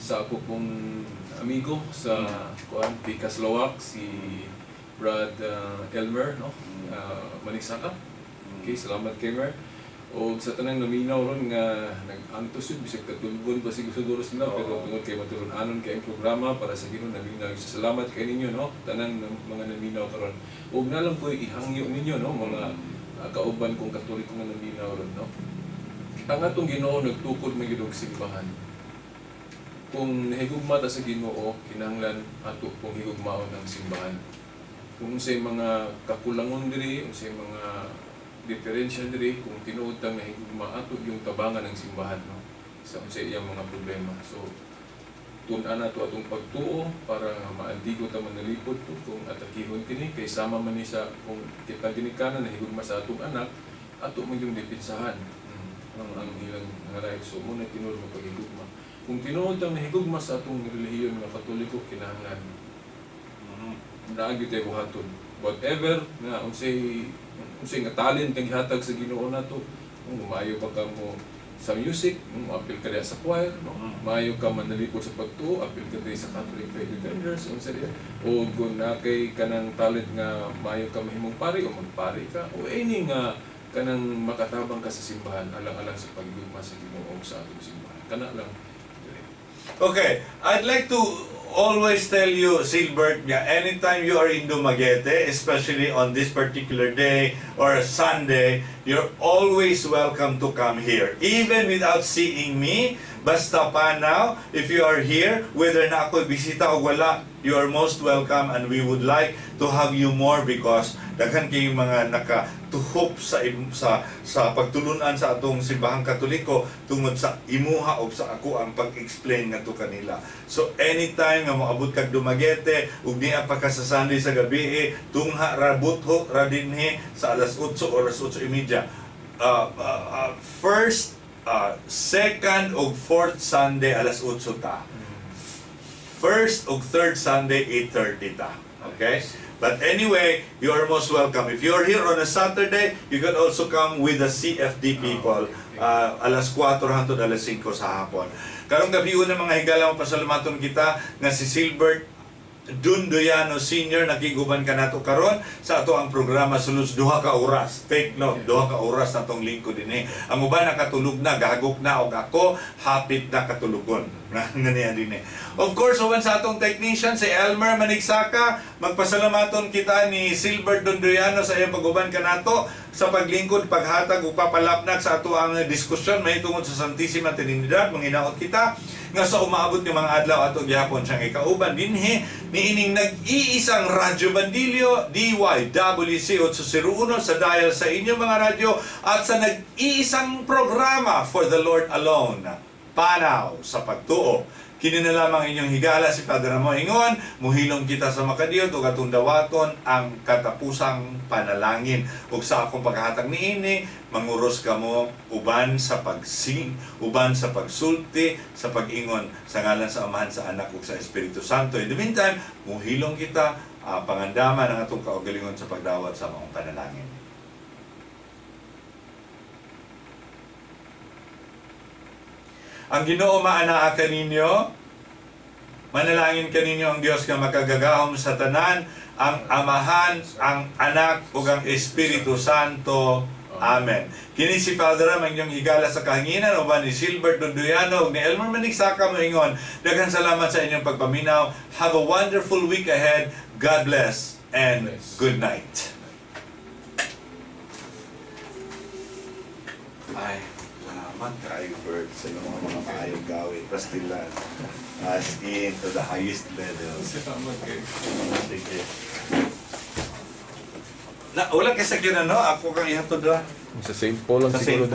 sa ako pong amigo sa kuan Picas Lawak si Brad Elmer, no? Manigsaka. Okay, salamat kay Mer. O sa tanang naminaw ron nga nag-antos yun, bisag katulgon pa siguro sila, pero tungod kay matulun-anon kay programa para sa Ginoo naminaw. Salamat kay ninyo, no? Tanang mga naminaw karon. Ug na lang ko ihangyo ninyo, no? Mga kauban kong Katoliko nga naminaw ron, no? Ang atong Ginoo nagtukod man gyud og simbahan. Kung nahigugma ta sa Ginoo, kinahanglan ato pong higugmaon ang simbahan. Kung unsay mga kakulangon diri, unsay mga diferensya diri kung tinuod tang nahigugma ato yung tabangan ng simbahan, no? Sa iyang mga problema. So tun-an nato atong pagtuo para maantigo ta manalipod to kung atakihon kini kay sama man ni sa kung kita ginikanan nahigugma sa atong anak ato man yung depensahan ang ilang nga right. So muna tinuod mo paghigugma. Kung tinuod tang nahigugma sa atong relihiyon nga Katoliko, kinahanglan naagi tayo buhaton. Whatever nga unsay nga talent kang gihatag sa Ginoo nato, maayo pa ka mo sa music, apil ka diha sa choir, no? Maayo ka manalipod sa pagtuo, apil ka diha sa Catholic Faith Defenders, unsa diha. O kung nakay kanang talent nga maayo ka mahimong pari o magpari ka, o any nga kanang makatabang ka sa simbahan alang-alang sa paghigugma sa Ginoo sa atong simbahan. Kana lang. Okay, I'd like to always tell you, Silbert, anytime you are in Dumaguete, especially on this particular day or Sunday, you're always welcome to come here. Even without seeing me, basta pa now, if you are here, whether na ako bisita o wala, you are most welcome and we would like to have you more because daghan kayong mga nakatuhop sa pagtulunan sa atong simbahang Katoliko tungod sa imuha o sa ako ang pag-explain nga to kanila. So anytime nga moabot kag Dumaguete ug niya pa ka sa Sunday sa gabi, tungha ra butho ra dinhi sa alas 8 o alas 8:30. First, second ug fourth Sunday alas 8 ta. First ug third Sunday 8:30 ta. Okay? But anyway, you are most welcome. If you're here on a Saturday, you can also come with the CFD people. Alas 4 hangtod alas 5 sa hapon. Karong gabi una mga higala, pasalamaton kita nga si Silbert Dundoyano Senior nakiguban ka nato karon sa ato ang programa sulod 2 ka oras. Take note, 2 ka oras na tong lingkod dinhi. Ang uban nakatulog na, gahagok na og ako hapit na katulugon. Nganiya dinhi. Of course, uban sa atong technician si Elmer Manigsaka, magpasalamaton kita ni Silbert Dundoyano sa iyang paguban ka nato sa paglingkod, paghatag ug papalapnak sa ato ang diskusyon mahitungod sa Santissima Trinidad. Manginaot kita nga sa umaabot ng mga adlaw ato gihapon siyang ikauban dinhi niining nag-iisang Radyo Bandilyo DYWC 801 sa dial sa inyong mga radyo at sa nag-iisang programa For the Lord Alone, Panaw sa Pagtuo. Kini na lamang inyong higala si Father Ramon ingon, muhilom kita sa makadiot ug atong dawaton ang katapusang panalangin. Ug sa akong paghahatag niini, manguros kamo uban sa uban sa pagsulti, sa pag-ingon sa ngalan sa Amahan, sa Anak ug sa Espiritu Santo. In the meantime, muhilom kita pangandaman ang atong kaugalingon sa pagdawat sa mga panalangin. Ang Ginoo maanaa kaninyo, manalangin kaninyo ang Dios nga makagagahom sa tanan, ang Amahan, ang Anak ug ang Espiritu Santo. Amen. Kini si Father Ram ang inyong higala sa kahanginan, uban ni Silbert Donduyano ug ni Elmer Manigsaka moingon. Daghang salamat sa inyong pagpaminaw. Have a wonderful week ahead. God bless and good night. Ay, salamat kayo, Bert, sa mga maayong gawin. Pastilan. As in to the highest level. Salamat kayo. Sige. Wala kasi kinano, ako kang ihatod ra. Sa St. Paul lang Sa St. siguro. Paul.